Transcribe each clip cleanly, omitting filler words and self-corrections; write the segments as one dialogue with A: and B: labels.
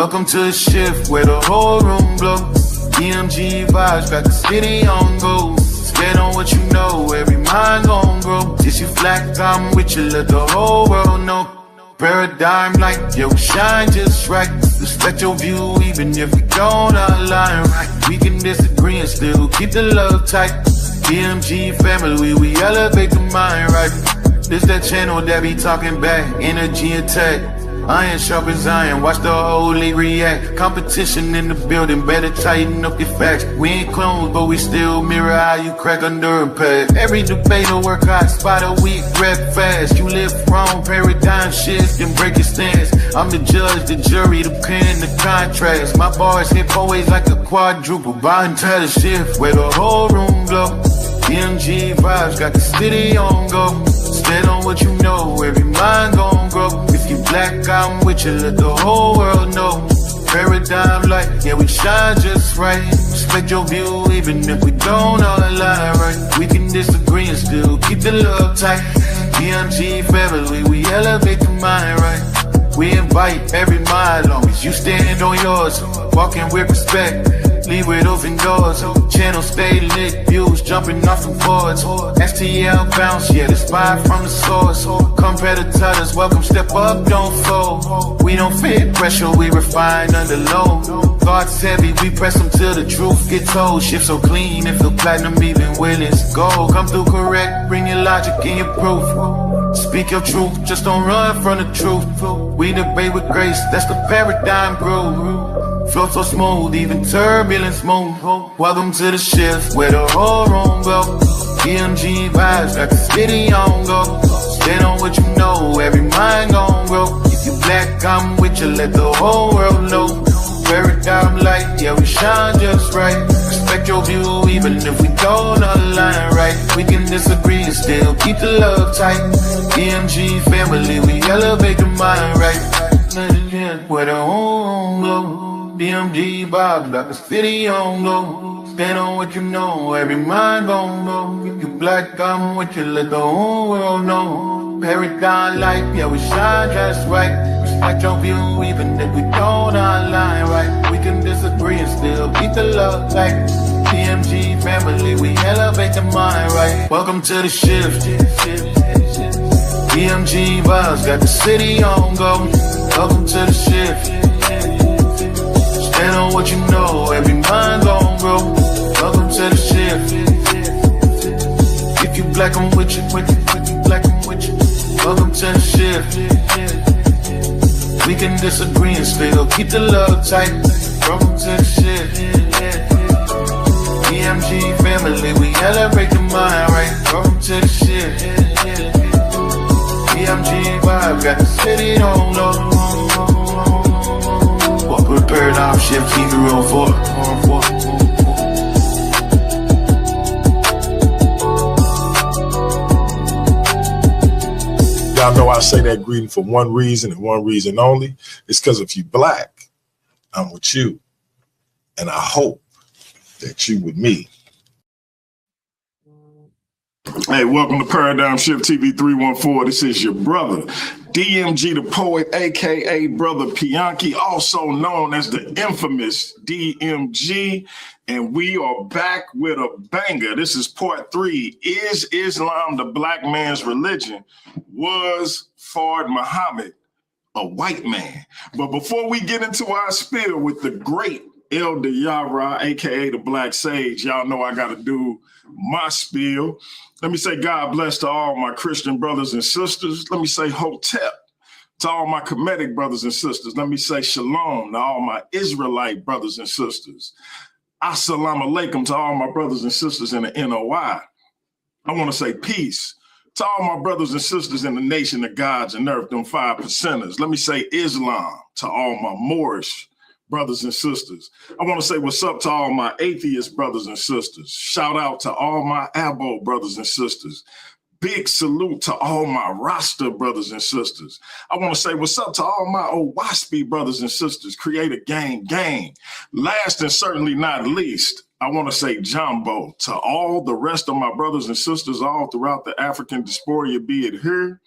A: Welcome to the shift where the whole room blows. DMG vibes got the city on go. Stand on what you know, every mind gon' grow. If you black, I'm with you, let the whole world know. Paradigm light, yeah, we shine just right. Respect your view, even if we don't align right. We can disagree and still keep the love tight. DMG family, we elevate the mind right. This that channel that be talking back, energy attack. Iron sharp as iron, watch the whole league react. Competition in the building, better tighten up your facts. We ain't clones, but we still mirror how you crack under impact. Every debater work hard, spot a weak, rap fast. You live wrong, paradigm shift, and break your stance. I'm the judge, the jury, the pen, the contrast. My bars hit always like a quadruple. Buying title shift, where the whole room glow. DMG vibes got the city on go. Stand on what you know, every mind gon' grow. If you black, I'm with you, let the whole world know. Paradigm light, yeah, we shine just right. Respect your view, even if we don't all align right. We can disagree and still keep the love tight. DMG family, we elevate the mind right. We invite every mind, long as you stand on yours. Walking with respect, leave with open doors. Channel stay lit, views jumping off from boards. STL bounce, yeah, the spy from the source. Competitors, welcome, step up, don't fold. We don't fit pressure, we refine under low. Thoughts heavy, we press them till the truth gets told. Shift so clean, it feel platinum even when it's gold. Come through correct, bring your logic and your proof. Speak your truth, just don't run from the truth. We debate with grace, that's the paradigm groove. Flow so smooth, even turbulence move. Welcome to the shift where the whole room go. DMG vibes got the city on go. Stand on what you know, every mind gon' grow. If you black, I'm with you, let the whole world know. Paradigm light, yeah, we shine just right. Respect your view, even if we don't align right. We can disagree and still keep the love tight. DMG family, we elevate the mind right. Where the whole go. DMG vibes got the city on go. Stand on what you know, every mind gon' go. If you black, I'm with you, let the whole world know. Paradigm light, yeah, we shine just right. Respect your view, even if we don't align right. We can disagree and still keep the love tight. DMG family, we elevate the mind right. Welcome to the shift. DMG vibes got the city on go. Welcome to the shift. Stand on what you know, every mind gon' grow. Welcome to the shift. If you black, I'm with you, with you, black, I'm with you. Welcome to the shift. We can disagree and still keep the love tight. Welcome to the shift. DMG family, we elevate the mind right. Welcome to the shift. DMG vibe got the city on low. Put paradigm shift TV on 4.
B: Y'all know I say that greeting for one reason and one reason only. It's because if you black, I'm with you. And I hope that you with me.
C: Hey, welcome to Paradigm Shift TV 314. This is your brother, DMG the Poet, aka Brother Pianki, also known as the infamous DMG. And we are back with a banger. This is part 3. Is Islam the black man's religion? Was Fard Muhammad a white man? But before we get into our spiel with the great Elder YARAH, aka the Black Sage, y'all know I got to do my spiel. Let me say God bless to all my Christian brothers and sisters. Let me say Hotep to all my Kemetic brothers and sisters. Let me say Shalom to all my Israelite brothers and sisters. Assalamu alaikum to all my brothers and sisters in the NOI. I want to say peace to all my brothers and sisters in the nation of gods and earth, them 5 percenters. Let me say Islam to all my Moorish brothers and sisters. I want to say what's up to all my atheist brothers and sisters. Shout out to all my Abo brothers and sisters. Big salute to all my Rasta brothers and sisters. I want to say what's up to all my Owaspi brothers and sisters. Create a gang. Last and certainly not least, I want to say Jumbo to all the rest of my brothers and sisters all throughout the African diaspora, be it here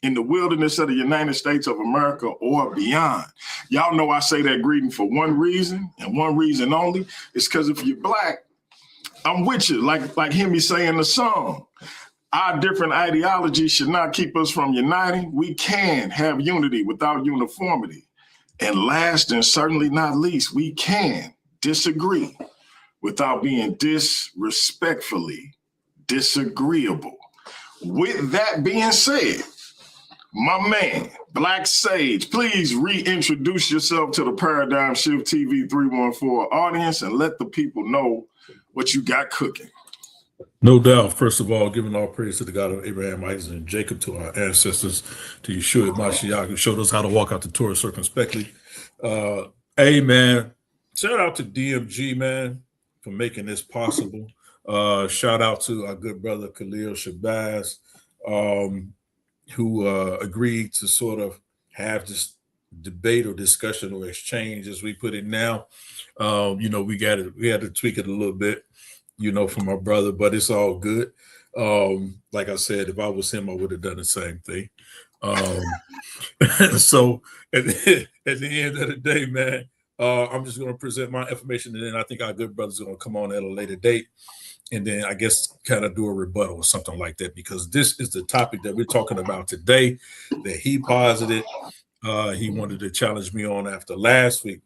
C: in the wilderness of the United States of America or beyond. Y'all know I say that greeting for one reason and one reason only. It's because if you're Black, I'm with you. Like hear me say in the song, our different ideologies should not keep us from uniting. We can have unity without uniformity. And last and certainly not least, we can disagree without being disrespectfully disagreeable. With that being said, my man, Black Sage, please reintroduce yourself to the Paradigm Shift TV 314 audience and let the people know what you got cooking.
D: No doubt. First of all, giving all praise to the God of Abraham, Isaac, and Jacob, to our ancestors, to Yeshua Mashiach, who showed us how to walk out the Torah circumspectly. Hey, man, shout out to DMG, man, for making this possible. Shout out to our good brother KHALIL SHABBAZ, who agreed to sort of have this debate or discussion or exchange, as we put it now. You know, we had to tweak it a little bit, you know, from our brother, but it's all good. Like I said, if I was him, I would have done the same thing. So at the end of the day, man, I'm just going to present my information, and then I think our good brother's going to come on at a later date, and then I guess kind of do a rebuttal or something like that, because this is the topic that we're talking about today that he posited. He wanted to challenge me on after last week,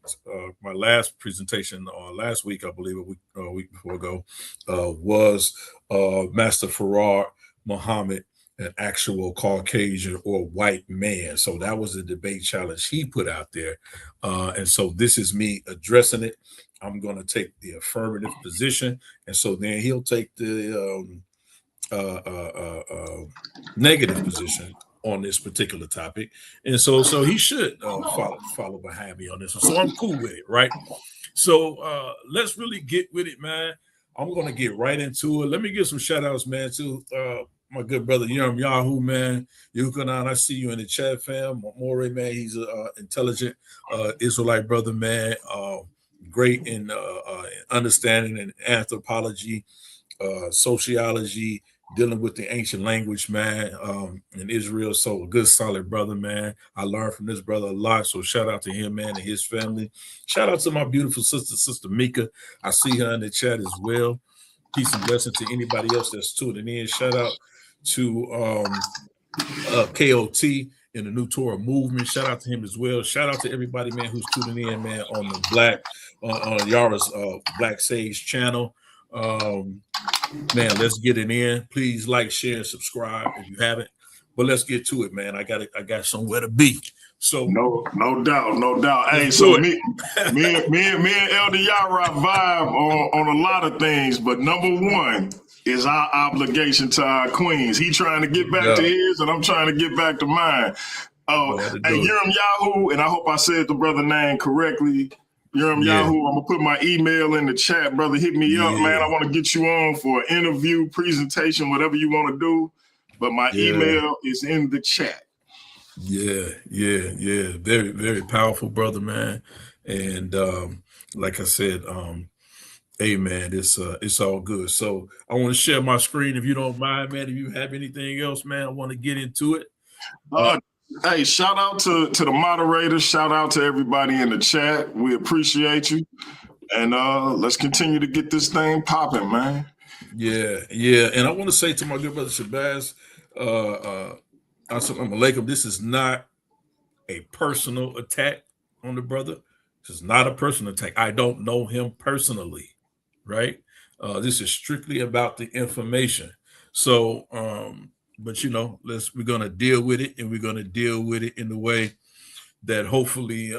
D: my last presentation, last week, I believe a week before ago, was Master FARAD Muhammad, an actual Caucasian or white man. So that was the debate challenge he put out there. And so this is me addressing it. I'm going to take the affirmative position. And so then he'll take the negative position on this particular topic. And so he should follow behind me on this one. So I'm cool with it, right? So let's really get with it, man. I'm going to get right into it. Let me give some shout outs, man, to my good brother Yahoo, man. Yukanan, I see you in the chat, fam. More, man, he's an intelligent Israelite brother, man. Great in understanding and anthropology, sociology, dealing with the ancient language, man, in Israel. So a good, solid brother, man. I learned from this brother a lot. So shout out to him, man, and his family. Shout out to my beautiful sister Mika. I see her in the chat as well. Peace and blessing to anybody else that's tuning in. Shout out to KOT in the New Torah movement. Shout out to him as well. Shout out to everybody, man, who's tuning in, man, on the on YARAH's Black Sage channel. Man, let's get it in. Please like, share, and subscribe if you haven't. But let's get to it, man. I got somewhere to be. So
C: no doubt. Hey, so me and Elder YARAH vibe on a lot of things, but number one is our obligation to our queens. He trying to get back to his, and I'm trying to get back to mine. Hey, Yahoo, and I hope I said the brother name correctly. Yahoo, I'm gonna put my email in the chat, brother. Hit me up, man. I want to get you on for an interview, presentation, whatever you want to do. But my email is in the chat.
D: Yeah. Very, very powerful brother, man. And like I said, hey man, it's all good. So I want to share my screen if you don't mind, man. If you have anything else, man, I want to get into it.
C: Hey, shout out to the moderators. Shout out to everybody in the chat. We appreciate you. And let's continue to get this thing popping, man.
D: Yeah. And I want to say to my good brother Shabazz, Assalamu alaikum, this is not a personal attack on the brother. This is not a personal attack. I don't know him personally, right? This is strictly about the information. So, but you know, we're gonna deal with it, and we're gonna deal with it in the way that hopefully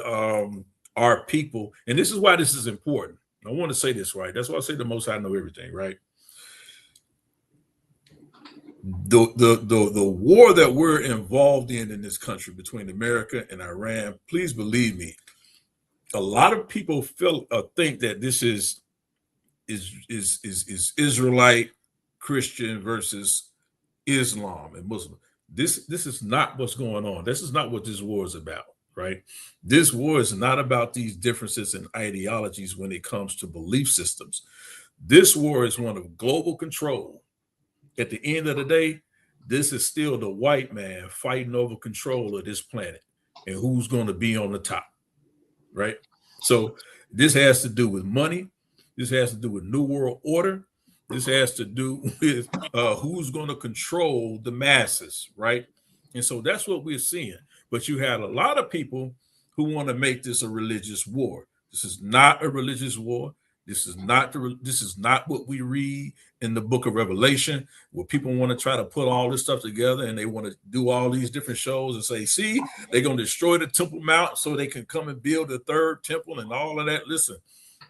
D: our people, and this is why this is important. I want to say this, right? That's why I say the Most High know everything, right? The war that we're involved in this country between America and Iran, please believe me, a lot of people think that this is Israelite Christian versus Islam and Muslim. This is not what's going on. This is not what this war is about, right? This war is not about these differences in ideologies when it comes to belief systems. This war is one of global control. At the end of the day, this is still the white man fighting over control of this planet and who's going to be on the top, right? So this has to do with money. This has to do with New World Order. This has to do with who's going to control the masses, right? And so that's what we're seeing. But you had a lot of people who want to make this a religious war. This is not a religious war. This is not what we read in the book of Revelation, where people want to try to put all this stuff together and they want to do all these different shows and say, see, they're going to destroy the Temple Mount so they can come and build the third temple and all of that. Listen,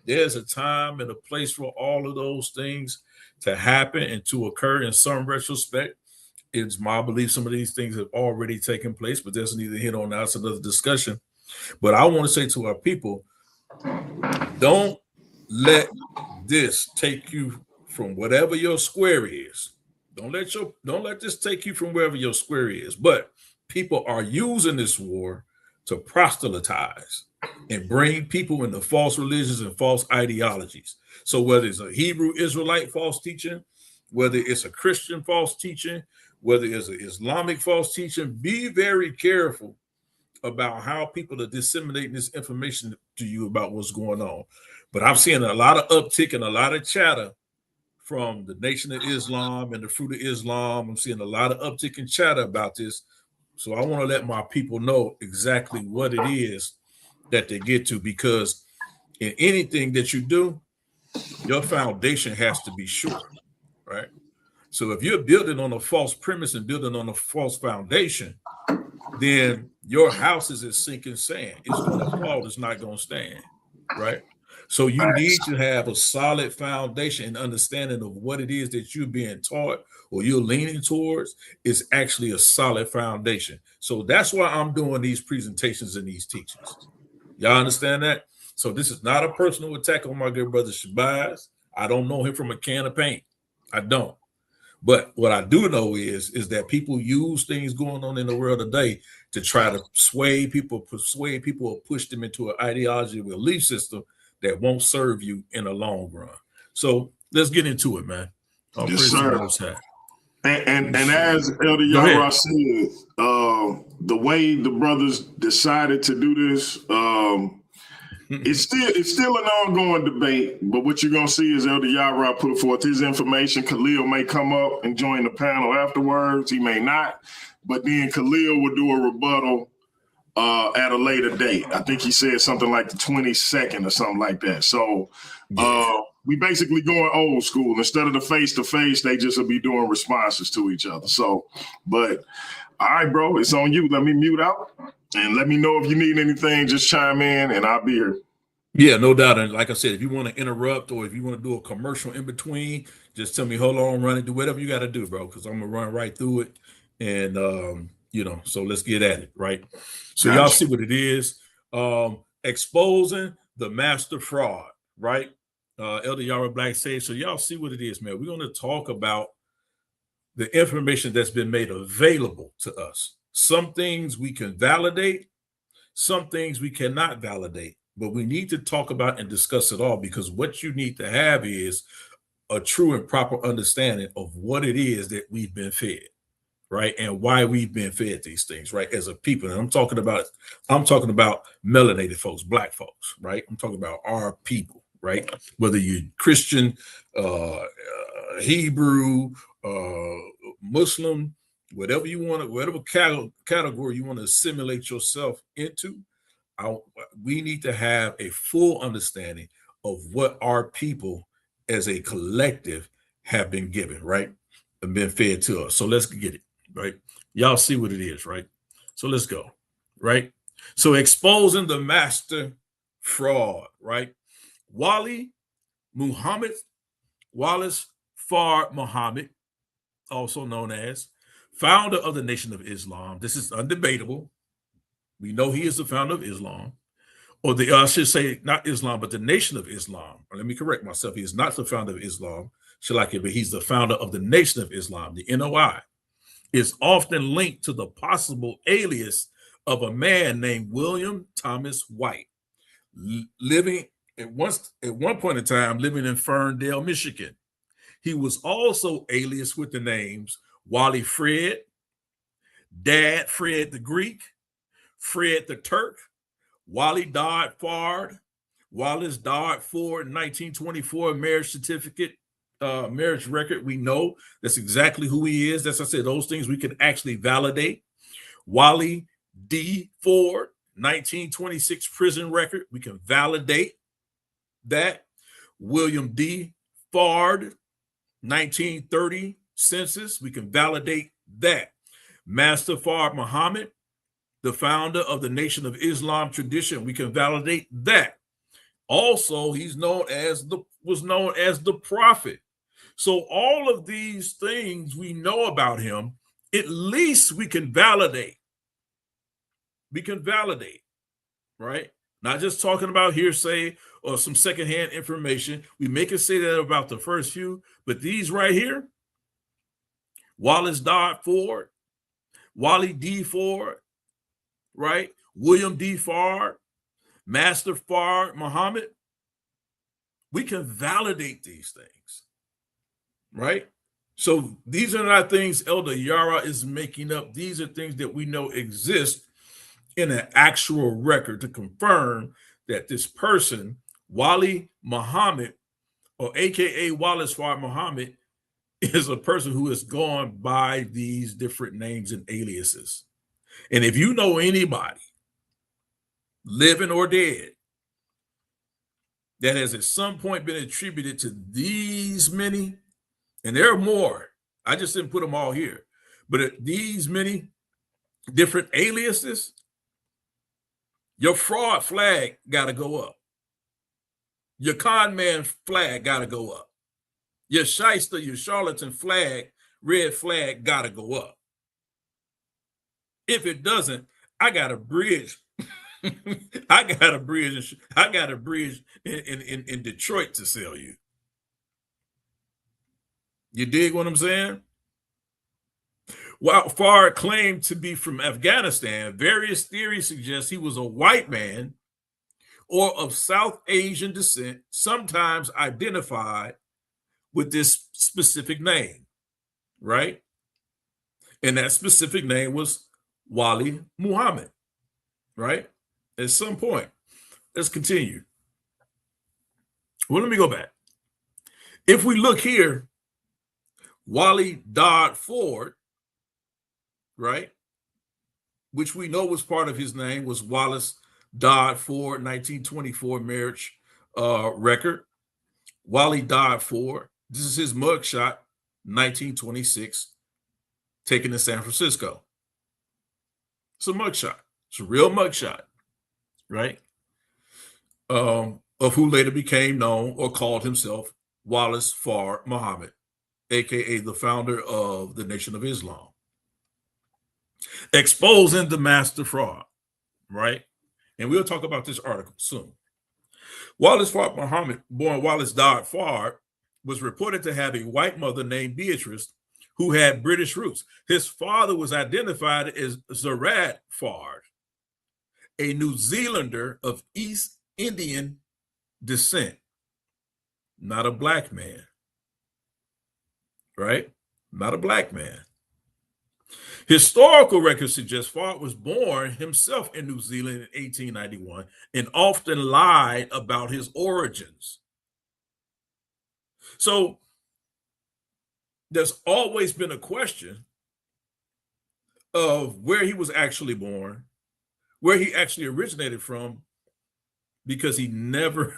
D: there's a time and a place for all of those things to happen and to occur in some retrospect. It's my belief some of these things have already taken place, but there's neither here nor now. It's another discussion. But I want to say to our people, don't let this take you from whatever your square is. Don't let this take you from wherever your square is. But people are using this war to proselytize and bring people into false religions and false ideologies. So whether it's a Hebrew Israelite false teaching, whether it's a Christian false teaching, whether it's an Islamic false teaching, be very careful about how people are disseminating this information to you about what's going on. But I'm seeing a lot of uptick and a lot of chatter from the Nation of Islam and the Fruit of Islam. I'm seeing a lot of uptick and chatter about this. So I want to let my people know exactly what it is that they get to, because in anything that you do, your foundation has to be sure, right? So if you're building on a false premise and building on a false foundation, then your house is as sinking sand. It's going to fall. It's not going to stand, right? So you need to have a solid foundation and understanding of what it is that you're being taught or you're leaning towards is actually a solid foundation. So that's why I'm doing these presentations and these teachings. Y'all understand that? So this is not a personal attack on my good brother Shabazz. I don't know him from a can of paint. I don't. But what I do know is that people use things going on in the world today to try to persuade people or push them into an ideology or belief system that won't serve you in the long run. So let's get into it, man.
C: Yes, sir. And as Elder YARAH said, the way the brothers decided to do this, it's still an ongoing debate. But what you're gonna see is Elder YARAH put forth his information. KHALIL may come up and join the panel afterwards. He may not, but then KHALIL will do a rebuttal at a later date. I think he said something like the 22nd or something like that. So we basically going old school. Instead of the face-to-face, they just will be doing responses to each other. So, but all right, bro, it's on you. Let me mute out and let me know if you need anything. Just chime in and I'll be here.
D: Yeah, no doubt. And like I said, if you want to interrupt or if you want to do a commercial in between, just tell me, hold on, run it, do whatever you got to do, bro, because I'm going to run right through it. And, so let's get at it, right? So y'all see what it is. Exposing the master fraud, right? Elder YARAH Black says, so y'all see what it is, man. We're going to talk about the information that's been made available to us. Some things we can validate, some things we cannot validate, but we need to talk about and discuss it all, because what you need to have is a true and proper understanding of what it is that we've been fed, right? And why we've been fed these things, right? As a people. And I'm talking about melanated folks, black folks, right? I'm talking about our people, right? Whether you're Christian, Hebrew, Muslim, whatever you want to, whatever category you want to assimilate yourself into, we need to have a full understanding of what our people as a collective have been given, right? And been fed to us. So let's get it, right? Y'all see what it is, right? So let's go, right? So exposing the master fraud, right? Wali Muhammad, Wallace Fard Muhammad, also known as founder of the Nation of Islam. This is undebatable. We know he is the founder of Islam, or I should say not Islam, but the Nation of Islam. Let me correct myself. He is not the founder of Islam, but he's the founder of the Nation of Islam. The NOI is often linked to the possible alias of a man named William Thomas White, living at one point in time living in Ferndale, Michigan. He was also alias with the names Wally Fred, Dad Fred the Greek, Fred the Turk, Wally Dodd Fard, Wallace Dodd Ford, 1924 marriage certificate, marriage record. We know that's exactly who he is. That's, I said, those things we can actually validate. Wally D. Ford, 1926 prison record. We can validate that. William D. Fard, 1930 census. We can validate that. Master Fard Muhammad, the founder of the Nation of Islam tradition. We can validate that. Also, he's was known as the prophet. So all of these things we know about him, at least we can validate. We can validate, right? Not just talking about hearsay or some secondhand information. We make it say that about the first few, but these right here, Wallace Dodd Ford, Wally D. Ford, right? William D. Fard, Master Fard Muhammad. We can validate these things, right? So these are not things Elder YARAH is making up. These are things that we know exist in an actual record to confirm that this person, Wali Muhammad, or AKA Wallace Fard Muhammad, is a person who has gone by these different names and aliases. And if you know anybody, living or dead, that has at some point been attributed to these many, and there are more, I just didn't put them all here, but these many different aliases, your fraud flag got to go up. Your con man flag got to go up. Your shyster, your charlatan flag, red flag got to go up. If it doesn't, I got a bridge. I got a bridge in Detroit to sell you. You dig what I'm saying? While Fard claimed to be from Afghanistan, various theories suggest he was a white man or of South Asian descent, sometimes identified with this specific name, right? And that specific name was Wali Muhammad, right? At some point. Let's continue. Well, let me go back. If we look here, Wally Dodd Ford, right, which we know was part of his name, was Wallace Dodd Ford, 1924 marriage record. Wally Dodd Ford, this is his mugshot, 1926, taken in San Francisco. It's a mugshot. It's a real mugshot, right? Of who later became known or called himself Wallace Fard Muhammad, aka the founder of the Nation of Islam, exposing the master fraud, right? And we'll talk about this article soon. Wallace Fard Muhammad, born Wallace Dodd Fard, was reported to have a white mother named Beatrice who had British roots. His father was identified as Zarad Fard, a New Zealander of East Indian descent, not a black man, right? Not a black man. Historical records suggest Fard was born himself in New Zealand in 1891 and often lied about his origins. So there's always been a question of where he was actually born, where he actually originated from, because he never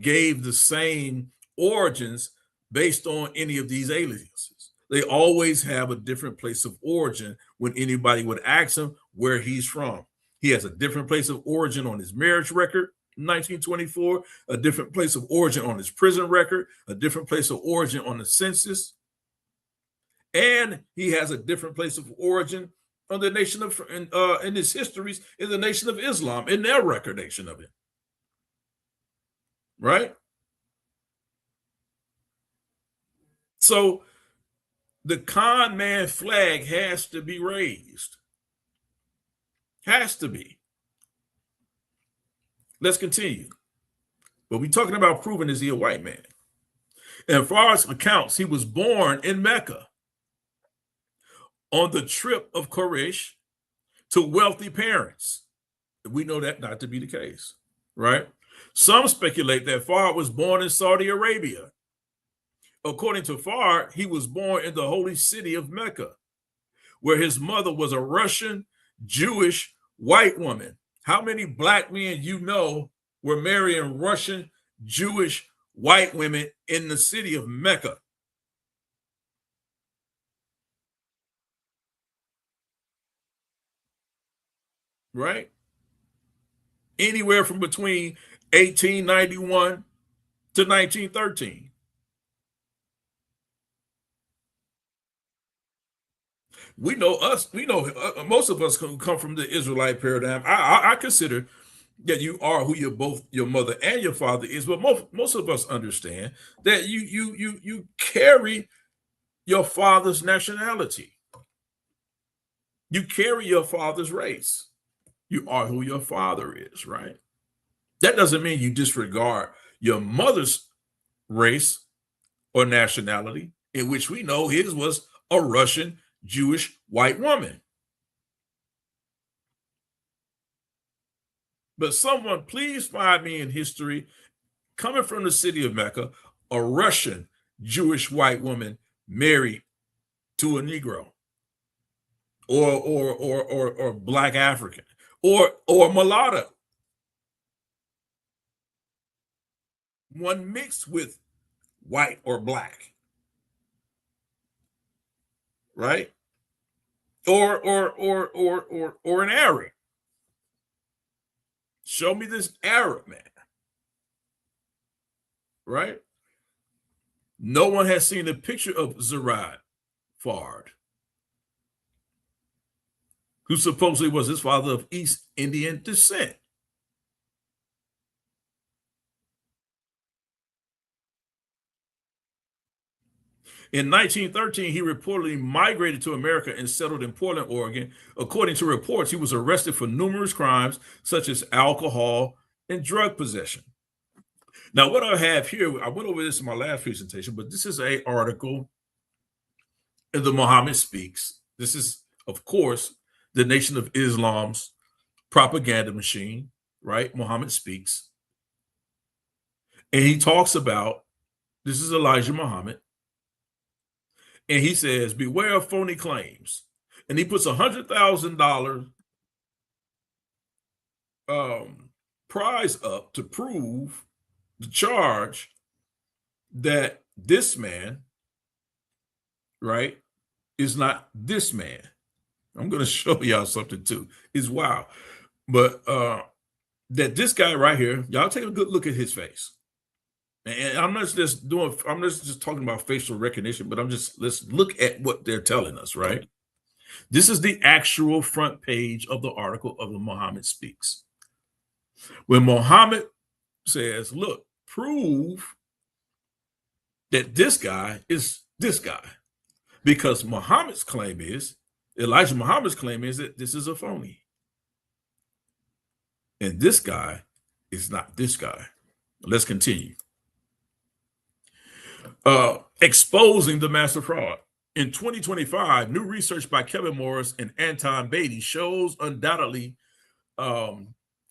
D: gave the same origins based on any of these aliases. They always have a different place of origin when anybody would ask him where he's from. He has a different place of origin on his marriage record, 1924, a different place of origin on his prison record, a different place of origin on the census, and he has a different place of origin on the nation of, in his histories, in the Nation of Islam, in their recordation of it, right? So the con man flag has to be raised. Has to be. Let's continue. But we're talking about proving, is he a white man? In Farad's accounts, he was born in Mecca on the trip of Quraysh to wealthy parents. We know that not to be the case, right? Some speculate that Farad was born in Saudi Arabia. According to Farad, he was born in the holy city of Mecca, where his mother was a Russian Jewish white woman. How many black men you know were marrying Russian Jewish white women in the city of Mecca? Right? Anywhere from between 1891 to 1913. We know most of us come from the Israelite paradigm. I consider that you are who your mother and your father is, but most of us understand that you carry your father's nationality. You carry your father's race. You are who your father is, right? That doesn't mean you disregard your mother's race or nationality, in which we know his was a Russian Jewish white woman. But someone, please find me in history, coming from the city of Mecca, a Russian Jewish white woman married to a Negro or Black African or mulatto. One mixed with white or black, right? Or an Arab. Show me this Arab man, right? No one has seen a picture of Zarad Farad, who supposedly was his father of East Indian descent. In 1913, he reportedly migrated to America and settled in Portland, Oregon. According to reports, he was arrested for numerous crimes, such as alcohol and drug possession. Now, what I have here, I went over this in my last presentation, but this is an article in the Muhammad Speaks. This is, of course, the Nation of Islam's propaganda machine, right? Muhammad Speaks. And he talks about, this is Elijah Muhammad, and he says, beware of phony claims. And he puts $100,000 prize up to prove the charge that this man, right, is not this man. I'm going to show y'all something too. It's wild. But that this guy right here, y'all take a good look at his face. And I'm not just talking about facial recognition, but let's look at what they're telling us, right? This is the actual front page of the article of the Muhammad Speaks. When Muhammad says, look, prove that this guy is this guy. Because Elijah Muhammad's claim is that this is a phony. And this guy is not this guy. Let's continue. Exposing the master fraud. In 2025, new research by Kevin Morris and Anton Beatty shows undoubtedly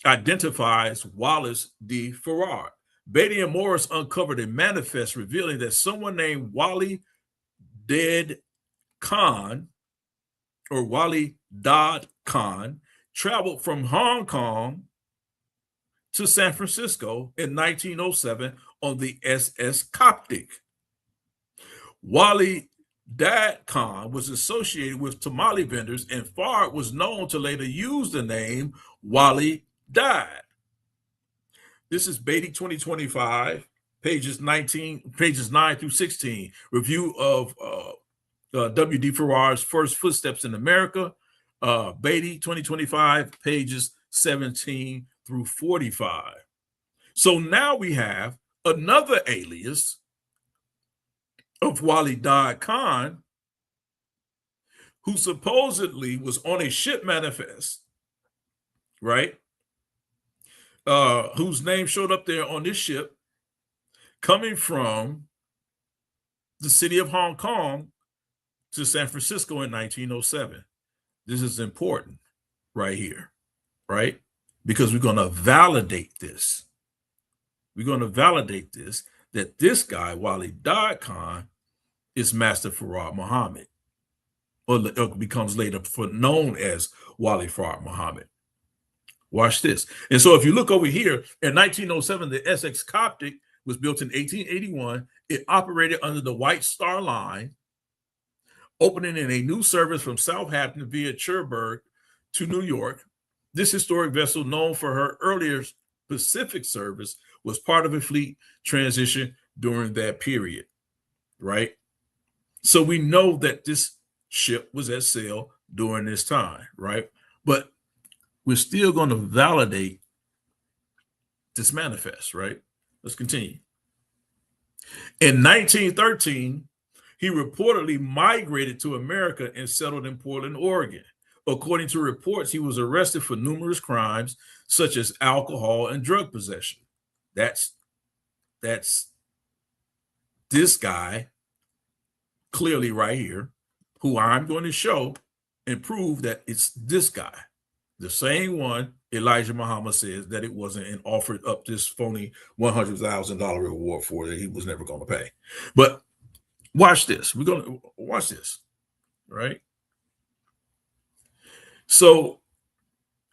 D: identifies Wallace D. Farad. Beatty and Morris uncovered a manifest revealing that someone named Wali Dad Khan or Wali Dad Khan traveled from Hong Kong to San Francisco in 1907 on the SS Coptic. Wali Dad Khan was associated with tamale vendors, and Farad was known to later use the name Wali Dad. This is Beatty 2025, pages 9 through 16. Review of W.D. Farad's First Footsteps in America. Beatty 2025, pages 17 through 45. So now we have another alias of Wali Dad Khan, who supposedly was on a ship manifest, right? Whose name showed up there on this ship, coming from the city of Hong Kong to San Francisco in 1907. This is important right here, right? Because we're going to validate this. We're going to validate this, that this guy, Wali Dad Khan, is Master Farad Muhammad, or becomes later known as Wali Farad Muhammad. Watch this. And so if you look over here, in 1907, the Essex Coptic was built in 1881. It operated under the White Star Line, opening in a new service from Southampton via Cherbourg to New York. This historic vessel, known for her earlier Pacific service, was part of a fleet transition during that period, right? So we know that this ship was at sail during this time, right? But we're still going to validate this manifest, right? Let's continue. In 1913, he reportedly migrated to America and settled in Portland, Oregon. According to reports, he was arrested for numerous crimes, such as alcohol and drug possession. That's this guy, clearly right here, who I'm going to show and prove that it's this guy, the same one Elijah Muhammad says that it wasn't, and offered up this phony $100,000 reward for that he was never going to pay. But watch this. We're going to watch this, right? So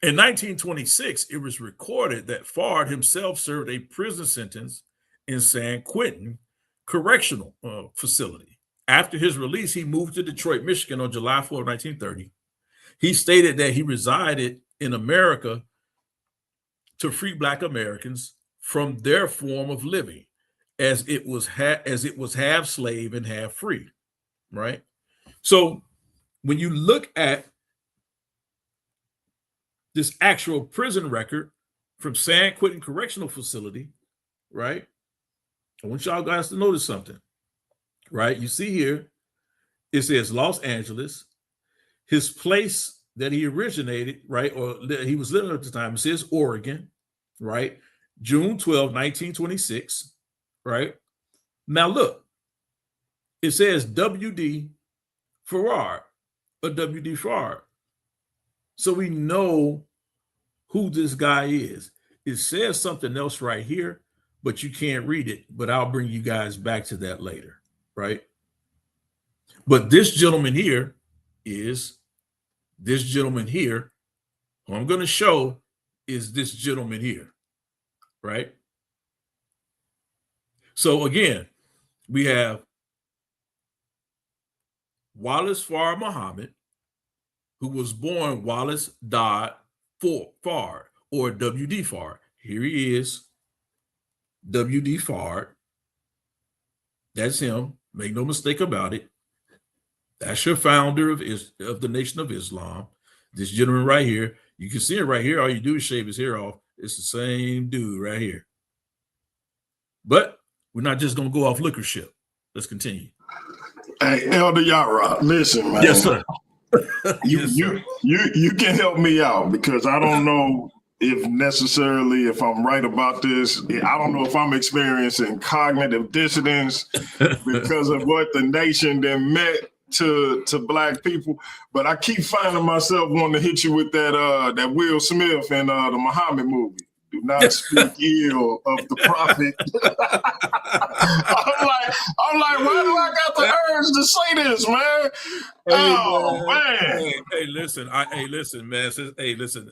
D: in 1926, it was recorded that Fard himself served a prison sentence in San Quentin Correctional Facility. After his release, he moved to Detroit, Michigan on July 4, 1930. He stated that he resided in America to free Black Americans from their form of living, as it was half slave and half free, right? So when you look at this actual prison record from San Quentin Correctional Facility, right? I want y'all guys to notice something, right? You see here, it says Los Angeles. His place that he originated, right, or that he was living at the time, it says Oregon, right? June 12, 1926, right? Now look, it says W.D. Farad, or W.D. Farad. So we know who this guy is. It says something else right here, but you can't read it, but I'll bring you guys back to that later, right? But this gentleman here is this gentleman here, who I'm going to show is this gentleman here, right? So again, we have Wallace Farad Muhammad, who was born Wallace Dodd Farad, or W.D. Farad. Here he is, W.D. Farad. That's him. Make no mistake about it. That's your founder of the Nation of Islam. This gentleman right here, you can see it right here. All you do is shave his hair off. It's the same dude right here. But we're not just going to go off liquor ship. Let's continue.
C: Hey, Elder Yarah, listen, man.
D: Yes, sir.
C: You can help me out, because I don't know if I'm right about this. I don't know if I'm experiencing cognitive dissonance because of what the nation then meant to Black people. But I keep finding myself wanting to hit you with that Will Smith and the Muhammad movie. Do not speak ill of the prophet. I'm like, why do I got the urge to say this, man?
D: Hey, listen, man.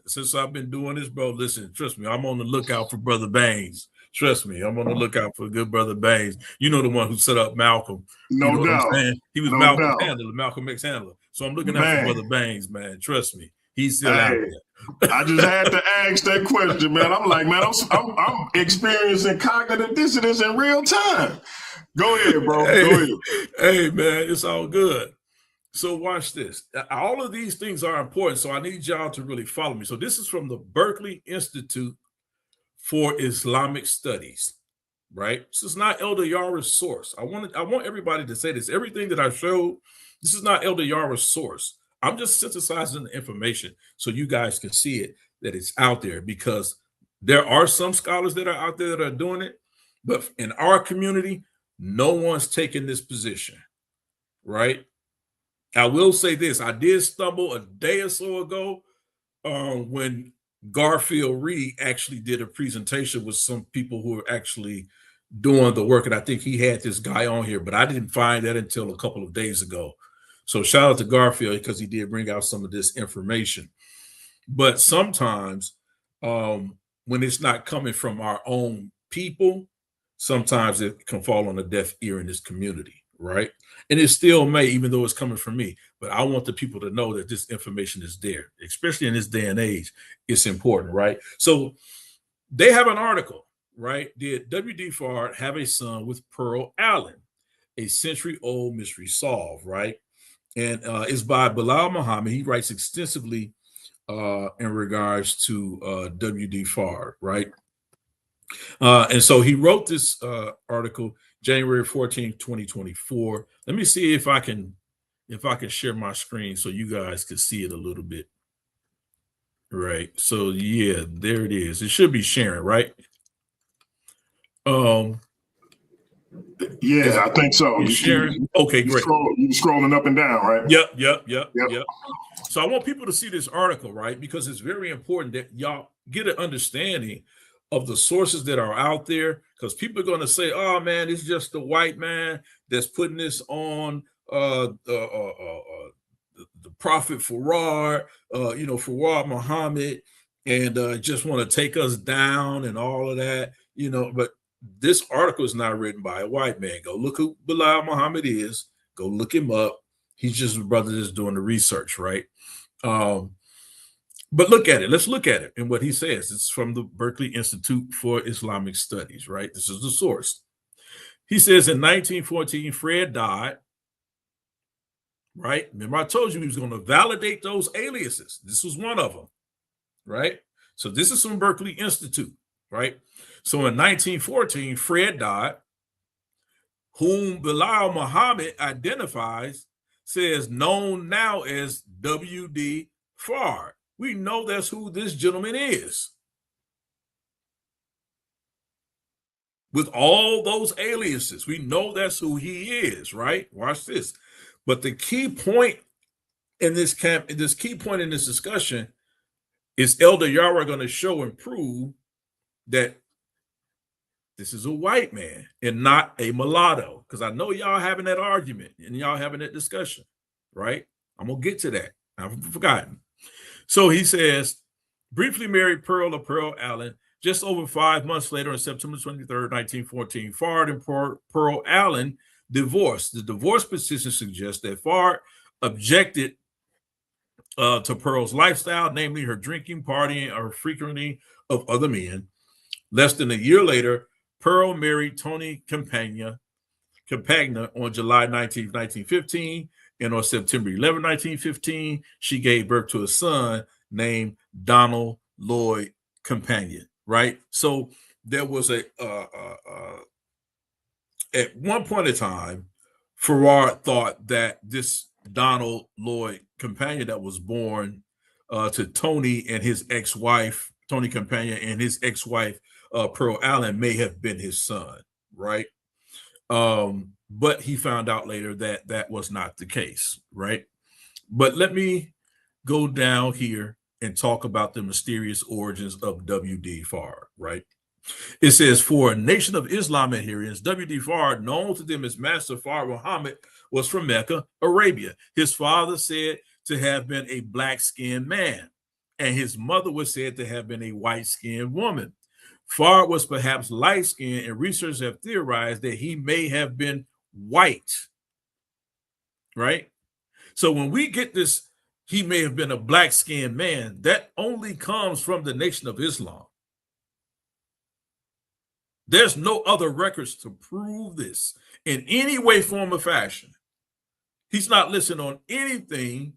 D: Since I've been doing this, bro, listen, trust me, I'm on the lookout for Brother Baines. Trust me, I'm on the lookout for good Brother Baines. You know, the one who set up Malcolm.
C: No
D: you know
C: doubt.
D: He was Malcolm X handler. So I'm looking out for Brother Baines, man. Trust me. He's still out there.
C: I just had to ask that question, man. I'm like, man, I'm experiencing cognitive dissonance in real time. Go ahead, bro. Go ahead.
D: Hey, man, it's all good. So watch this. All of these things are important, so I need y'all to really follow me. So this is from the Berkeley Institute for Islamic Studies, right? This is not Elder Yarah's source. I want everybody to say this. Everything that I showed, this is not Elder Yarah's source. I'm just synthesizing the information so you guys can see it, that it's out there, because there are some scholars that are out there that are doing it. But in our community, No one's taken this position, right? I will say this. I did stumble a day or so ago when Garfield Reed actually did a presentation with some people who are actually doing the work. And I think he had this guy on here, but I didn't find that until a couple of days ago. So shout out to Garfield because he did bring out some of this information. But sometimes when it's not coming from our own people, sometimes it can fall on a deaf ear in this community, right? And it still may, even though it's coming from me. But I want the people to know that this information is there, especially in this day and age. It's important, right? So they have an article, right? Did W.D. FARAD have a son with Pearl Allen? A century-old mystery solved, right? And it's by Bilal Muhammad. He writes extensively in regards to W.D. FARAD, right? And so he wrote this article January 14th, 2024. Let me see if I can share my screen so you guys can see it a little bit. Right. So yeah, there it is. It should be sharing, right?
C: Yeah, I think so.
D: You sharing? Okay, great.
C: You scrolling up and down, right?
D: Yep. So I want people to see this article, right? Because it's very important that y'all get an understanding of the sources that are out there, because people are going to say, oh man, it's just the white man that's putting this on the prophet Farad, Farad Muhammad, and just want to take us down and all of that, but this article is not written by a white man. Go look who Bilal Muhammad is. Go look him up. He's just a brother that's doing the research, right? But look at it. Let's look at it and what he says. It's from the Berkeley Institute for Islamic Studies, right? This is the source. He says in 1914, Fred died, right? Remember, I told you he was going to validate those aliases. This was one of them, right? So this is from Berkeley Institute, right? So in 1914, Fred died, whom Bilal Muhammad identifies, says known now as W.D. FARAD. We know that's who this gentleman is. With all those aliases, we know that's who he is, right? Watch this. But the key point in this discussion is Elder YARAH going to show and prove that this is a white man and not a mulatto. Because I know y'all having that argument and y'all having that discussion, right? I'm going to get to that. I've forgotten. So he says, briefly married Pearl Allen. Just over 5 months later, on September 23rd, 1914, FARAD and Pearl Allen divorced. The divorce petition suggests that FARAD objected to Pearl's lifestyle, namely her drinking, partying, or frequenting of other men. Less than a year later, Pearl married Tony Campagna on July 19, 1915, and on September 11, 1915, she gave birth to a son named Donald Lloyd Campagna, right? So there was at one point in time, Farad thought that this Donald Lloyd Campagna that was born to Tony and his ex-wife, Tony Campagna and his ex-wife, Pearl Allen, may have been his son, right? But he found out later that that was not the case, right? But let me go down here and talk about the mysterious origins of W.D. FARAD, right? It says, for a Nation of Islam adherents, W.D. FARAD, known to them as Master Farad Muhammad, was from Mecca, Arabia. His father said to have been a black-skinned man, and his mother was said to have been a white-skinned woman. Farad was perhaps light-skinned, and researchers have theorized that he may have been white, right? So when we get this, he may have been a black-skinned man, that only comes from the Nation of Islam. There's no other records to prove this in any way, form, or fashion. He's not listed on anything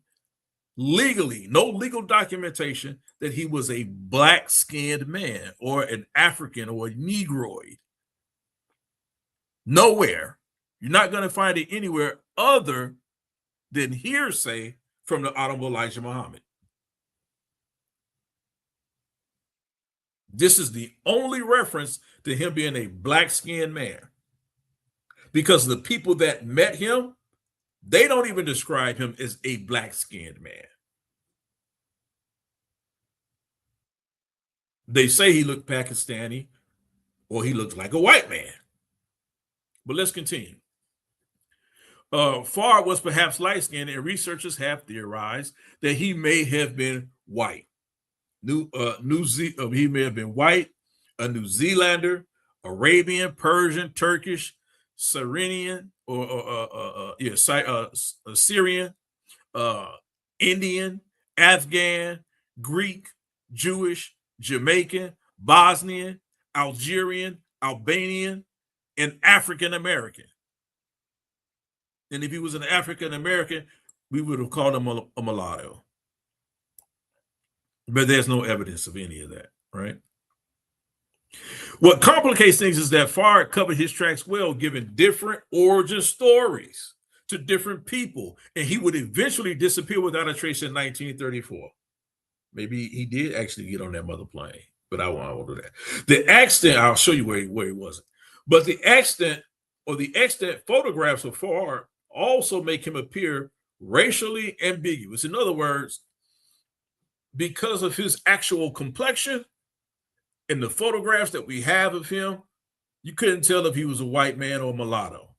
D: legally, no legal documentation that he was a black-skinned man or an African or a Negroid. Nowhere. You're not going to find it anywhere other than hearsay from the Honorable Elijah Muhammad. This is the only reference to him being a black-skinned man. because the people that met him, they don't even describe him as a black-skinned man. They say he looked Pakistani or he looked like a white man. But let's continue. Farad was perhaps light-skinned, and researchers have theorized that he may have been white. He may have been white, a New Zealander, Arabian, Persian, Turkish, Syrian, Syrian, Indian, Afghan, Greek, Jewish, Jamaican, Bosnian, Algerian, Albanian, and African American. And if he was an African American, we would have called him a mulatto. But there's no evidence of any of that, right? What complicates things is that Farad covered his tracks well, giving different origin stories to different people, and he would eventually disappear without a trace in 1934. Maybe he did actually get on that mother plane, but I won't do that. The extent, I'll show you where he wasn't. But the extent photographs of Farad also make him appear racially ambiguous. In other words, because of his actual complexion, in the photographs that we have of him, you couldn't tell if he was a white man or a mulatto.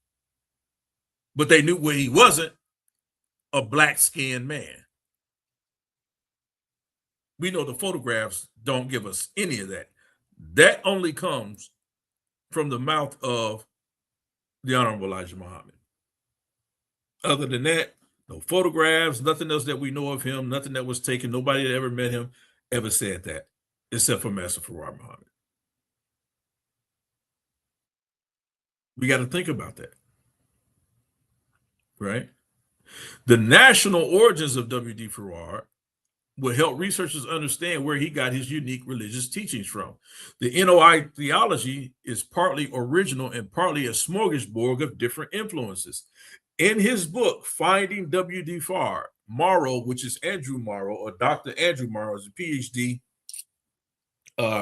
D: But they knew where he wasn't a black-skinned man. We know the photographs don't give us any of that. That only comes from the mouth of the Honorable Elijah Muhammad. Other than that, no photographs, nothing else that we know of him, nothing that was taken. Nobody that ever met him ever said that, except for Master Farad Muhammad. We got to think about that, right? The national origins of W.D. Farad will help researchers understand where he got his unique religious teachings from. The NOI theology is partly original and partly a smorgasbord of different influences. In his book, Finding W.D. Farad, Morrow, which is Andrew Morrow, or Dr. Andrew Morrow, is a PhD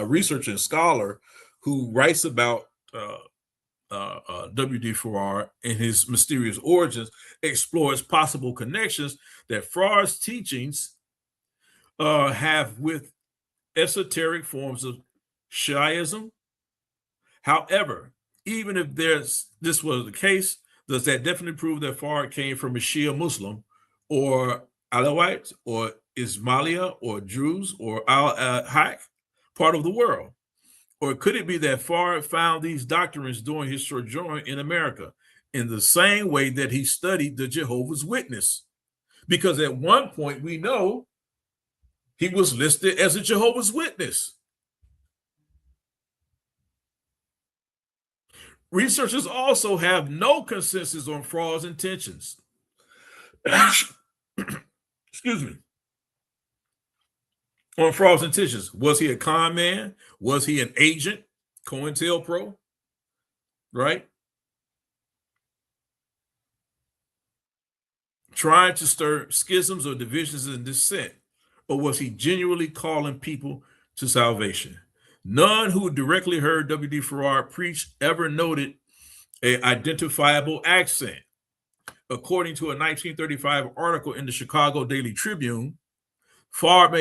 D: researcher and scholar who writes about W.D. Farad and his mysterious origins, explores possible connections that Farad's teachings have with esoteric forms of Shiaism. However, even if this was the case, does that definitely prove that Farad came from a Shia Muslim or Alawites or Ismailia or Druze or Al-Haq part of the world? Or could it be that Farad found these doctrines during his sojourn in America in the same way that he studied the Jehovah's Witness? Because at one point we know he was listed as a Jehovah's Witness. Researchers also have no consensus on Farad's intentions. Excuse me. On Farad's intentions. Was he a con man? Was he an agent? COINTELPRO? Right? Trying to stir schisms or divisions and dissent? Or was he genuinely calling people to salvation? None who directly heard W.D. Farad preach ever noted an identifiable accent. According to a 1935 article in the Chicago Daily Tribune, Farad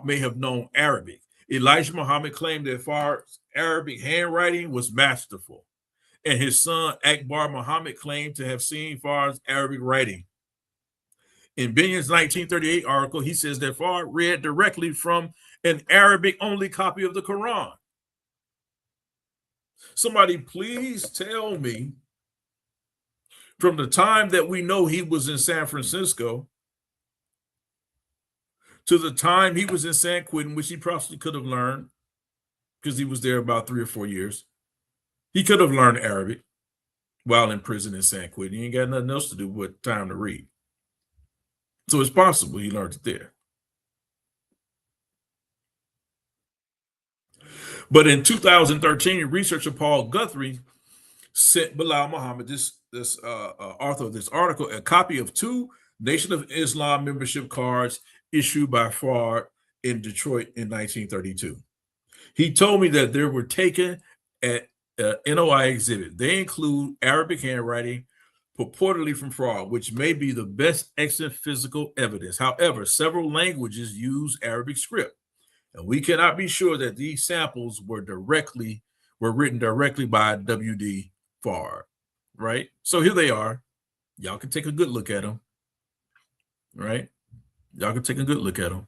D: may have known Arabic. Elijah Muhammad claimed that Farad's Arabic handwriting was masterful, and his son Akbar Muhammad claimed to have seen Farad's Arabic writing. In Binion's 1938 article, he says that Farad read directly from an Arabic-only copy of the Quran. Somebody please tell me, from the time that we know he was in San Francisco to the time he was in San Quentin, which he probably could have learned because he was there about 3 or 4 years. He could have learned Arabic while in prison in San Quentin. He ain't got nothing else to do but time to read. So it's possible he learned it there. But in 2013, researcher Paul Guthrie sent Bilal Muhammad, this author of this article, a copy of 2 Nation of Islam membership cards issued by Farad in Detroit in 1932. He told me that they were taken at NOI exhibit. They include Arabic handwriting, purportedly from Farad, which may be the best extant physical evidence. However, several languages use Arabic script, and we cannot be sure that these samples were written directly by W.D. Farad, right? So here they are. Y'all can take a good look at them, right? Y'all can take a good look at them,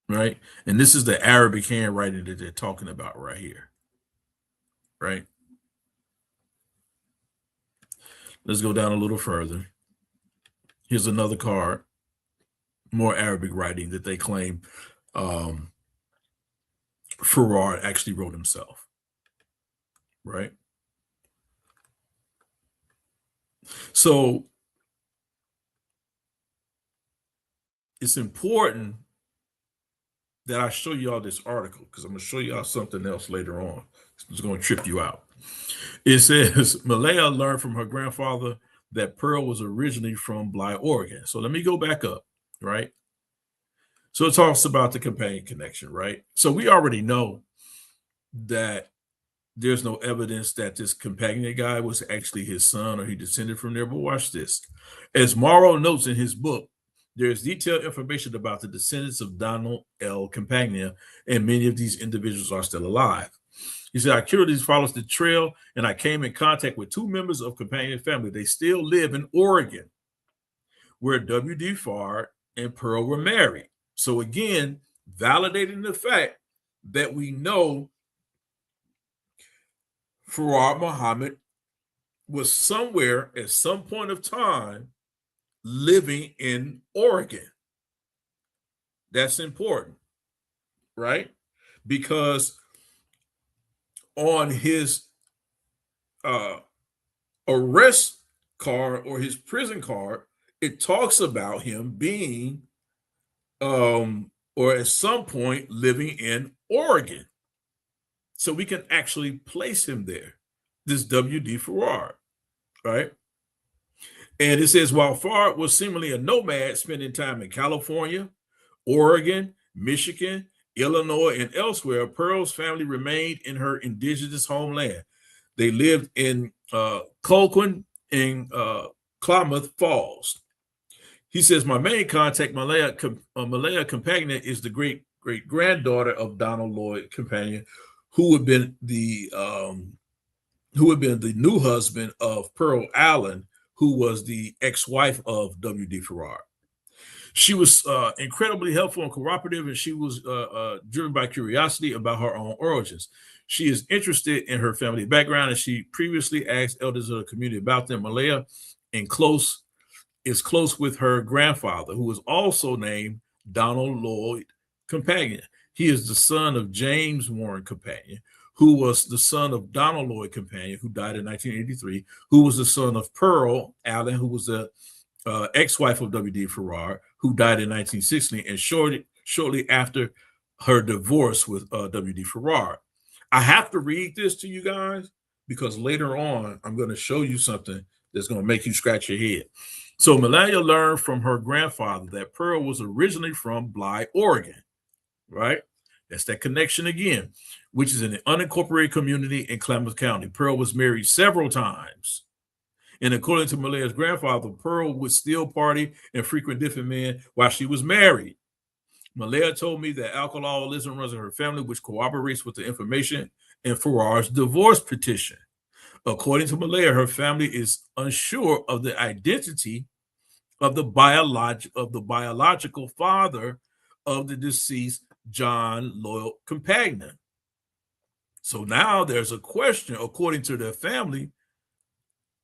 D: right? And this is the Arabic handwriting that they're talking about right here, right? Let's go down a little further. Here's another card, more Arabic writing that they claim Farad actually wrote himself, right? So it's important that I show y'all this article, because I'm going to show y'all something else later on. It's going to trip you out. It says Malaya learned from her grandfather that Pearl was originally from Bly, Oregon. So let me go back up, right? So it talks about the companion connection, right? So we already know that there's no evidence that this companion guy was actually his son or he descended from there. But watch this. As Morrow notes in his book, there's detailed information about the descendants of Donald L. Campagna, and many of these individuals are still alive. He said, I curiously follows the trail, and I came in contact with two members of Campagna family. They still live in Oregon, where W.D. Farad and Pearl were married. So again, validating the fact that we know Farad Muhammad was somewhere at some point of time living in Oregon. That's important, right? Because on his arrest card or his prison card, it talks about him being or at some point living in Oregon. So we can actually place him there, this W.D. Farad, right? And it says, while Farad was seemingly a nomad, spending time in California, Oregon, Michigan, Illinois, and elsewhere, Pearl's family remained in her indigenous homeland. They lived in Colquhoun in Klamath Falls. He says, my main contact, Malaya Campagna, is the great-granddaughter of Donald Lloyd Campagna, who had been the new husband of Pearl Allen, who was the ex-wife of W.D. Farad. She was incredibly helpful and cooperative, and she was driven by curiosity about her own origins. She is interested in her family background, and she previously asked elders of the community about them. Malaya is close with her grandfather, who was also named Donald Lloyd Campagna. He is the son of James Warren Campagna, who was the son of Donald Lloyd Campagna, who died in 1983, who was the son of Pearl Allen, who was the ex-wife of W.D. Farad, who died in 1960, and shortly after her divorce with W.D. Farad. I have to read this to you guys because later on, I'm going to show you something that's going to make you scratch your head. So Malaya learned from her grandfather that Pearl was originally from Bly, Oregon, right? That's that connection again, which is an unincorporated community in Klamath County. Pearl was married several times. And according to Malaya's grandfather, Pearl would still party and frequent different men while she was married. Malaya told me that alcoholism runs in her family, which corroborates with the information in Farad's divorce petition. According to Malaya, her family is unsure of the identity of the biological father of the deceased John Lloyd Campagna. So now there's a question, according to their family,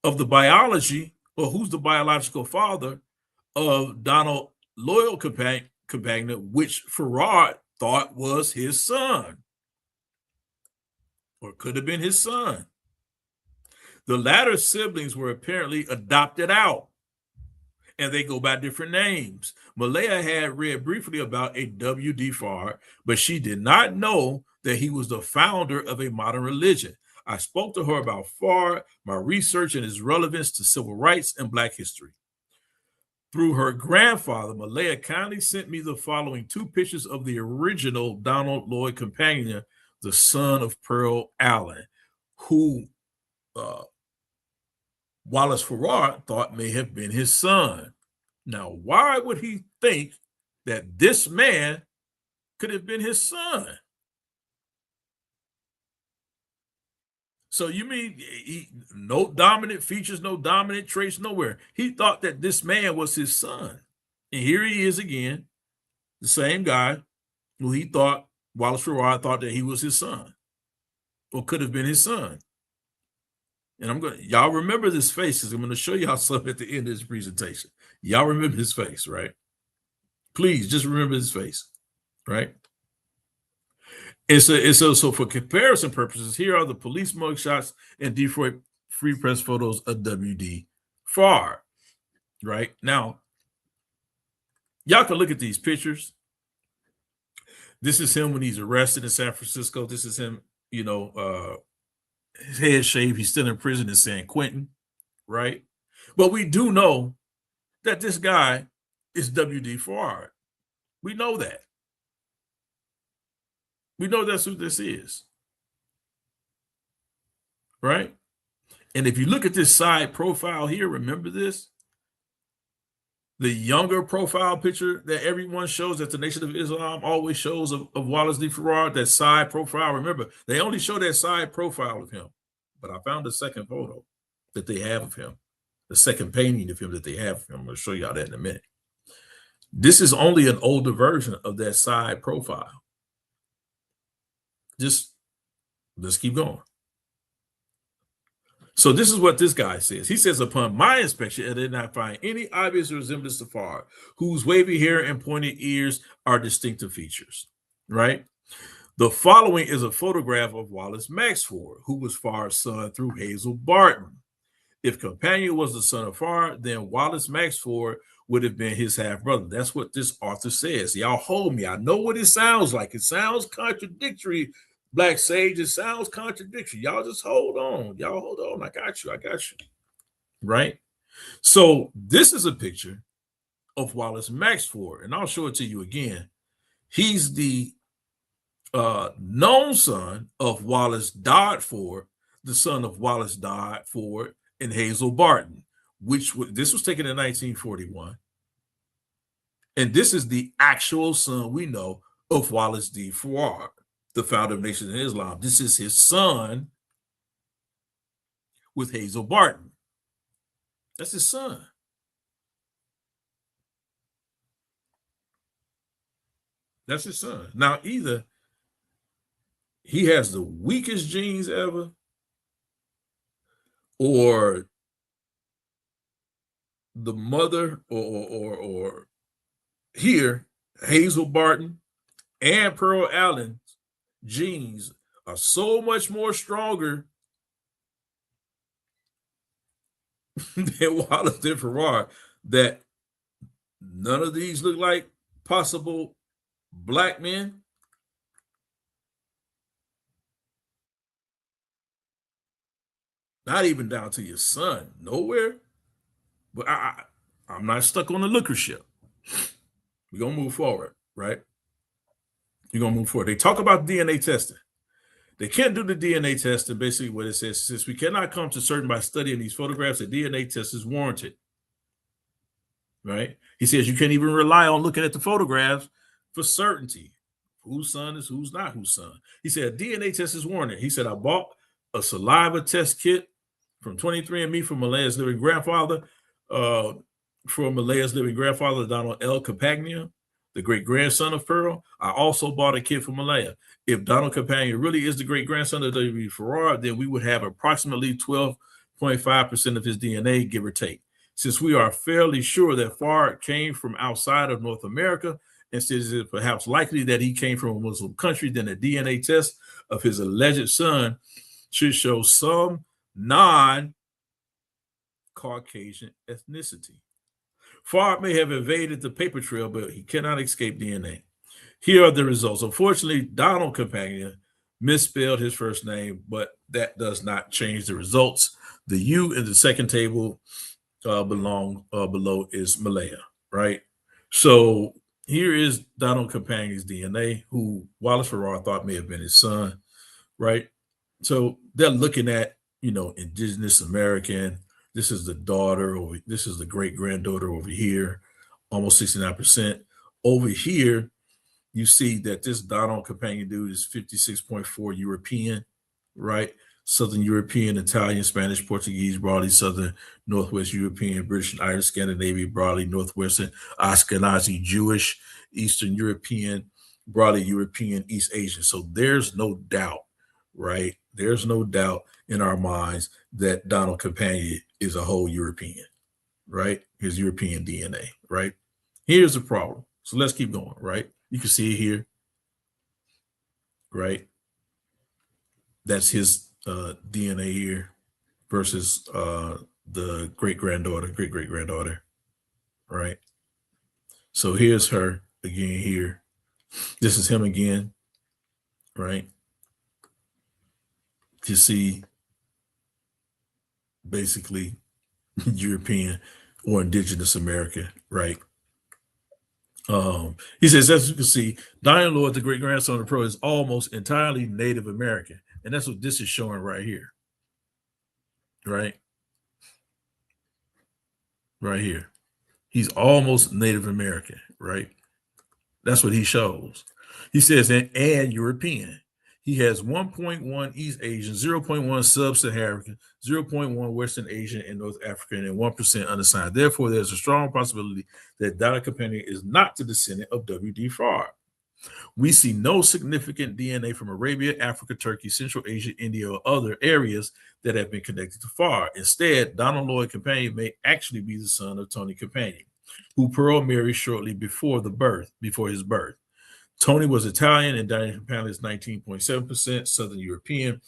D: of the biology, or who's the biological father of Donald Lloyd Campagna, which Farad thought was his son, or could have been his son. The latter siblings were apparently adopted out, and they go by different names. Malaya had read briefly about a W.D. Farad, but she did not know that he was the founder of a modern religion. I spoke to her about Farad, my research, and his relevance to civil rights and Black history. Through her grandfather, Malaya kindly sent me the following two pictures of the original Donald Lloyd Campagna, the son of Pearl Allen, who Wallace Farad thought may have been his son. Now, why would he think that this man could have been his son? So you mean no dominant features, no dominant traits, nowhere. He thought that this man was his son. And here he is again, the same guy who he thought, Wallace Farad thought that he was his son or could have been his son. And y'all remember this face because I'm going to show y'all something at the end of this presentation. Y'all remember his face, right? Please just remember his face, right? And so for comparison purposes, here are the police mugshots and Detroit Free Press photos of W.D. Farr, right? Now, y'all can look at these pictures. This is him when he's arrested in San Francisco. This is him, his head shaved. He's still in prison in San Quentin, right? But we do know that this guy is W.D. Farr. We know that. We know that's who this is, right? And if you look at this side profile here, remember this? The younger profile picture that everyone shows, that the Nation of Islam always shows of Wallace D. Farad, that side profile. Remember, they only show that side profile of him. But I found the second photo that they have of him, the second painting of him that they have of him. I'm going to show y'all that in a minute. This is only an older version of that side profile. Just let's keep going. So this is what this guy says. He says, upon my inspection, I did not find any obvious resemblance to Farr, whose wavy hair and pointed ears are distinctive features, right? The following is a photograph of Wallace Maxford, who was Farr's son through Hazel Barton. If Companion was the son of Farr, then Wallace Maxford would have been his half-brother. That's what this author says. Y'all hold me. I know what it sounds like. It sounds contradictory, Black Sage. It sounds contradictory. Y'all just hold on. Y'all hold on. I got you. Right? So this is a picture of Wallace Maxford, and I'll show it to you again. He's the known son of Wallace Dodd Ford, the son of Wallace Dodd Ford and Hazel Barton, this was taken in 1941. And this is the actual son we know of Wallace D. Farad, the founder of Nation of Islam. This is his son with Hazel Barton. That's his son. That's his son. Now, either he has the weakest genes ever, or the mother or here, Hazel Barton and Pearl Allen's genes are so much more stronger than Wallace D. Farad that none of these look like possible Black men. Not even down to your son, nowhere. But I'm not stuck on the looker ship. We're going to move forward, right? We're going to move forward. They talk about DNA testing. They can't do the DNA test, and basically what it says, since we cannot come to certain by studying these photographs, a DNA test is warranted, right? He says you can't even rely on looking at the photographs for certainty. Whose son is who's not whose son. He said a DNA test is warranted. He said, I bought a saliva test kit from 23andMe from Malaya's living grandfather, Donald L. Campagna, the great-grandson of Pearl. I also bought a kit from Malaya. If Donald Campagna really is the great-grandson of W. Farad, then we would have approximately 12.5% of his DNA, give or take. Since we are fairly sure that Farad came from outside of North America, and since it's perhaps likely that he came from a Muslim country, then a DNA test of his alleged son should show some non-Caucasian ethnicity. Farad may have evaded the paper trail, but he cannot escape DNA. Here are the results. Unfortunately, Donald Campagna misspelled his first name, but that does not change the results. The U in the second table below is Malaya, right? So here is Donald Campagna's DNA, who Wallace Farad thought may have been his son. right? So they're looking at, indigenous American. This is the daughter, or this is the great granddaughter over here, almost 69%. Over here, you see that this Donald companion dude is 56.4 European, right? Southern European, Italian, Spanish, Portuguese, broadly Southern, Northwest European, British and Irish, Scandinavian, broadly Northwestern, Ashkenazi, Jewish, Eastern European, broadly European, East Asian. So there's no doubt, right? There's no doubt in our minds that Donald Companion is a whole European, right? His European DNA, right? Here's the problem. So let's keep going, right? You can see it here, right? That's his DNA here versus the great-granddaughter, right? So here's her again here. This is him again, right? You see basically European or indigenous American, right? He says, as you can see, Diane Lord, the great grandson of Pearl, is almost entirely Native American. And that's what this is showing right here. Right? Right here. He's almost Native American, right? That's what he shows. He says, and European. He has 1.1 East Asian, 0.1 Sub-Saharan, 0.1 Western Asian and North African, and 1% unassigned. Therefore, there's a strong possibility that Donald Companion is not the descendant of W.D. Farad. We see no significant DNA from Arabia, Africa, Turkey, Central Asia, India, or other areas that have been connected to Farad. Instead, Donald Lloyd Companion may actually be the son of Tony Companion, who Pearl married shortly before his birth. Tony was Italian and Donald Companion is 19.7% Southern European,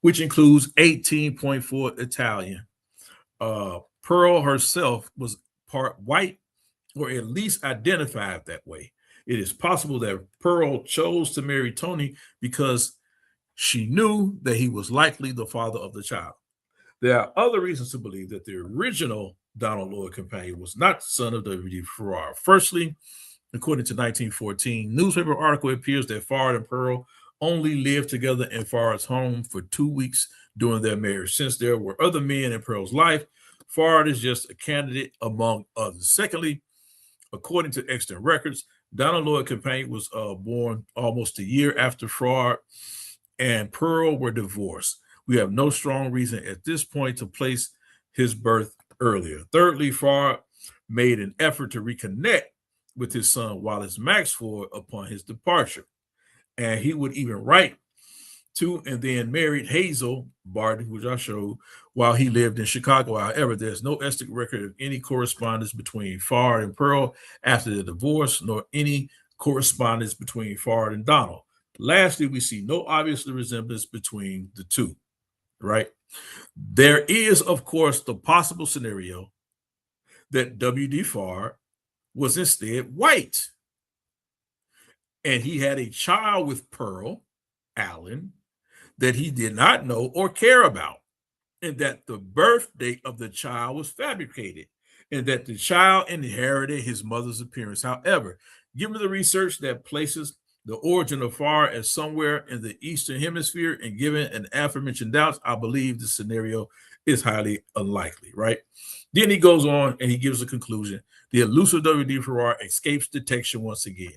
D: which includes 18.4 Italian. Pearl herself was part white, or at least identified that way. It is possible that Pearl chose to marry Tony because she knew that he was likely the father of the child. There are other reasons to believe that the original Donald Lloyd Companion was not the son of W.D. Farad. Firstly, according to 1914 newspaper article, it appears that Farad and Pearl only lived together in Farad's home for 2 weeks during their marriage. Since there were other men in Pearl's life, Farad is just a candidate among others. Secondly, according to extant records, Donald Lloyd Companion was born almost a year after Farad and Pearl were divorced. We have no strong reason at this point to place his birth earlier. Thirdly, Farad made an effort to reconnect with his son Wallace Maxford upon his departure. And he would even write to and then married Hazel Barton, which I showed, while he lived in Chicago. However, there's no ethnic record of any correspondence between Farad and Pearl after the divorce, nor any correspondence between Farad and Donald. Lastly, we see no obvious resemblance between the two, right? There is, of course, the possible scenario that W.D. Farad was instead white, and he had a child with Pearl, Allen, that he did not know or care about, and that the birth date of the child was fabricated, and that the child inherited his mother's appearance. However, given the research that places the origin of Farad as somewhere in the Eastern Hemisphere, and given an aforementioned doubts, I believe the scenario is highly unlikely, right? Then he goes on and he gives a conclusion. The elusive W.D. Farad escapes detection once again.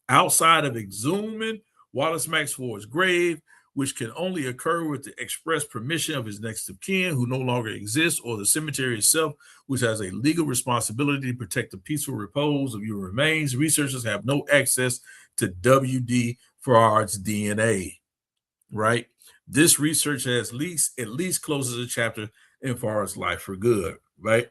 D: Outside of exhuming Wallace Maxford's grave, which can only occur with the express permission of his next of kin, who no longer exists, or the cemetery itself, which has a legal responsibility to protect the peaceful repose of your remains, researchers have no access to W.D. Farad's DNA, right? This research has at least closes a chapter in Farad's life for good, right?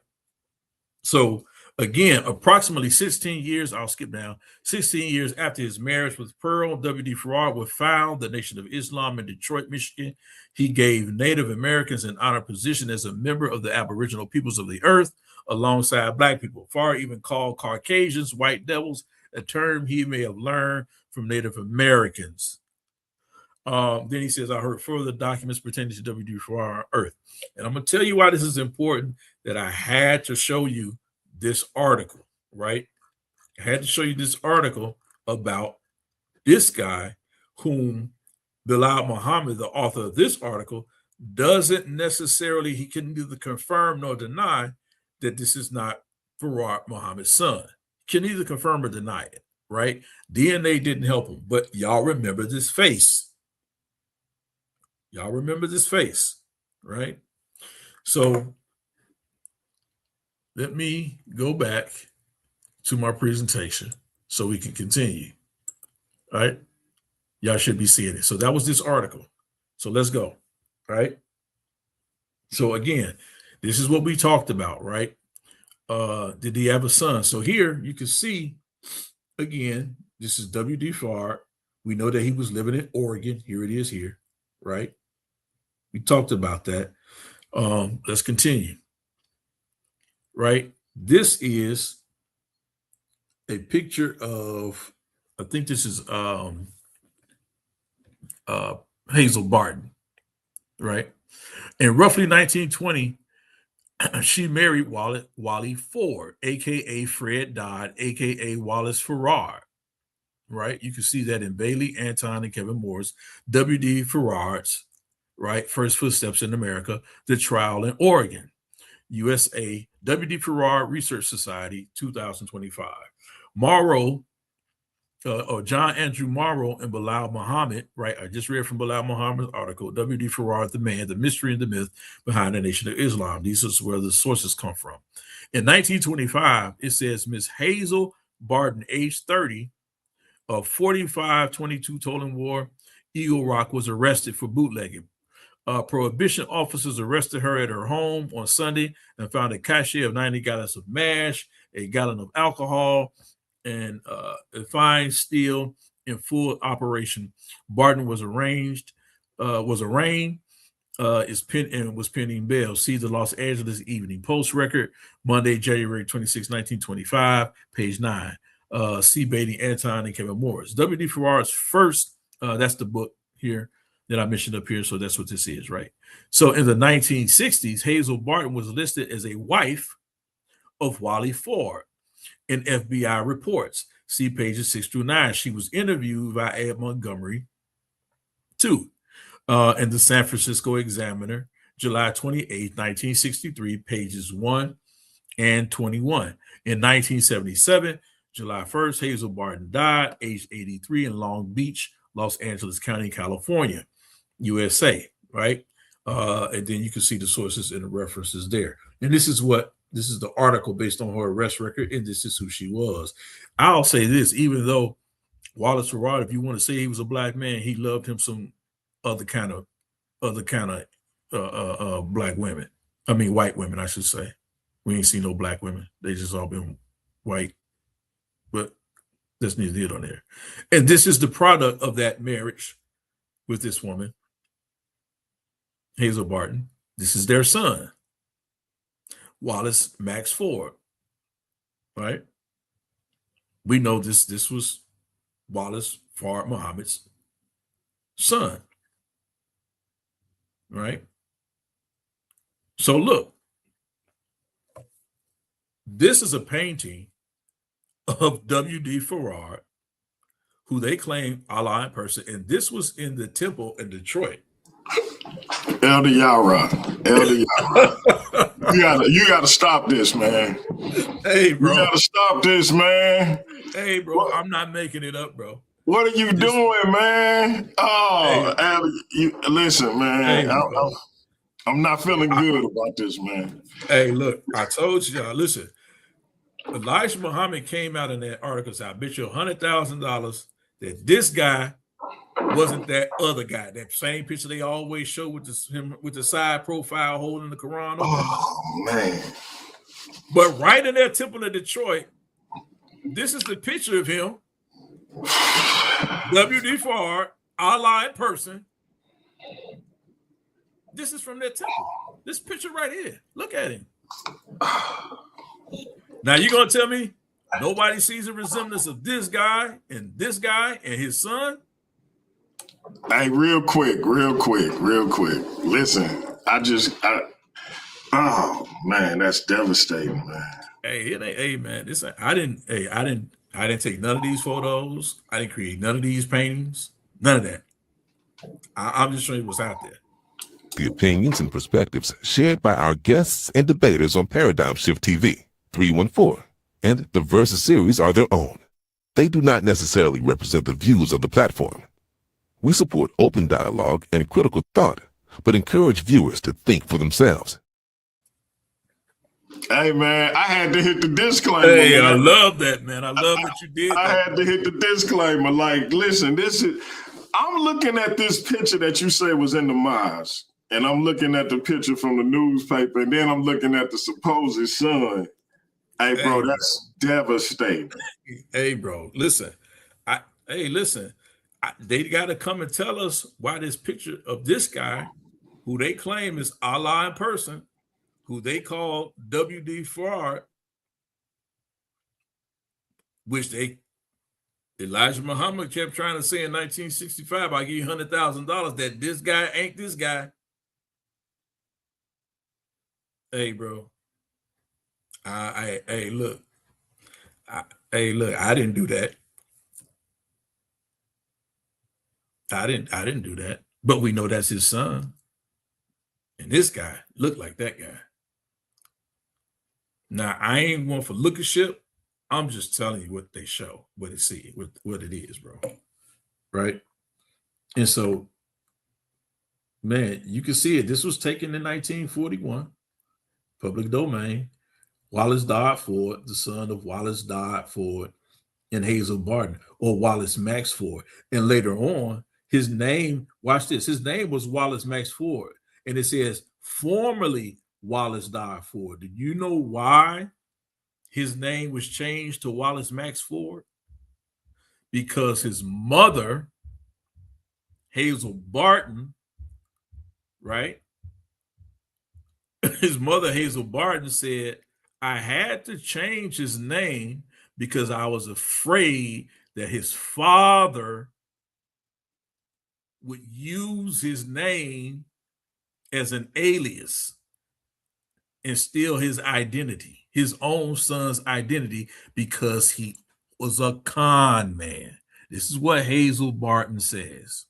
D: So again, approximately 16 years, I'll skip down, 16 years after his marriage with Pearl, W.D. Farad would found the Nation of Islam in Detroit, Michigan. He gave Native Americans an honored position as a member of the Aboriginal peoples of the earth alongside Black people. Farad even called Caucasians white devils, a term he may have learned from Native Americans. Then he says, I heard further documents pertaining to W.D. Farad on Earth. And I'm going to tell you why this is important, that I had to show you this article, right? I had to show you this article about this guy whom Bilal Muhammad, the author of this article, doesn't necessarily, he can neither confirm nor deny that this is not Farad Muhammad's son. Can neither confirm or deny it, right? DNA didn't help him, but y'all remember this face. Y'all remember this face, right? So let me go back to my presentation so we can continue, right? Y'all should be seeing it. So that was this article. So let's go, right? So again, this is what we talked about, right? Did he have a son? So here you can see, again, this is W.D. Farad. We know that he was living in Oregon. Here it is here, right? We talked about that. Let's continue, right? This is a picture of, I think this is Hazel Barton, right? In roughly 1920, she married Wally Ford, aka Fred Dodd, aka Wallace Farad, right? You can see that in Bailey, Anton, and Kevin Moore's W.D. Farad's, right, First Footsteps in America, The Trial in Oregon, USA, W.D. Farad Research Society, 2025. Morrow, or John Andrew Morrow and Bilal Muhammad, right? I just read from Bilal Muhammad's article, W.D. Farad, the man, the mystery and the myth behind the Nation of Islam. These are where the sources come from. In 1925, it says Miss Hazel Barton, age 30, of 4522 Tolan War, Eagle Rock, was arrested for bootlegging. Prohibition officers arrested her at her home on Sunday and found a cache of 90 gallons of mash, a gallon of alcohol, and a fine steel in full operation. Barton was arraigned, was pending bail. See the Los Angeles Evening Post record, Monday, January 26, 1925, page 9. C. Beatty, Anton, and Kevin Morris. W.D. Farad's first, that's the book here that I mentioned up here, so that's what this is, right? So in the 1960s, Hazel Barton was listed as a wife of Wally Ford in FBI reports. See pages 6 through 9. She was interviewed by Ed Montgomery, too, in the San Francisco Examiner, July 28, 1963, pages 1 and 21. In 1977, July 1st, Hazel Barton died, aged 83, in Long Beach, Los Angeles County, California, USA, right? And then you can see the sources and the references there. And this is the article based on her arrest record, and this is who she was. I'll say this, even though Wallace Farad, if you want to say he was a black man, he loved him some other kind of black women. I mean, white women, I should say. We ain't seen no black women. They just all been white. But that's neither here nor there. And this is the product of that marriage with this woman, Hazel Barton. This is their son, Wallace Max Ford, right? We know this was Wallace Farad Muhammad's son, right? So look, this is a painting of W.D. Farad, who they claim Allah in person, and this was in the temple in Detroit.
C: Elder YARAH, you gotta stop this, man.
D: Hey, bro,
C: you gotta stop this, man.
D: Hey, bro, I'm not making it up, bro.
C: What are you doing, man? Oh, hey. Elder, listen, man. Hey, I'm not feeling good about this, man.
D: Hey, look, I told y'all. Listen. Elijah Muhammad came out in that article, said, I bet you $100,000 that this guy wasn't that other guy. That same picture they always show with him with the side profile holding the Quran.
C: Oh, man.
D: But right in that temple in Detroit, this is the picture of him, W.D. Farad, Allah in person. This is from that temple. This picture right here. Look at him. Now you're gonna tell me nobody sees a resemblance of this guy and his son?
C: Hey, real quick. Listen, oh man, that's devastating, man.
D: Hey, man, I didn't take none of these photos. I didn't create none of these paintings, none of that. I'm just showing you what's out there.
E: The opinions and perspectives shared by our guests and debaters on Paradigm Shift TV 314 and the Versus series are their own. They do not necessarily represent the views of the platform. We support open dialogue and critical thought, but encourage viewers to think for themselves.
C: Hey, man, I had to hit the disclaimer.
D: Hey,
C: man.
D: I love that, man. I love that you did
C: I
D: that.
C: had to hit the disclaimer. Like, listen, I'm looking at this picture that you say was in the mosque, and I'm looking at the picture from the newspaper, and then I'm looking at the supposed son. Hey, bro, that's devastating.
D: Hey, bro, listen. They got to come and tell us why this picture of this guy, who they claim is Allah in person, who they call W.D. FARAD, which Elijah Muhammad kept trying to say in 1965, I'll give you $100,000 that this guy ain't this guy. Hey, bro. Look, I didn't do that. I didn't do that. But we know that's his son. And this guy looked like that guy. Now, I ain't one for lookership. I'm just telling you what they show, what it is, bro. Right? And so, man, you can see it. This was taken in 1941, public domain. Wallace Dodd Ford, the son of Wallace Dodd Ford and Hazel Barton, or Wallace Max Ford. And later on, his name, watch this, his name was Wallace Max Ford. And it says, formerly Wallace Dodd Ford. Do you know why his name was changed to Wallace Max Ford? Because his mother, Hazel Barton, right? His mother, Hazel Barton, said, I had to change his name because I was afraid that his father would use his name as an alias and steal his identity, his own son's identity, because he was a con man. This is what Hazel Barton says,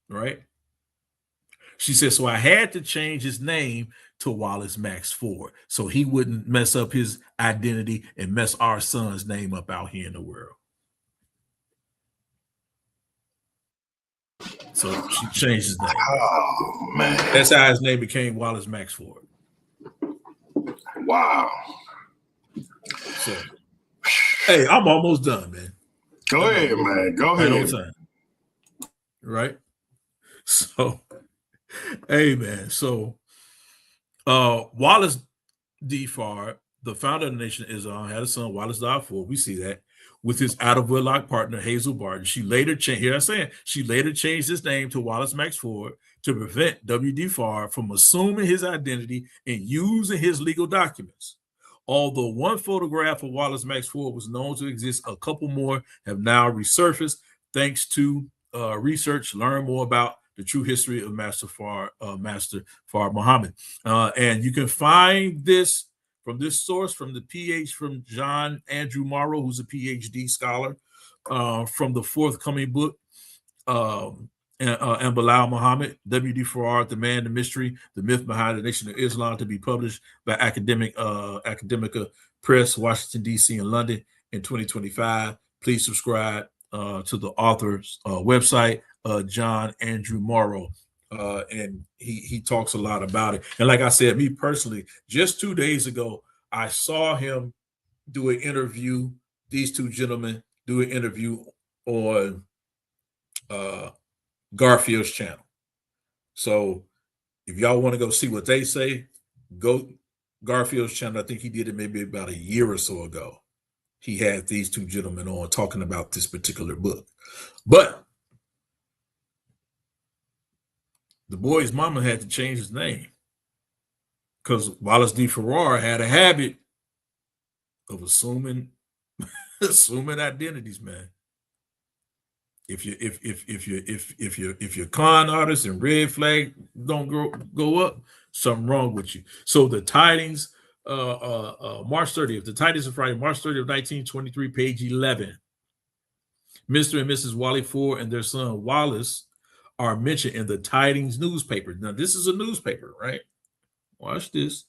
D: right? She said, so I had to change his name to Wallace Max Ford so he wouldn't mess up his identity and mess our son's name up out here in the world. So she changed his name.
C: Oh, man.
D: That's how his name became Wallace Max Ford.
C: Wow.
D: So, hey, I'm almost done, man.
C: Go ahead, man. Go ahead.
D: Right on time. Right? So, hey, man. So, Wallace D. Fard, the founder of the Nation of Islam, had a son, Wallace Dodd Ford. We see that with his out-of-wedlock partner, Hazel Barton. She later changed, here I'm saying, she later changed his name to Wallace Max Ford to prevent W.D. Fard from assuming his identity and using his legal documents. Although one photograph of Wallace Max Ford was known to exist, a couple more have now resurfaced thanks to research. Learn more about the true history of Master Fard Muhammad. And you can find this from this source, from John Andrew Morrow, who's a PhD scholar, from the forthcoming book, and Bilal Muhammad, W.D. Farad, The Man, the Mystery, The Myth Behind the Nation of Islam, to be published by Academica Press, Washington, D.C. and London in 2025. Please subscribe to the author's website, John Andrew Morrow. And he talks a lot about it. And like I said, me personally, just 2 days ago, I saw him do an interview, these two gentlemen do an interview on Garfield's channel. So if y'all want to go see what they say, go Garfield's channel. I think he did it maybe about a year or so ago. He had these two gentlemen on talking about this particular book. But the boy's mama had to change his name because Wallace D. Farrar had a habit of assuming identities, man. If your con artist and red flag don't go up, something wrong with you. So the tidings, March 30th, the tidings of Friday, March 30th, 1923, page 11. Mr. and Mrs. Wally Ford and their son Wallace are mentioned in the Tidings newspaper. Now, this is a newspaper, right? Watch this.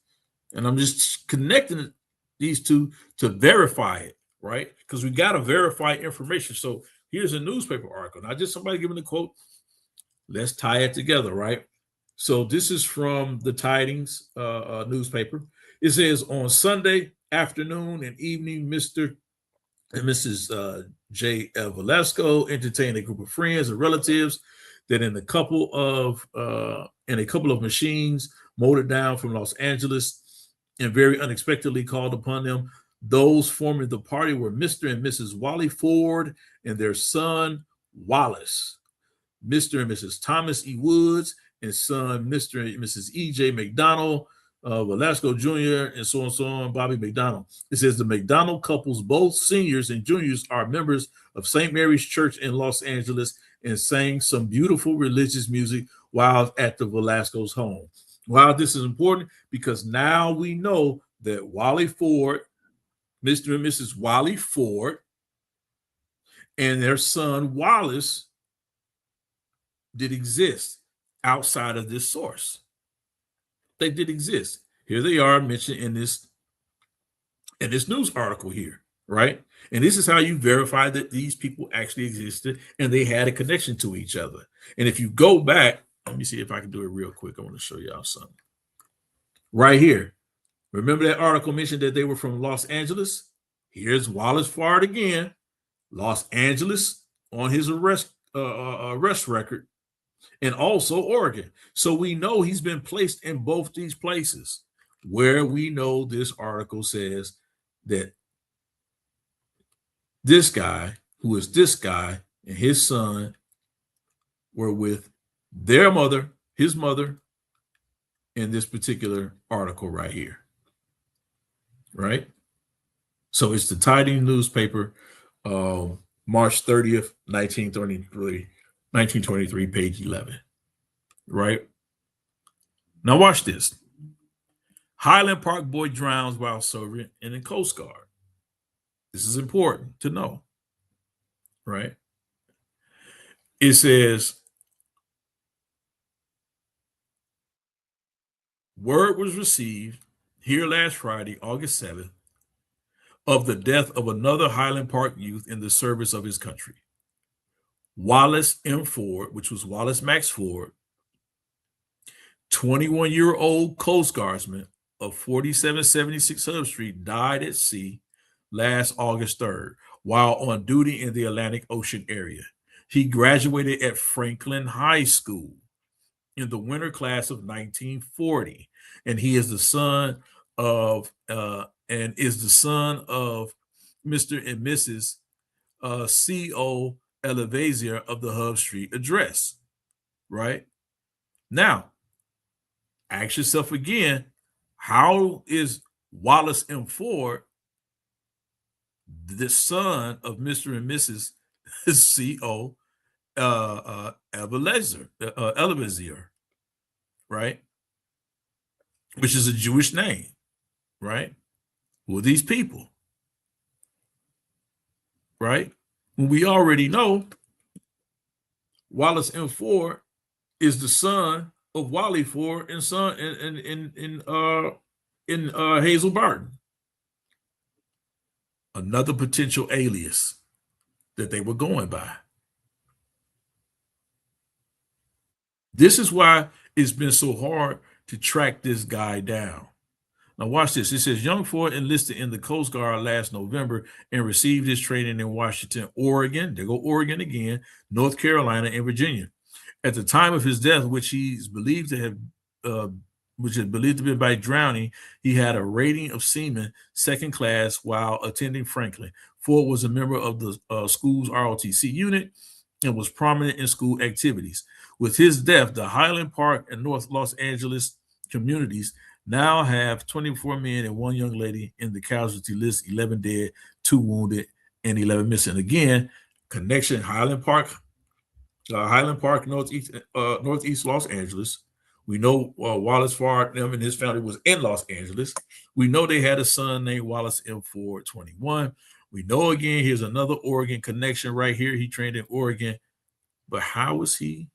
D: And I'm just connecting these two to verify it, right? Because we got to verify information. So here's a newspaper article, not just somebody giving a quote. Let's tie it together, right? So this is from the Tidings newspaper. It says on Sunday afternoon and evening, Mr. and Mrs. J. L. Velasco entertained a group of friends and relatives that in a couple of machines motored down from Los Angeles and very unexpectedly called upon them. Those forming the party were Mr. and Mrs. Wally Ford and their son Wallace, Mr. and Mrs. Thomas E. Woods and son Mr. and Mrs. E.J. McDonald, Velasco Jr., and so on, Bobby McDonald. It says the McDonald couples, both seniors and juniors, are members of St. Mary's Church in Los Angeles and sang some beautiful religious music while at the Velasco's home. Wow, this is important because now we know that Wally Ford, Mr. and Mrs. Wally Ford, and their son Wallace did exist outside of this source. They did exist. Here they are mentioned in this news article here, right? And this is how you verify that these people actually existed and they had a connection to each other. And if you go back, let me see if I can do it real quick. I want to show y'all something. Right here. Remember that article mentioned that they were from Los Angeles? Here's Wallace Ford again, Los Angeles on his arrest record, and also Oregon. So we know he's been placed in both these places where we know this article says that this guy, who is this guy, and his son were with their mother, his mother, in this particular article right here. Right? So it's the Tidings newspaper, March 30th, 1923, page 11. Right? Now watch this. Highland Park boy drowns while serving in the Coast Guard. This is important to know. Right? It says, word was received here last Friday, August 7th, of the death of another Highland Park youth in the service of his country. Wallace M. Ford, which was Wallace Max Ford, 21-year-old Coast Guardsman of 4776 Hub Street, died at sea last August 3rd while on duty in the Atlantic Ocean area. He graduated at Franklin High School in the winter class of 1940, and he is the son of Mr. and Mrs. C.O. Elevazier of the Hub Street address. Right? Now, ask yourself again, how is Wallace M. Ford the son of Mr. and Mrs. C.O. Elevazier, right? Which is a Jewish name, right? Who are these people? Right? When we already know Wallace M. Ford is the son of Wally Ford and son in Hazel Barton. Another potential alias that they were going by. This is why it's been so hard to track this guy down. Now watch this. It says young Ford enlisted in the Coast Guard last November and received his training in Washington, Oregon. There go Oregon again, North Carolina, and Virginia. At the time of his death, which is believed to be by drowning, he had a rating of seaman second class while attending Franklin. Ford was a member of the school's ROTC unit and was prominent in school activities. With his death, the Highland Park and North Los Angeles communities now have 24 men and one young lady in the casualty list, 11 dead, 2 wounded, and 11 missing. Again, connection Highland Park, Northeast Los Angeles. We know Wallace Ford and his family was in Los Angeles. We know they had a son named Wallace M. Ford, 21. We know again, here's another Oregon connection right here. He trained in Oregon. But how is he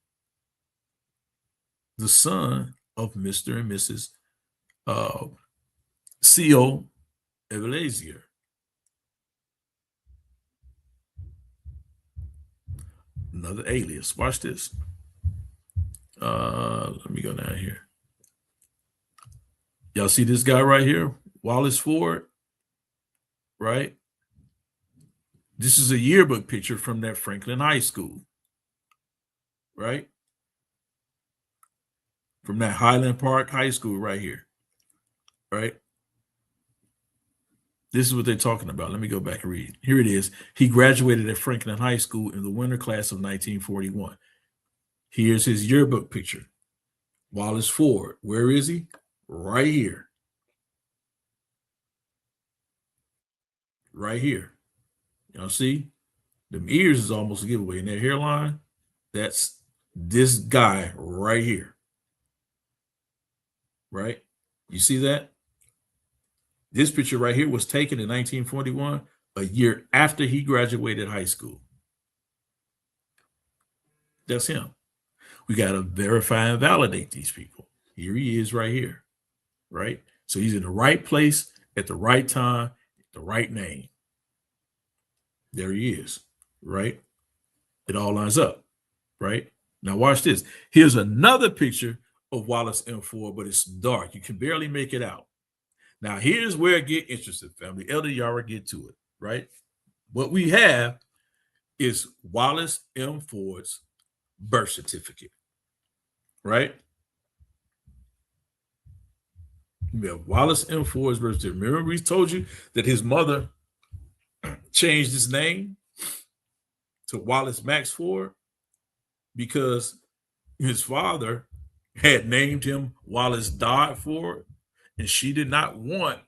D: the son of Mr. and Mrs. C.O. Evelazier? Another alias. Watch this. Let me go down here. Y'all see this guy right here? Wallace Ford, right? This is a yearbook picture from that Franklin High School, right? From that Highland Park High School right here, right? This is what they're talking about. Let me go back and read. Here it is. He graduated at Franklin High School in the winter class of 1941. Here's his yearbook picture. Wallace Ford. Where is he? Right here. Right here. Y'all see? Them ears is almost a giveaway. And that hairline, that's this guy right here. Right? You see that? This picture right here was taken in 1941, a year after he graduated high school. That's him. We got to verify and validate these people. Here he is right here, right? So he's in the right place at the right time, the right name. There he is, right? It all lines up, right? Now watch this. Here's another picture of Wallace M. Ford, but it's dark. You can barely make it out. Now, here's where it get interesting, family. Elder Yara, get to it, right? What we have is Wallace M. Ford's birth certificate, right? We have Wallace M. Ford's birth certificate. Remember, we told you that his mother changed his name to Wallace Max Ford because his father had named him Wallace Dodd Ford, and she did not want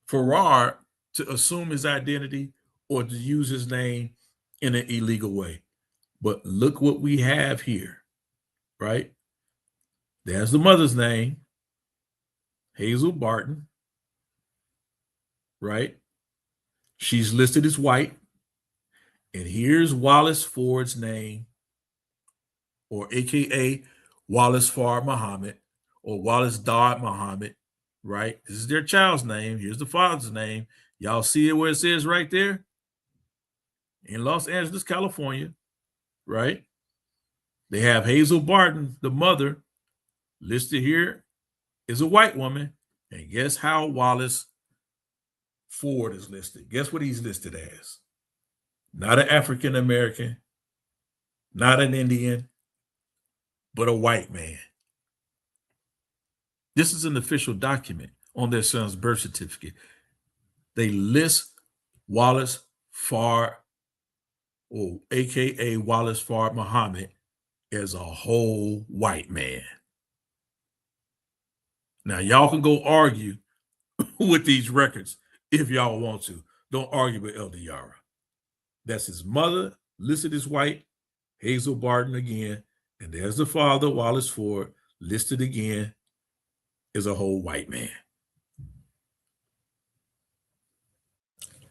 D: FARAD to assume his identity or to use his name in an illegal way. But look what we have here, right? There's the mother's name, Hazel Barton, right? She's listed as white. And here's Wallace Ford's name, or AKA Wallace Fard Muhammad, or Wallace Dodd Muhammad, right? This is their child's name. Here's the father's name. Y'all see it where it says right there? In Los Angeles, California, right? They have Hazel Barton, the mother, listed here is a white woman. And guess how Wallace Ford is listed? Guess what he's listed as? Not an African American, not an Indian, but a white man. This is an official document on their son's birth certificate. They list Wallace Fard, or AKA Wallace Fard Muhammad, as a whole white man. Now, y'all can go argue with these records if y'all want to. Don't argue with Elder Yara. That's his mother, listed as white, Hazel Barton again, and there's the father, Wallace Ford, listed again as a whole white man.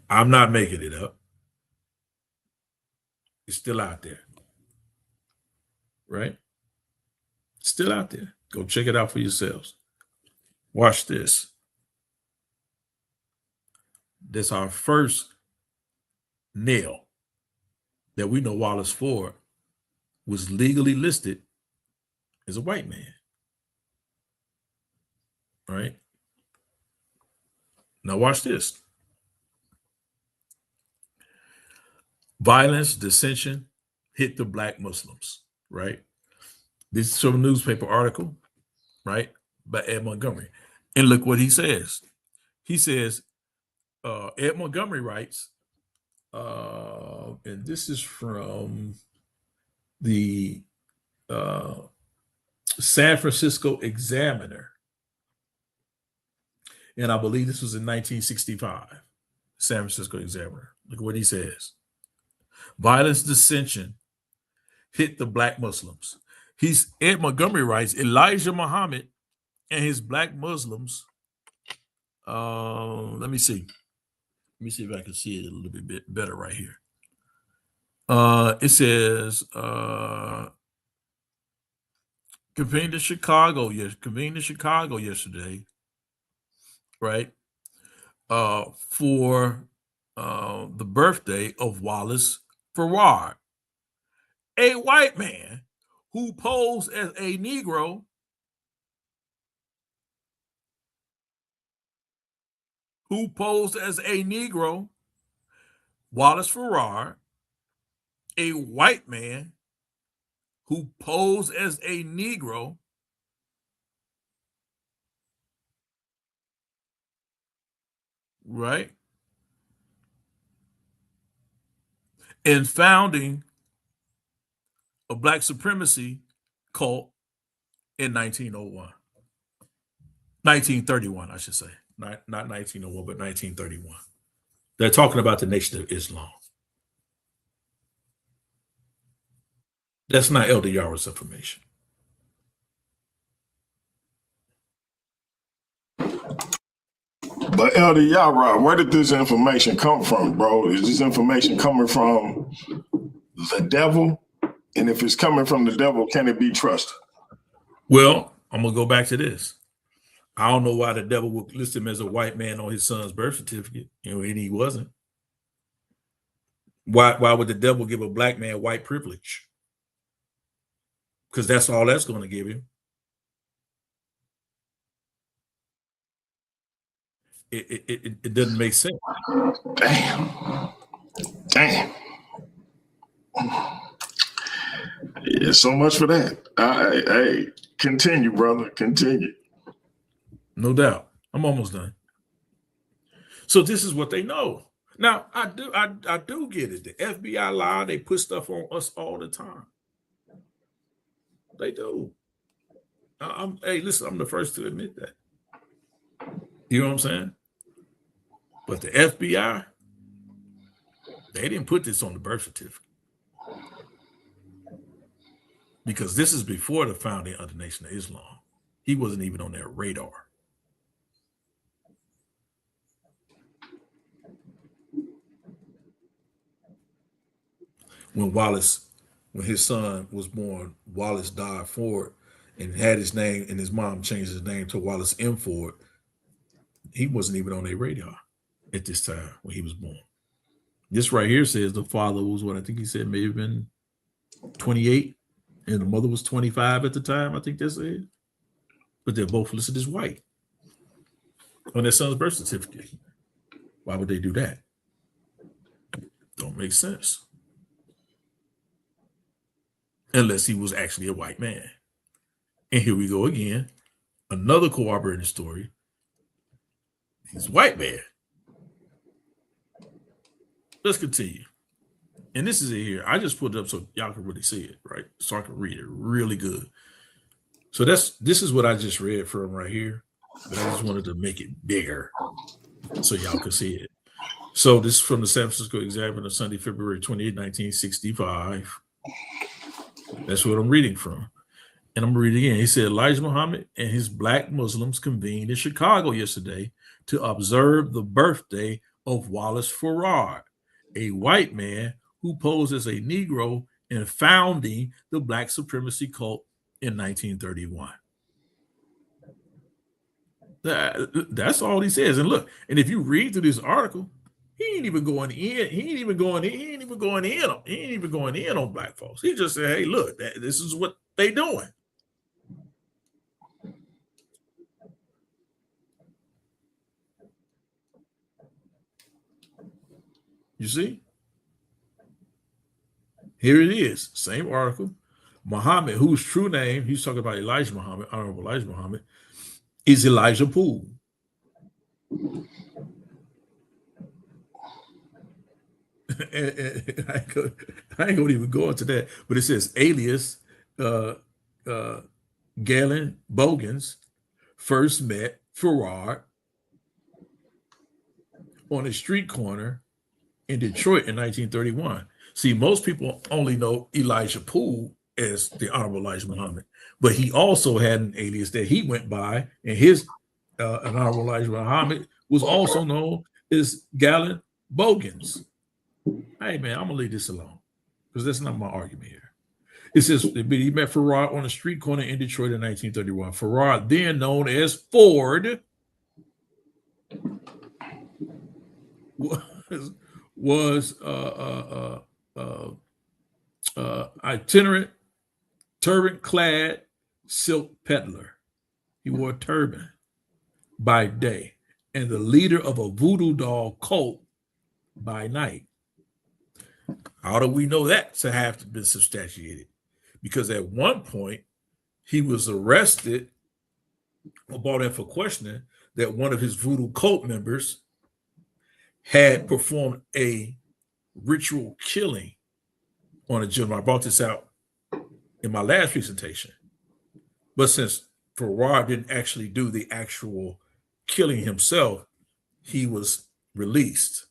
D: I'm not making it up. It's still out there, right? Still out there. Go check it out for yourselves. Watch this. This is our first nail that we know Wallace Ford was legally listed as a white man. Right? Now watch this. Violence, dissension hit the Black Muslims, right? This is from a newspaper article, right, by Ed Montgomery. And look what he says. He says, Ed Montgomery writes, and this is from the San Francisco Examiner. And I believe this was in 1965, San Francisco Examiner. Look what he says. Violence, dissension hit the Black Muslims. Ed Montgomery writes, Elijah Muhammad and his Black Muslims, let me see, me see if I can see it a little bit better right here. It says convened to Chicago yesterday, right? For the birthday of Wallace Farad, a white man who posed as a Negro Wallace Farad, a white man who posed as a Negro, right? And founding a black supremacy cult in 1931, I should say. Not 1901, but 1931. They're talking about the Nation of Islam. That's not Elder Yarah's information.
C: But Elder Yarah, where did this information come from, bro? Is this information coming from the devil? And if it's coming from the devil, can it be trusted?
D: Well, I'm going to go back to this. I don't know why the devil would list him as a white man on his son's birth certificate, and he wasn't. Why would the devil give a black man white privilege? Because that's all that's going to give him. It doesn't make sense.
C: Damn. Yeah, so much for that. Hey, continue, brother. Continue.
D: No doubt. I'm almost done. So this is what they know. Now, I do get it. The FBI lie, they put stuff on us all the time. They do. Hey, listen, I'm the first to admit that. You know what I'm saying? But the FBI, they didn't put this on the birth certificate. Because this is before the founding of the Nation of Islam. He wasn't even on their radar. When his son was born, Wallace died Ford and had his name, and his mom changed his name to Wallace M. Ford. He wasn't even on their radar at this time when he was born. This right here says the father was what I think he said may have been 28, and the mother was 25 at the time. I think that's it. But they're both listed as white on their son's birth certificate. Why would they do that? Don't make sense. Unless he was actually a white man. And here we go again. Another corroborating story. He's a white man. Let's continue. And this is it here. I just put it up so y'all can really see it, right? So I can read it really good. So this is what I just read from right here. But I just wanted to make it bigger so y'all can see it. So this is from the San Francisco Examiner, Sunday, February 28, 1965. That's what I'm reading from. And I'm reading again. He said, Elijah Muhammad and his black Muslims convened in Chicago yesterday to observe the birthday of Wallace Farad, a white man who posed as a Negro in founding the black supremacy cult in 1931. That's all he says. And look, and if you read through this article, he ain't even going in on black folks. He just said, hey, look, this is what they doing. You see? Here it is. Same article. Muhammad, whose true name, he's talking about Elijah Muhammad, Honorable Elijah Muhammad, is Elijah Poole. And I ain't gonna even go into that, but it says alias Galen Bogans first met Farad on a street corner in Detroit in 1931. See, most people only know Elijah Poole as the Honorable Elijah Muhammad, but he also had an alias that he went by, and his Honorable Elijah Muhammad was also known as Galen Bogans. Hey, man, I'm going to leave this alone because that's not my argument here. It says he met Farad on a street corner in Detroit in 1931. Farad, then known as Ford, was itinerant, turban-clad silk peddler. He wore a turban by day and the leader of a voodoo doll cult by night. How do we know that to have been substantiated? Because at one point, he was arrested or brought in for questioning that one of his voodoo cult members had performed a ritual killing on a gentleman. I brought this out in my last presentation. But since Farad didn't actually do the actual killing himself, he was released.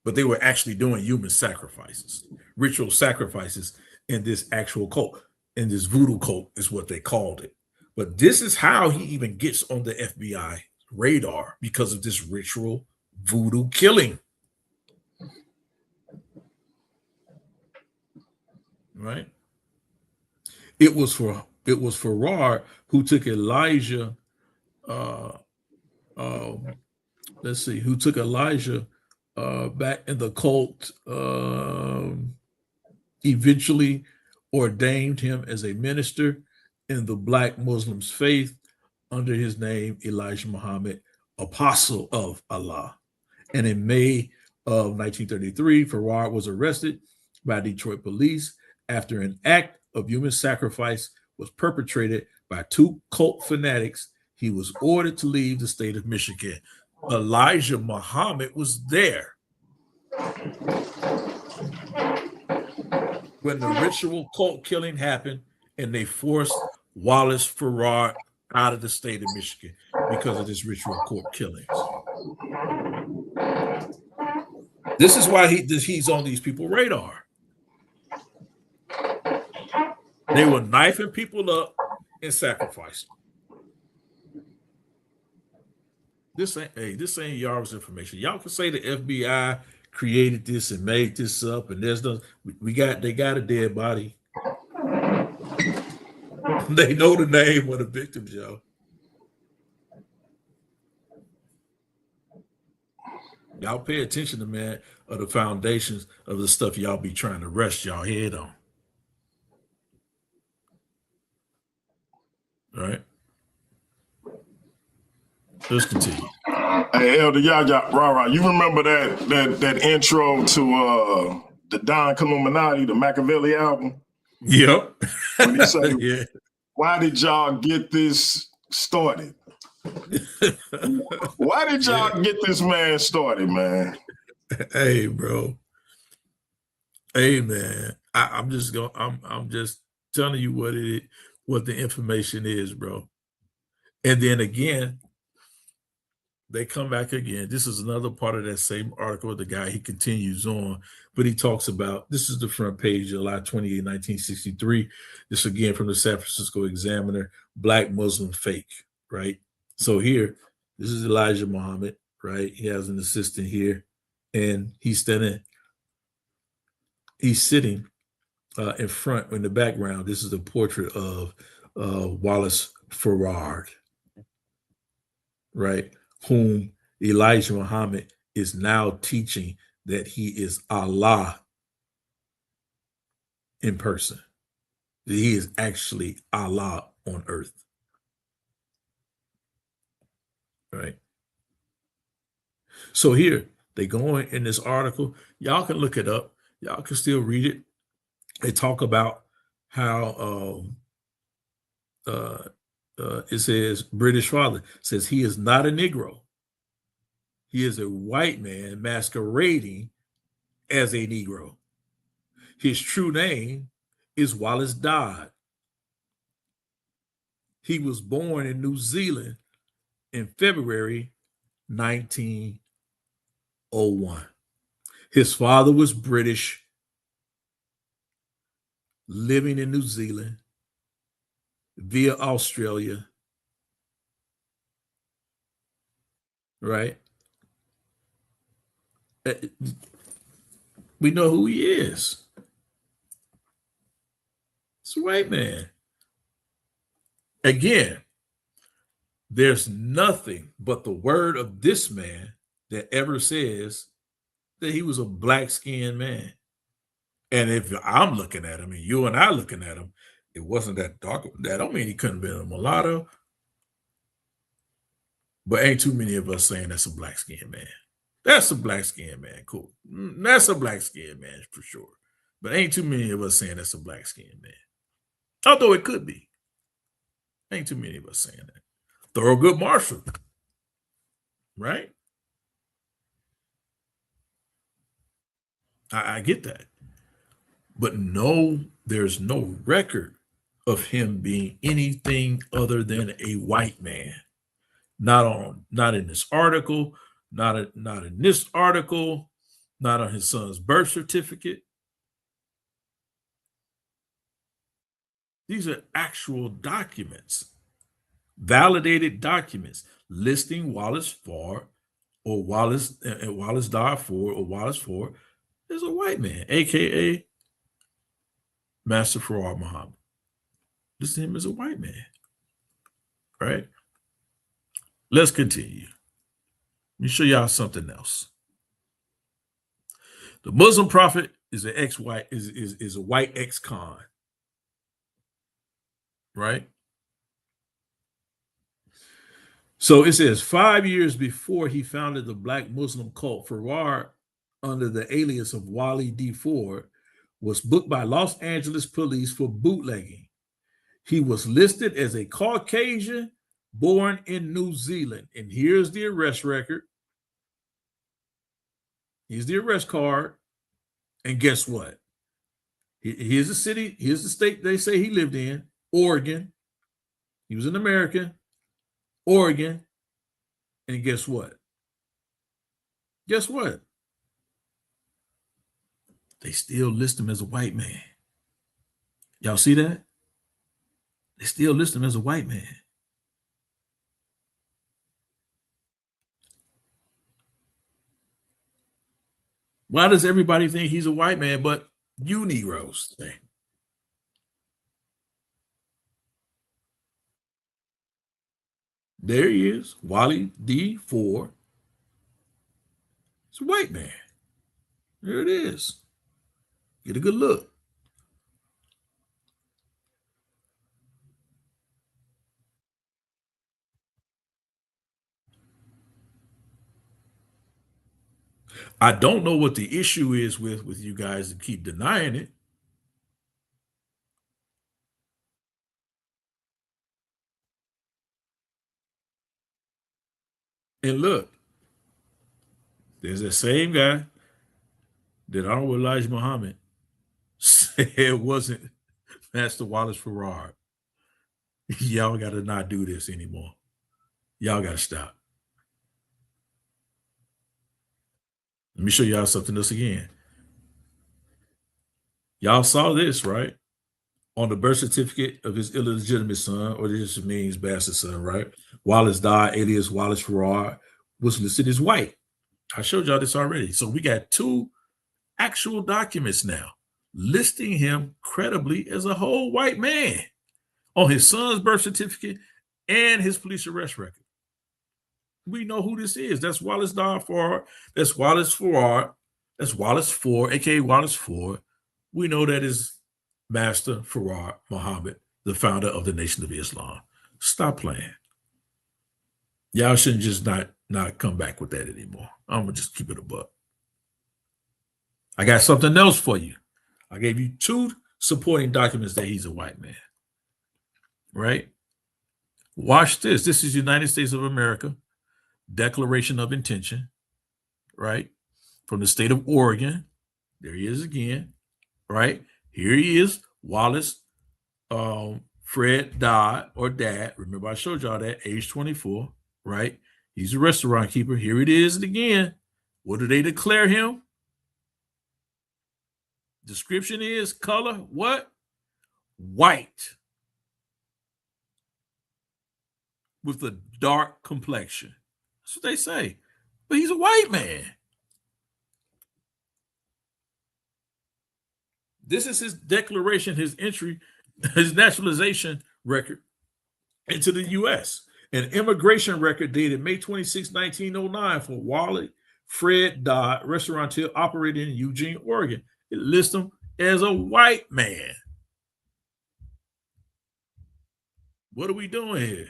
D: But they were actually doing human sacrifices, ritual sacrifices in this actual cult, in this voodoo cult is what they called it. But this is how he even gets on the FBI radar, because of this ritual voodoo killing. Right? It was Farad who took Elijah, who took Elijah back in the cult, eventually ordained him as a minister in the Black Muslims faith under his name, Elijah Muhammad, Apostle of Allah. And in May of 1933, Farad was arrested by Detroit police after an act of human sacrifice was perpetrated by two cult fanatics. He was ordered to leave the state of Michigan. Elijah Muhammad was there when the ritual cult killing happened, and they forced Wallace Farad out of the state of Michigan because of this ritual cult killings. This is why he's on these people's radar. They were knifing people up and sacrificing. This ain't Yarah's information. Y'all can say the FBI created this and made this up, and there's no, they got a dead body. They know the name of the victims, y'all. Y'all pay attention to, man, of the foundations of the stuff y'all be trying to rest y'all head on. All right. Let's continue.
C: Hey, Elder YARAH, you remember that intro to the Don Illuminati, the Machiavelli album?
D: Yep.
C: When he say,
D: yeah.
C: Why did y'all get this started? Why did y'all get this man started, man?
D: Hey, bro. Hey, man. I'm just telling you what the information is, bro. And then again, they come back again. This is another part of that same article. The guy, he continues on, but he talks about, this is the front page, July 28, 1963. This again from the San Francisco Examiner, Black Muslim fake, right? So here, this is Elijah Muhammad, right? He has an assistant here, and he's sitting in front, in the background. This is a portrait of Wallace Farad, right? Whom Elijah Muhammad is now teaching that he is Allah in person. That he is actually Allah on earth. Right? So here, they go in this article. Y'all can look it up. Y'all can still read it. They talk about how it says, British father says he is not a Negro. He is a white man masquerading as a Negro. His true name is Wallace Dodd. He was born in New Zealand in February 1901. His father was British, living in New Zealand via Australia, right? We know who he is. It's a white man. Again, there's nothing but the word of this man that ever says that he was a black-skinned man. And if I'm looking at him and you and I looking at him, it wasn't that dark. That don't mean he couldn't have been a mulatto. But ain't too many of us saying that's a black-skinned man. That's a black-skinned man. Cool. That's a black-skinned man for sure. But ain't too many of us saying that's a black-skinned man. Although it could be. Ain't too many of us saying that. Thurgood Marshall. Right? I get that. But no, there's no record of him being anything other than a white man. Not in this article, not in this article, not on his son's birth certificate. These are actual documents, validated documents listing Wallace Ford or Wallace died for or Wallace Ford is a white man, aka Master Farad Muhammad. Listing him as a white man, right? Let's continue. Let me show y'all something else. The Muslim prophet is an ex-white, is a white ex-con, right? So it says 5 years before he founded the black Muslim cult, Farad, under the alias of Wally D. Ford, was booked by Los Angeles police for bootlegging. He was listed as a Caucasian born in New Zealand. And here's the arrest record. Here's the arrest card. And guess what? Here's the city, here's the state they say he lived in, Oregon. He was an American, Oregon. And guess what? Guess what? They still list him as a white man. Y'all see that? They still list him as a white man. Why does everybody think he's a white man but you Negroes think? There he is, Wally D. Ford. It's a white man. There it is. Get a good look. I don't know what the issue is with you guys that keep denying it. And look, there's that same guy that Honorable Elijah Muhammad said wasn't Master Wallace Farad. Y'all got to not do this anymore. Y'all got to stop. Let me show y'all something else again. Y'all saw this, right? On the birth certificate of his illegitimate son, or this just means bastard son, right? Wallace died, alias Wallace Farad, was listed as white. I showed y'all this already. So we got two actual documents now listing him credibly as a whole white man on his son's birth certificate and his police arrest record. We know who this is. That's Wallace Ford. That's Wallace Farad. That's Wallace Ford, aka Wallace Ford. We know that is Master Farad Muhammad, the founder of the Nation of Islam. Stop playing. Y'all shouldn't just not come back with that anymore. I'm gonna just keep it a buck. I got something else for you. I gave you two supporting documents that he's a white man. Right? Watch this. This is United States of America Declaration of Intention, right? From the state of Oregon. There he is again, right? Here he is, Wallace Fred Dodd or Dad. Remember, I showed y'all that, age 24, right? He's a restaurant keeper. Here it is again. What do they declare him? Description is color, what? White. With a dark complexion. That's what they say. But he's a white man. This is his declaration, his entry, his naturalization record into the U.S. An immigration record dated May 26, 1909 for Wally Fred Dodd, restaurateur operating in Eugene, Oregon. It lists him as a white man. What are we doing here?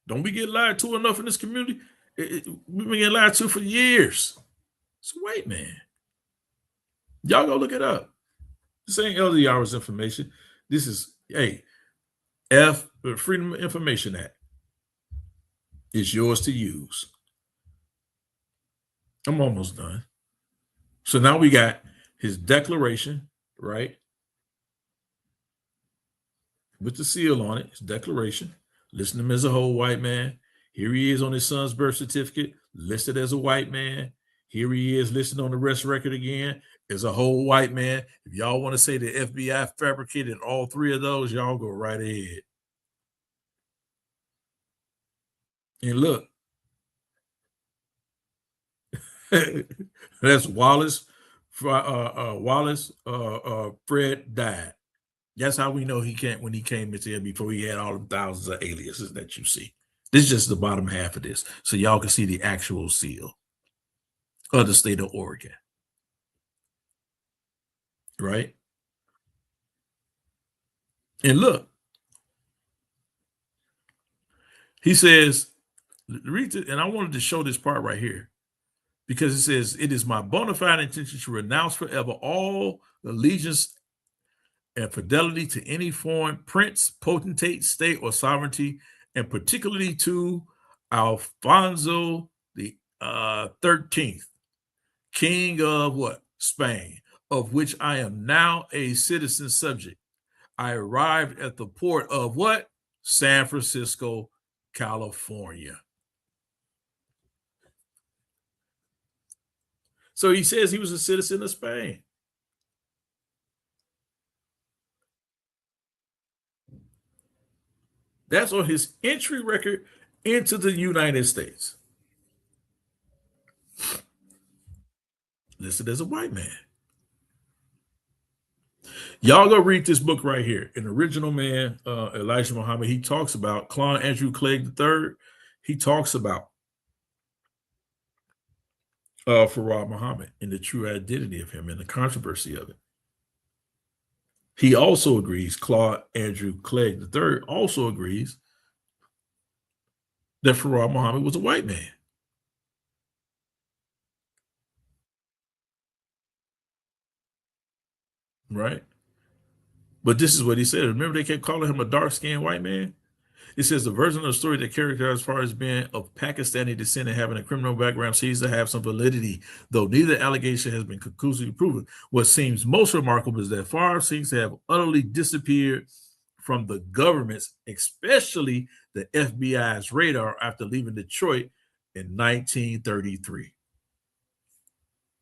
D: Don't we get lied to enough in this community? We've been getting lied to for years. It's a white man. Y'all go look it up. This ain't Elder Yara's information. This is, hey, the Freedom of Information Act. It's yours to use. I'm almost done. So now we got his declaration, right? With the seal on it, his declaration. Listing him as a whole white man. Here he is on his son's birth certificate, listed as a white man. Here he is listed on the arrest record again as a whole white man. If y'all want to say the FBI fabricated all three of those, y'all go right ahead. And look, that's Wallace Fred died. That's how we know he can't when he came into here before he had all the thousands of aliases that you see. This is just the bottom half of this, so y'all can see the actual seal of the state of Oregon. Right? And look, he says, read it, and I wanted to show this part right here because it says, it is my bona fide intention to renounce forever all allegiance and fidelity to any foreign prince, potentate, state, or sovereignty, and particularly to Alfonso the 13th, king of what? Spain, of which I am now a citizen subject. I arrived at the port of what? San Francisco, California. So he says he was a citizen of Spain. That's on his entry record into the United States. Listed as a white man. Y'all go read this book right here. An original man, Elijah Muhammad, he talks about Claude Andrew Clegg III. He talks about Farad Muhammad and the true identity of him and the controversy of it. He also agrees, Claude Andrew Clegg III also agrees that Farad Muhammad was a white man. Right? But this is what he said. Remember they kept calling him a dark-skinned white man? It says the version of the story that characterized as far as being of Pakistani descent and having a criminal background seems to have some validity, though neither allegation has been conclusively proven. What seems most remarkable is that Farad seems to have utterly disappeared from the government's, especially the FBI's radar after leaving Detroit in 1933.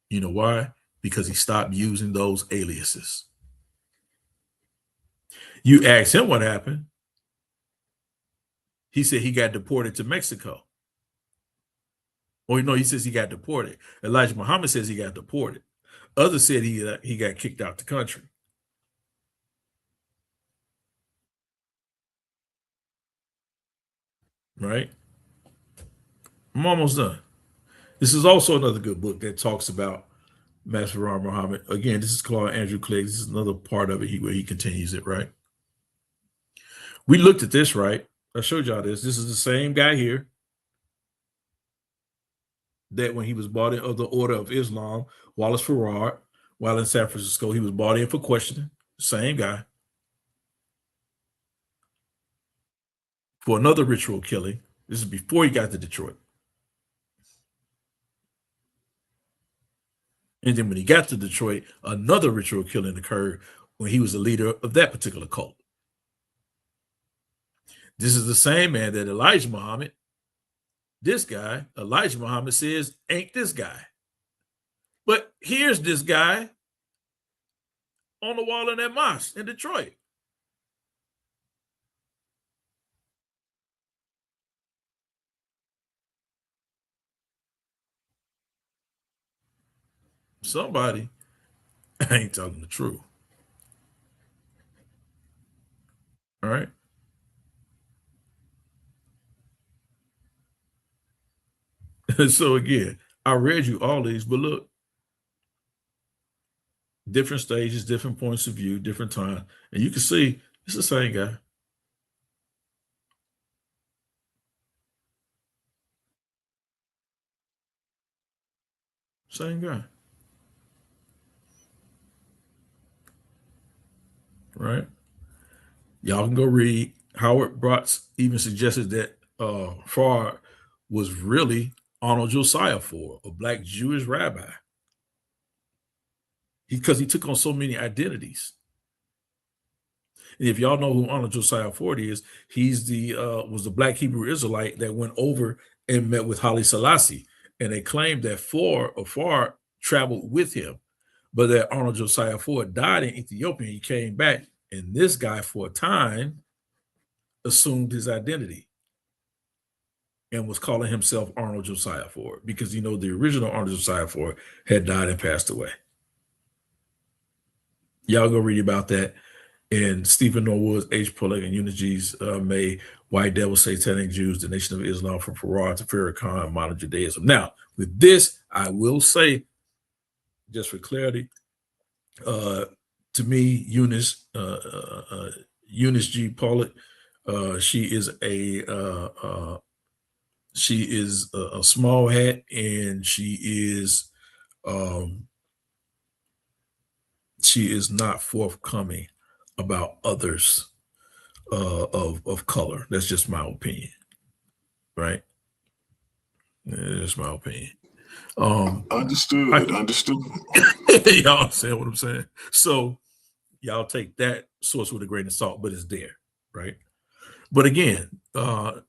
D: You know why? Because he stopped using those aliases. You ask him what happened. He said he got deported to Mexico. Or no, he says he got deported. Elijah Muhammad says he got deported. Others said he got kicked out the country. Right? I'm almost done. This is also another good book that talks about Master Farad Muhammad. Again, this is Claude Andrew Clegg. This is another part of it where he continues it, right? We looked at this, right? I showed y'all this. This is the same guy here that when he was brought in of the Order of Islam, Wallace Farad, while in San Francisco, he was brought in for questioning. Same guy. For another ritual killing. This is before he got to Detroit. And then when he got to Detroit, another ritual killing occurred when he was the leader of that particular cult. This is the same man that Elijah Muhammad, this guy, Elijah Muhammad says, ain't this guy. But here's this guy on the wall in that mosque in Detroit. somebody ain't telling the truth. All right. So again, I read you all these, but look, different stages, different points of view, different time, and you can see it's the same guy. Same guy. Right? Y'all can go read. Howard Bratz even suggested that Farad was really Arnold Josiah Ford, a black Jewish rabbi. Because he took on so many identities. And if y'all know who Arnold Josiah Ford is, he's the was the black Hebrew Israelite that went over and met with Haile Selassie. And they claimed that Farad traveled with him, but that Arnold Josiah Ford died in Ethiopia. He came back, and this guy for a time assumed his identity and was calling himself Arnold Josiah Ford because, you know, the original Arnold Josiah Ford had died and passed away. Y'all go read about that in Stephen Norwood's H. Pollack and Eulogies May White Devil Satanic Jews, the Nation of Islam from Farad to Farrakhan, Modern Judaism. Now, with this, I will say, just for clarity, to me, Eunice G. Pollack, she is a small hat, and she is not forthcoming about others of color. That's just my opinion, right? That's my opinion.
C: Understood.
D: Y'all understand what I'm saying? So y'all take that source with a grain of salt, but it's there, right? But again,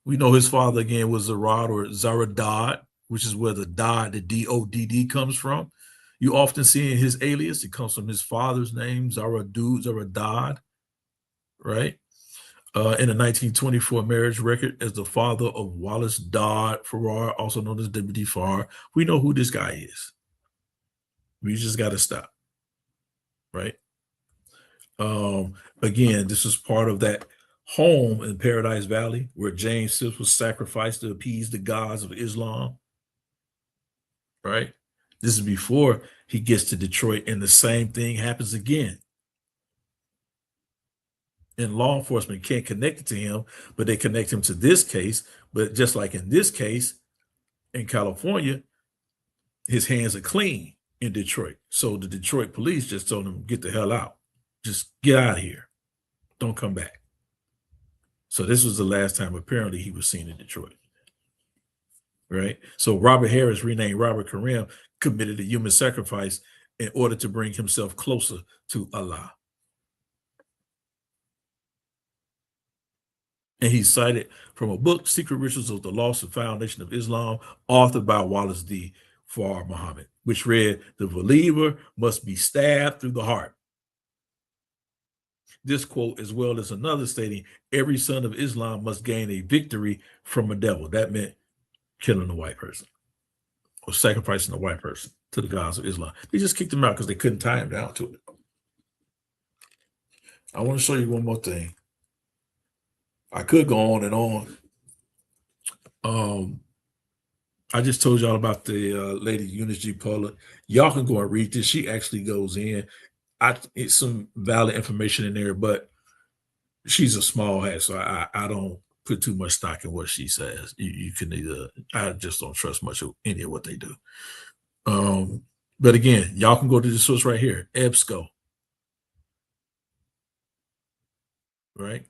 D: we know his father again was Zarad or Zaradad, which is where the Dodd, the D-O-D-D comes from. You often see in his alias, it comes from his father's name, Zaradad, right? In a 1924 marriage record as the father of Wallace Dodd Farrar, also known as Deputy Farrar. We know who this guy is. We just got to stop, right? Again, this is part of that home in Paradise Valley where James Sips was sacrificed to appease the gods of Islam, right? This is before he gets to Detroit, and the same thing happens again. And law enforcement can't connect it to him, but they connect him to this case. But just like in this case, in California, his hands are clean in Detroit. So the Detroit police just told him, get the hell out. Just get out of here. Don't come back. So this was the last time apparently he was seen in Detroit. Right? So Robert Harris, renamed Robert Karim, committed a human sacrifice in order to bring himself closer to Allah. And he's cited from a book, Secret Rituals of the Lost and Foundation of Islam, authored by Wallace D. Farrar Muhammad, which read, the believer must be stabbed through the heart. This quote, as well as another stating, every son of Islam must gain a victory from a devil. That meant killing a white person or sacrificing a white person to the gods of Islam. They just kicked him out because they couldn't tie him down to it. I want to show you one more thing. I could go on and on. I just told y'all about the lady Eunice G. Pollard. Y'all can go and read this. She actually goes in. It's some valid information in there, but she's a small hat, so I don't put too much stock in what she says. You can either, I just don't trust much of any of what they do. But again, y'all can go to the source right here, EBSCO, right?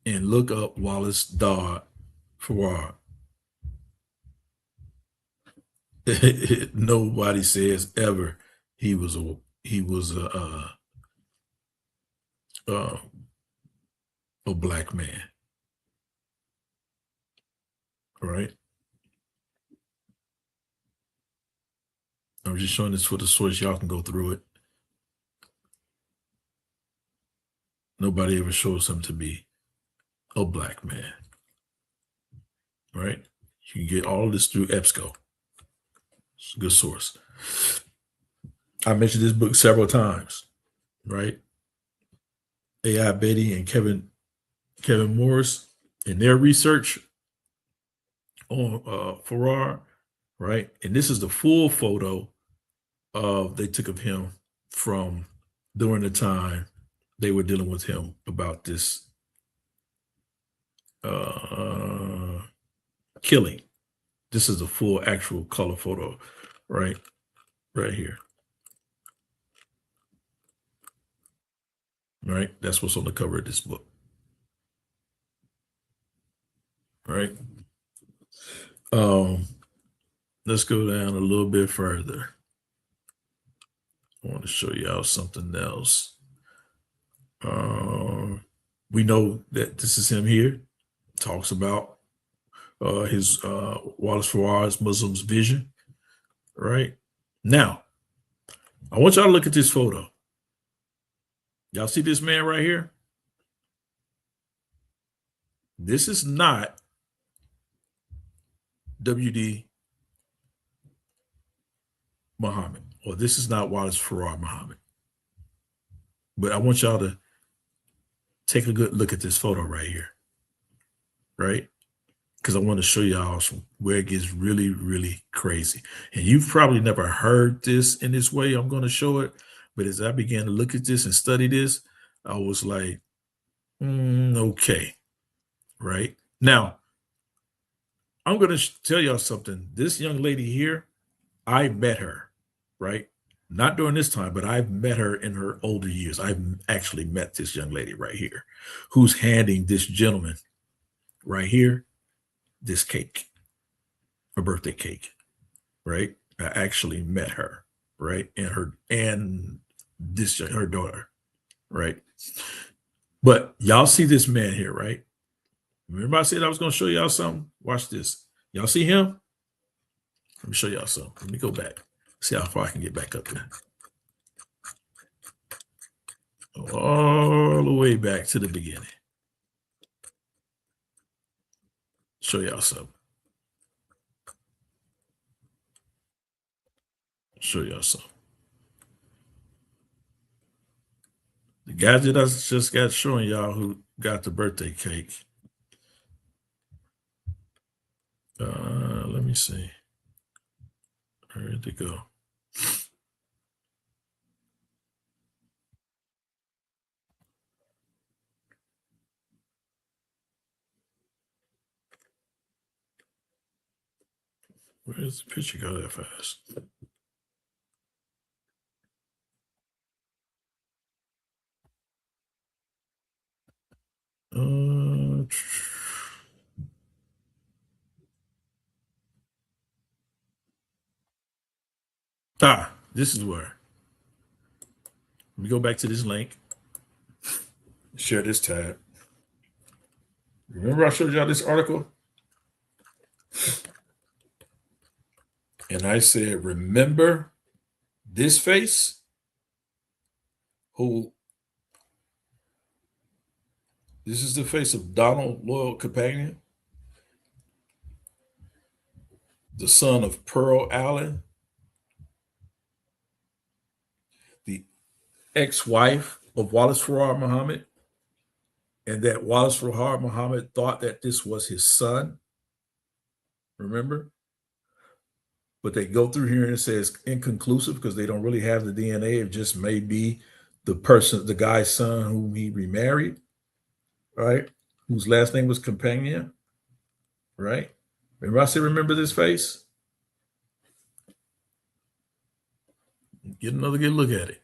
D: And look up Wallace Dodd Farrar. Nobody says ever he was a black man, right? I'm just showing this for the source. Y'all can go through it. Nobody ever shows him to be a black man, right? You can get all of this through EBSCO. It's a good source. I mentioned this book several times, right? AI Betty and Kevin Morris in their research on Farad, right? And this is the full photo they took of him from during the time they were dealing with him about this killing. This is a full actual color photo, right? Right here. Right? That's what's on the cover of this book. Right? Let's go down a little bit further. I want to show y'all something else. We know that this is him here. Talks about his Wallace Farad's Muslim's vision. Right? Now, I want y'all to look at this photo. Y'all see this man right here? This is not W.D. Muhammad, or this is not Wallace Farad Muhammad. But I want y'all to take a good look at this photo right here, right? Because I want to show y'all where it gets really, really crazy. And you've probably never heard this in this way. I'm going to show it. But as I began to look at this and study this, I was like, okay, right? Now, I'm going to tell y'all something. This young lady here, I met her, right? Not during this time, but I've met her in her older years. I've actually met this young lady right here who's handing this gentleman right here this cake, a birthday cake, right? I actually met her, right? And her daughter, right? But y'all see this man here, right? Remember I said I was going to show y'all something? Watch this. Y'all see him? Let me show y'all something. Let me go back. See how far I can get back up there. All the way back to the beginning. Show y'all something. Show y'all something. The gadget I just got showing y'all who got the birthday cake. Let me see. Where did it go? Where's the picture go that fast? This is where. Let me go back to this link. Share this tab. Remember I showed y'all this article? And I said, remember this face? This is the face of Donald Loyal Companion, the son of Pearl Allen, the ex-wife of Wallace Farad Muhammad, and that Wallace Farad Muhammad thought that this was his son. Remember? But they go through here and it says inconclusive because they don't really have the DNA. It just may be the guy's son whom he remarried, right? Whose last name was Companion, right? Remember I said, remember this face? Get another good look at it.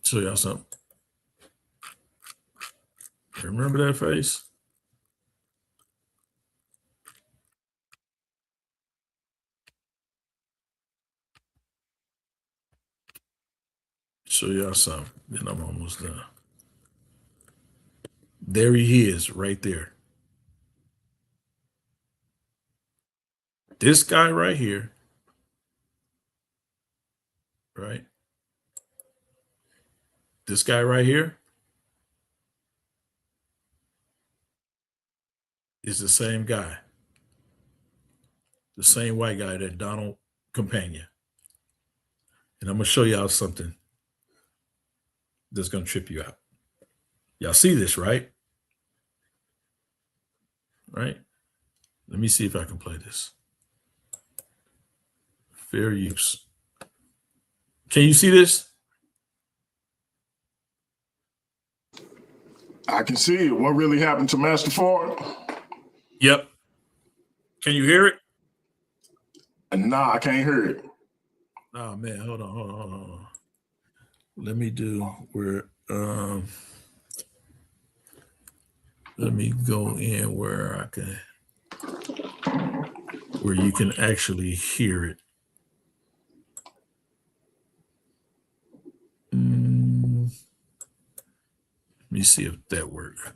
D: Show y'all something. Remember that face? Show y'all something. Then I'm almost done. There he is, right there. This guy right here, right? This guy right here is the same guy, the same white guy that Donald companion. And I'm going to show y'all something that's going to trip you out. Y'all see this, right? Right? Let me see if I can play this. Fair use. Can you see this?
C: I can see it. What really happened to Master Ford?
D: Yep. Can you hear it?
C: Nah, I can't hear it.
D: Oh man, hold on. Let me do where let me go in where you can actually hear it. Let me see if that works.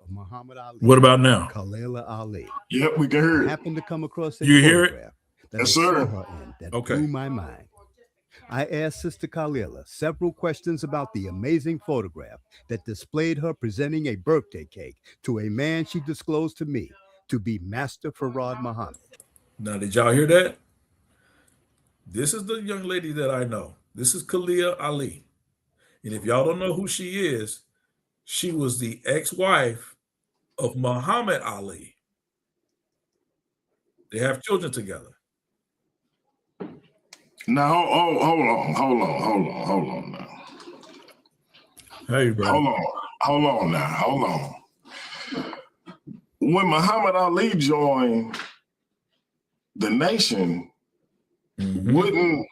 F: Muhammad Ali.
D: What about now?
F: KHALIL Ali.
C: Yep, we can hear
F: I
C: it.
F: happened to come across a
D: You hear it?
F: photograph that
C: Yes,
F: I
C: sir.
F: saw her in that
D: Okay.
F: blew my mind. I asked Sister KHALIL several questions about the amazing photograph that displayed her presenting a birthday cake to a man she disclosed to me to be Master Farad Muhammad.
D: Now, did y'all hear that? This is the young lady that I know. This is KHALIL Ali. And if y'all don't know who she is, she was the ex-wife of Muhammad Ali. They have children together.
C: Now, hold on now.
D: Hey, bro.
C: Hold on now. Hold on. When Muhammad Ali joined the nation, wouldn't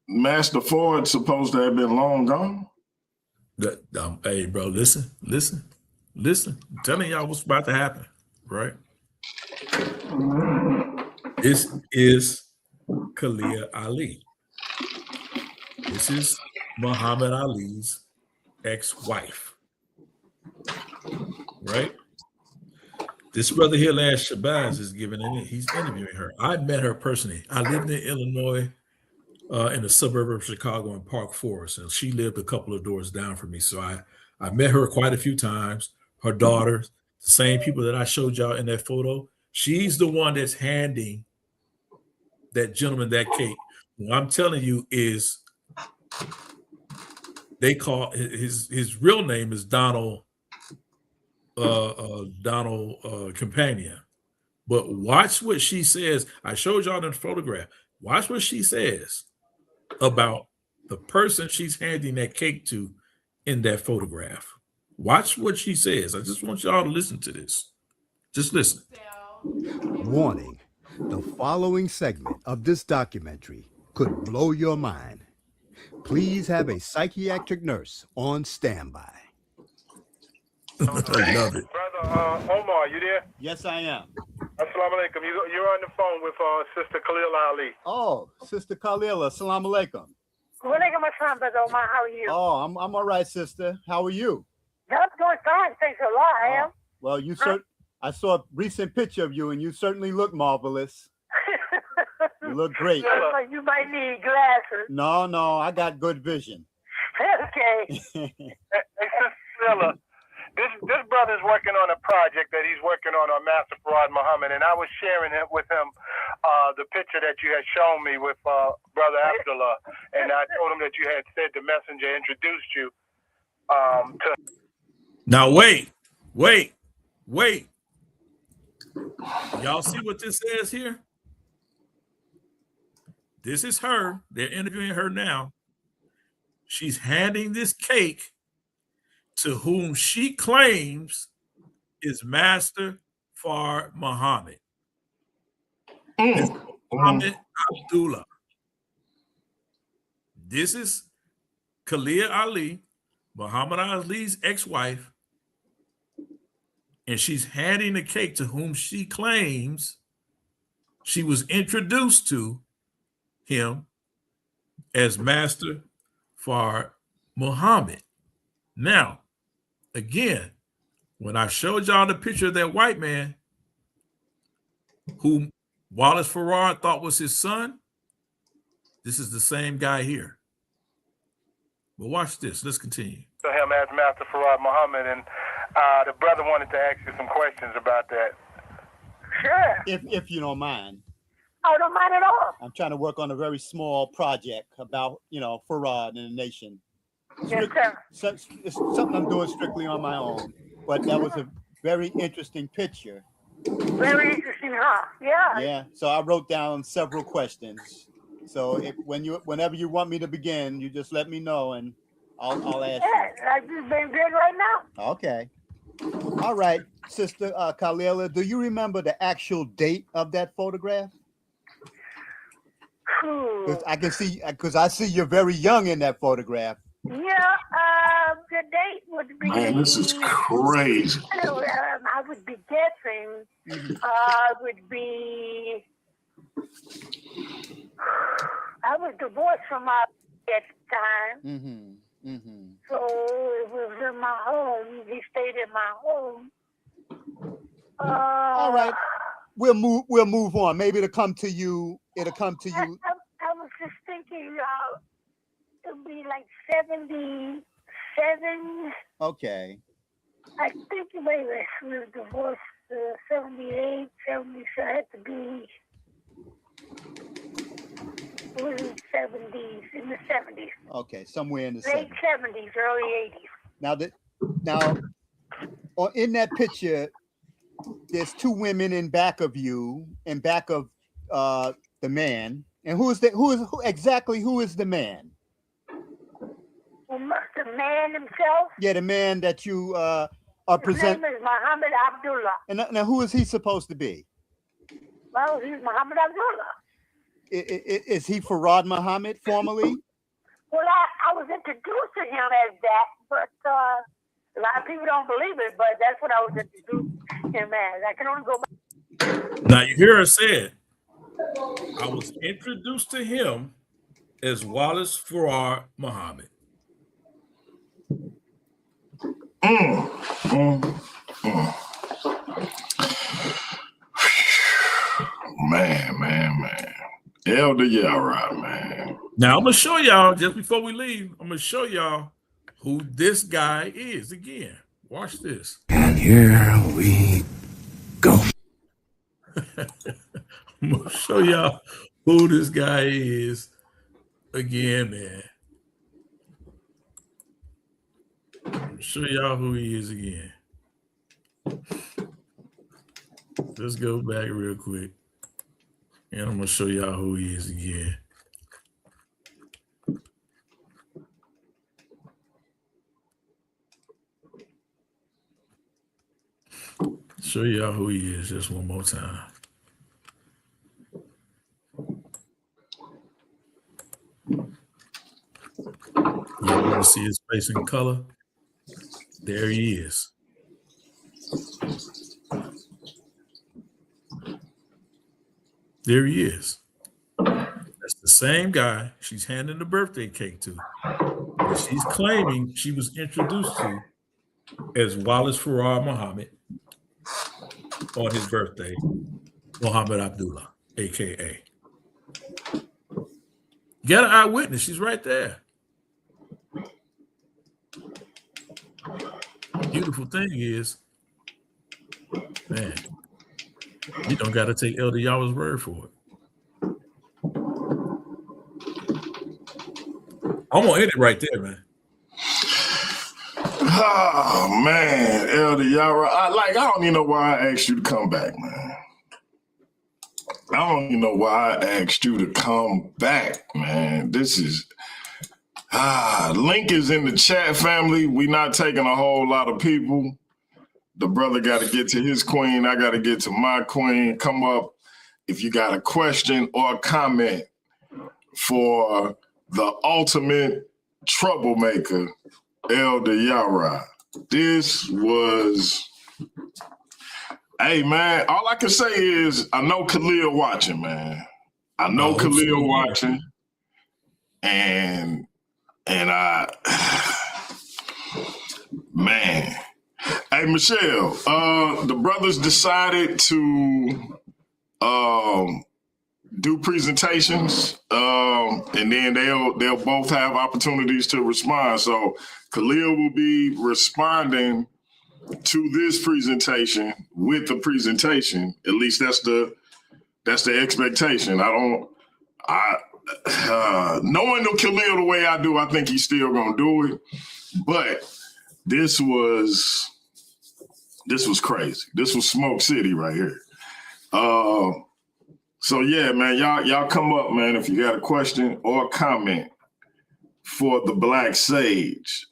C: Master Ford supposed to have been long gone?
D: Hey, bro, listen. I'm telling y'all what's about to happen, right? This is KHALIL Ali. This is Muhammad Ali's ex-wife, right? This brother here, Shabazz, is he's interviewing her. I met her personally. I lived in Illinois, in the suburb of Chicago in Park Forest, and she lived a couple of doors down from me. So I met her quite a few times. Her daughter, the same people that I showed y'all in that photo, she's the one that's handing that gentleman that cake. What I'm telling you is they call his real name is Donald Companion. But watch what she says. I showed y'all in the photograph. Watch what she says about the person she's handing that cake to in that photograph. Watch what she says. I just want y'all to listen to this. Just listen.
F: Warning, the following segment of this documentary could blow your mind. Please have a psychiatric nurse on standby.
D: I love it.
G: Brother Omar, you there?
F: Yes, I am.
G: Assalamu alaikum. You're on the phone with Sister KHALIL Ali.
F: Oh, Sister KHALIL, assalamu alaikum.
H: Walaikum assalam, Brother Omar. How are you?
F: Oh, I'm all right, sister. How are you?
H: I'm doing fine. Thanks a lot. I am.
F: Well, I saw a recent picture of you, and you certainly look marvelous. You look great.
H: You might need glasses.
F: No, I got good vision.
H: Okay.
G: Hey, Sister this brother's working on a project that he's working on Master Farad Muhammad, and I was sharing it with him the picture that you had shown me with Brother Abdullah, and I told him that you had said the messenger introduced you to.
D: Now wait. Y'all see what this says here? This is her. They're interviewing her now. She's handing this cake to whom she claims is Master Farad Muhammad. Muhammad Abdullah. This is KHALIL Ali, Muhammad Ali's ex-wife, and she's handing the cake to whom she claims she was introduced to him as Master Farad Muhammad. Now, again, when I showed y'all the picture of that white man, who Wallace Farad thought was his son, this is the same guy here. But watch this. Let's continue.
G: To him as Master Farad Muhammad, and the brother wanted to ask you some questions about that.
H: Sure.
F: If you don't mind.
H: I don't mind at all.
F: I'm trying to work on a very small project about, Farad and the nation.
H: Yes, sir.
F: It's something I'm doing strictly on my own, but that was a very interesting picture.
H: Very interesting, huh? Yeah.
F: Yeah. So I wrote down several questions. So whenever you want me to begin, you just let me know and I'll ask you.
H: Yeah, I've just been good right now.
F: Okay. All right, Sister Khalila, do you remember the actual date of that photograph? I can see, because I see you're very young in that photograph.
H: Yeah, the date would be.
C: Man, this is crazy.
H: I would be guessing. Would be. I was divorced from my at the time. So it was in my home. He stayed in my home.
F: All right, we'll move on. Maybe it'll come to you.
H: I was just thinking, it'll be like 77.
F: Okay.
H: I think maybe we were divorced 78, 70, so it had to be in the 70s.
F: Okay, somewhere in the
H: late 70s, early 80s.
F: Now, in that picture, there's two women in back of you, in back of the man. And who is the man?
H: The man himself?
F: Yeah, the man that you are presenting.
H: His name is Muhammad Abdullah.
F: And now who is he supposed to be?
H: Well, he's Muhammad Abdullah.
F: Is he Farad Muhammad formally?
H: Well, I was introduced to him as that, but a lot of people don't believe it, but that's what I was introduced to him as. I can only go back.
D: Now, you hear her say it. I was introduced to him as Wallace Farad Muhammad.
C: Man. Elder Yarah, man.
D: Now, I'm going to show y'all, just before we leave, I'm going to show y'all who this guy is again. Watch this.
I: And here we go.
D: I'm going to show y'all who this guy is again, man. I'm show y'all who he is again. Let's go back real quick. And I'm going to show y'all who he is again. Show y'all who he is just one more time. You want to see his face in color? There he is. There he is. That's the same guy she's handing the birthday cake to. She's claiming she was introduced to as Wallace Farad Muhammad on his birthday, Muhammad Abdullah, AKA. Got an eyewitness. She's right there. Beautiful thing is, man, you don't got to take Elder Yahweh's word for it. I'm going to end it right there, man.
C: Oh, man, Elder Yarah. I don't even know why I asked you to come back, man. I don't even know why I asked you to come back, man. This is... link is in the chat, family. We not taking a whole lot of people. The brother got to get to his queen. I got to get to my queen. Come up if you got a question or a comment for the ultimate troublemaker, Elder Yarah. This was... Hey, man, all I can say is I know Khalil watching, man. I know Khalil watching. And I, man. Hey, Michelle, the brothers decided to do presentations, and then they'll both have opportunities to respond. So Khalil will be responding to this presentation with the presentation. At least that's the expectation. Knowing Khalil the way I do, I think he's still gonna do it. But this was crazy. This was Smoke City right here. So yeah, man, y'all come up, man, if you got a question or a comment for the Black Sage.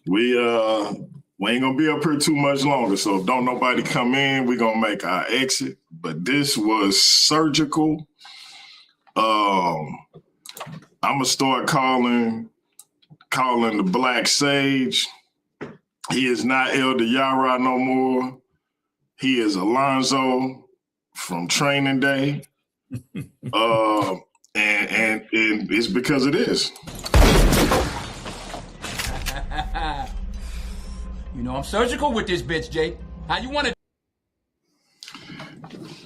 C: We ain't gonna be up here too much longer, so if don't nobody come in, we're gonna make our exit. But this was surgical. I'm gonna start calling the Black Sage. He is not Elder YARAH no more. He is Alonzo from Training Day. And it's because of this.
J: You know I'm surgical with this bitch, Jake. How you want it?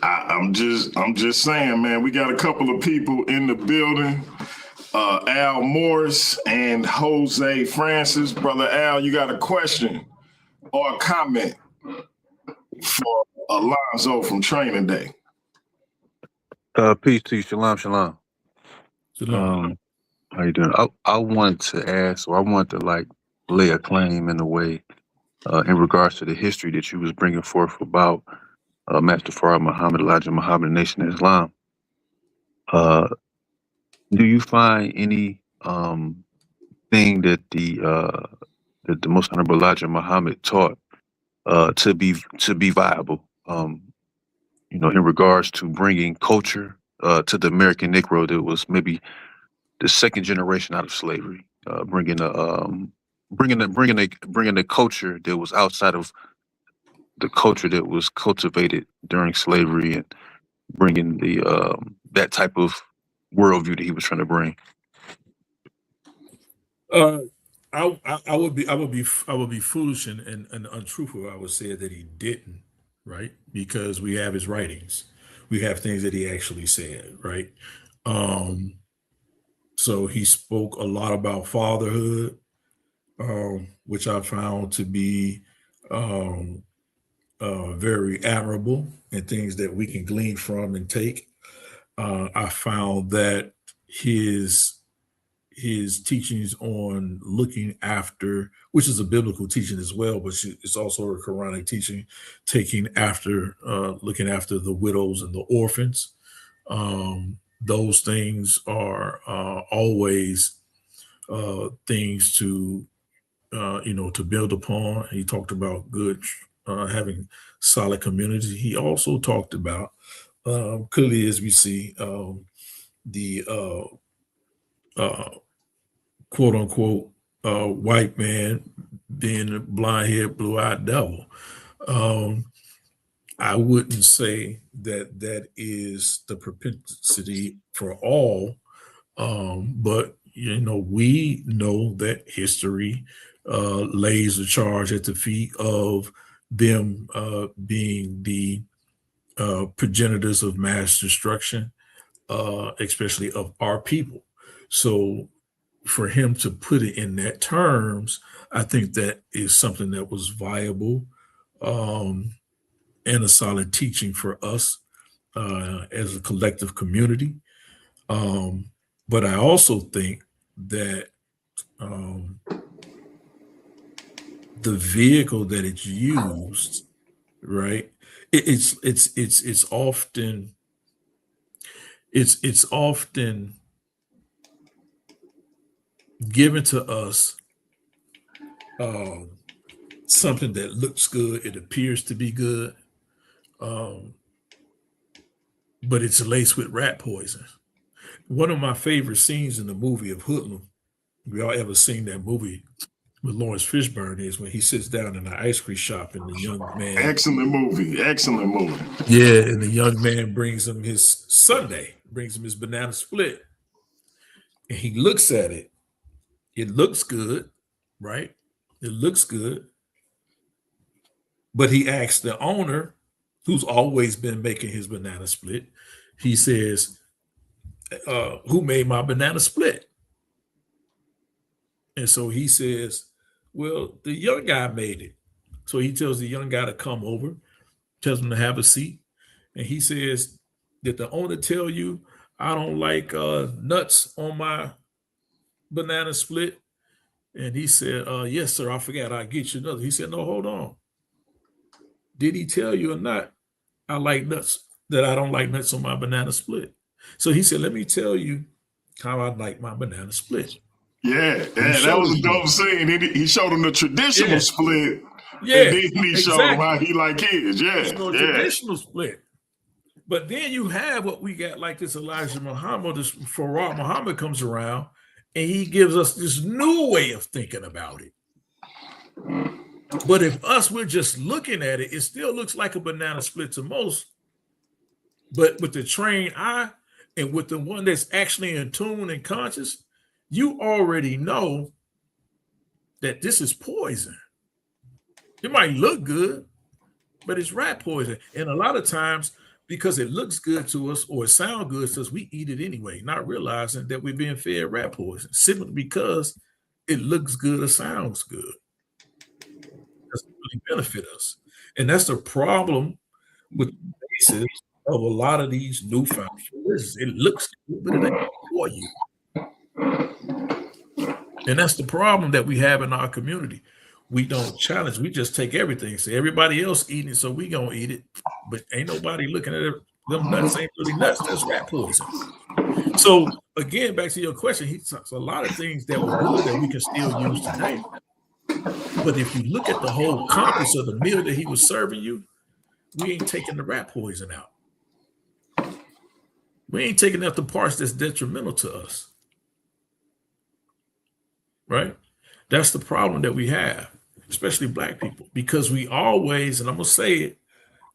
C: I'm just saying, man, we got a couple of people in the building. Al Morris and Jose Francis. Brother Al, you got a question or a comment for Alonzo from Training Day?
K: Peace to you. Shalom, shalom.
D: Shalom.
K: How you doing? I want to ask, or I want to like lay a claim in a way in regards to the history that you was bringing forth about Master Farad Muhammad, Elijah Muhammad, Nation of Islam. Do you find any thing that the Most Honorable Elijah Muhammad taught to be viable? You know, in regards to bringing culture to the American Negro that was maybe the second generation out of slavery, bringing a culture that was outside of the culture that was cultivated during slavery, and bringing the that type of worldview that he was trying to bring.
D: I would be foolish and untruthful if I would say that he didn't, right? Because we have his writings, we have things that he actually said, right? So he spoke a lot about fatherhood, which I found to be very admirable, and things that we can glean from and take. I found that his teachings on looking after, which is a biblical teaching as well, but it's also a Quranic teaching, looking after the widows and the orphans. Those things are always things to to build upon. He talked about having solid communities. He also talked about clearly, as we see, the quote unquote white man being a blind-haired, blue-eyed devil. I wouldn't say that is the propensity for all, but we know that history lays the charge at the feet of them being the progenitors of mass destruction, especially of our people. So for him to put it in that terms, I think that is something that was viable and a solid teaching for us as a collective community. But I also think that the vehicle that it's used, right? It's often given to us something that looks good, it appears to be good, but it's laced with rat poison. One of my favorite scenes in the movie of Hoodlum, if y'all ever seen that movie with Lawrence Fishburne, is when he sits down in the ice cream shop and the young man.
C: Excellent movie.
D: Yeah, and the young man brings him his sundae, brings him his banana split. And he looks at it. It looks good, right? It looks good. But he asks the owner, who's always been making his banana split, he says, who made my banana split? And so he says, well, the young guy made it. So he tells the young guy to come over, tells him to have a seat. And he says, did the owner tell you I don't like nuts on my banana split? And he said, yes, sir, I forgot. I'll get you another. He said, no, hold on. Did he tell you or not I like nuts, that I don't like nuts on my banana split? So he said, let me tell you how I like my banana split.
C: Yeah, that was a dope scene. He showed him the traditional split.
D: Yeah,
C: and then he showed him how he like his.
D: Traditional split. But then you have what we got, like this Elijah Muhammad, this Farad Muhammad comes around, and he gives us this new way of thinking about it. But if we're just looking at it, it still looks like a banana split to most. But with the trained eye and with the one that's actually in tune and conscious, you already know that this is poison. It might look good, but it's rat poison. And a lot of times, because it looks good to us or it sounds good to us, we eat it anyway, not realizing that we're being fed rat poison simply because it looks good or sounds good. It doesn't really benefit us. And that's the problem with the basis of a lot of these newfound religions. It looks good, but it ain't for you. And that's the problem that we have in our community. We don't challenge. We just take everything. Say everybody else eating it, so we gonna eat it. But ain't nobody looking at it. Them nuts ain't really nuts. That's rat poison. So again, back to your question, he talks a lot of things that were good that we can still use today. But if you look at the whole compass of the meal that he was serving you, we ain't taking the rat poison out. We ain't taking out the parts that's detrimental to us. Right? That's the problem that we have, especially Black people, because we always, and I'm going to say it,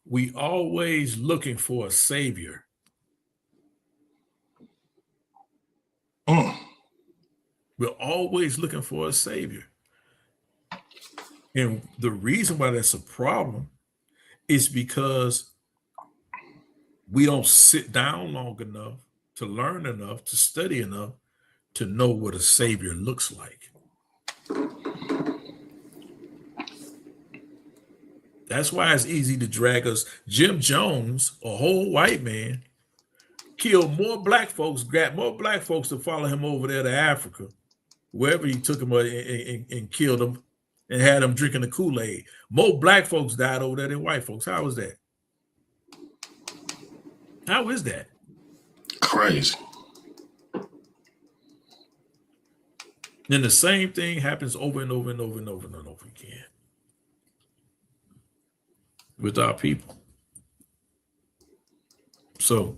D: we always looking for a savior. We're always looking for a savior. And the reason why that's a problem is because we don't sit down long enough to learn enough, to study enough, to know what a savior looks like. That's why it's easy to drag us. Jim Jones, a whole white man, killed more Black folks, grabbed more Black folks to follow him over there to Africa, wherever he took them and killed them and had them drinking the Kool-Aid. More Black folks died over there than white folks. How is that? How is that?
C: Crazy.
D: Then the same thing happens over and over and over and over and over again with our people. So,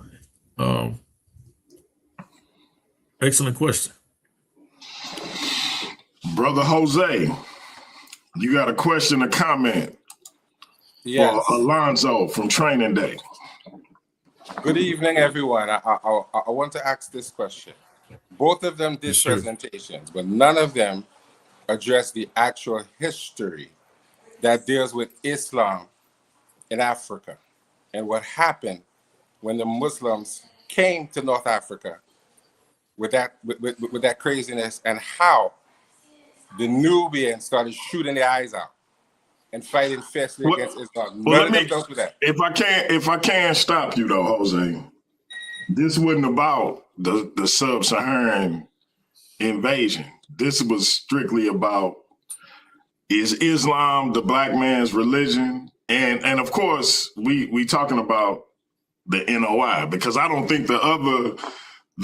D: excellent question.
C: Brother Jose, you got a question or comment for Alonzo from Training Day?
L: Good evening, everyone. I want to ask this question. Both of them did presentations, but none of them addressed the actual history that deals with Islam in Africa and what happened when the Muslims came to North Africa with that craziness, and how the Nubians started shooting their eyes out and fighting fiercely against Islam. None of them dealt with that.
C: If I can stop you though, Jose, this wasn't about the sub-Saharan invasion. This was strictly about, is Islam the Black man's religion? And of course, we talking about the NOI, because I don't think the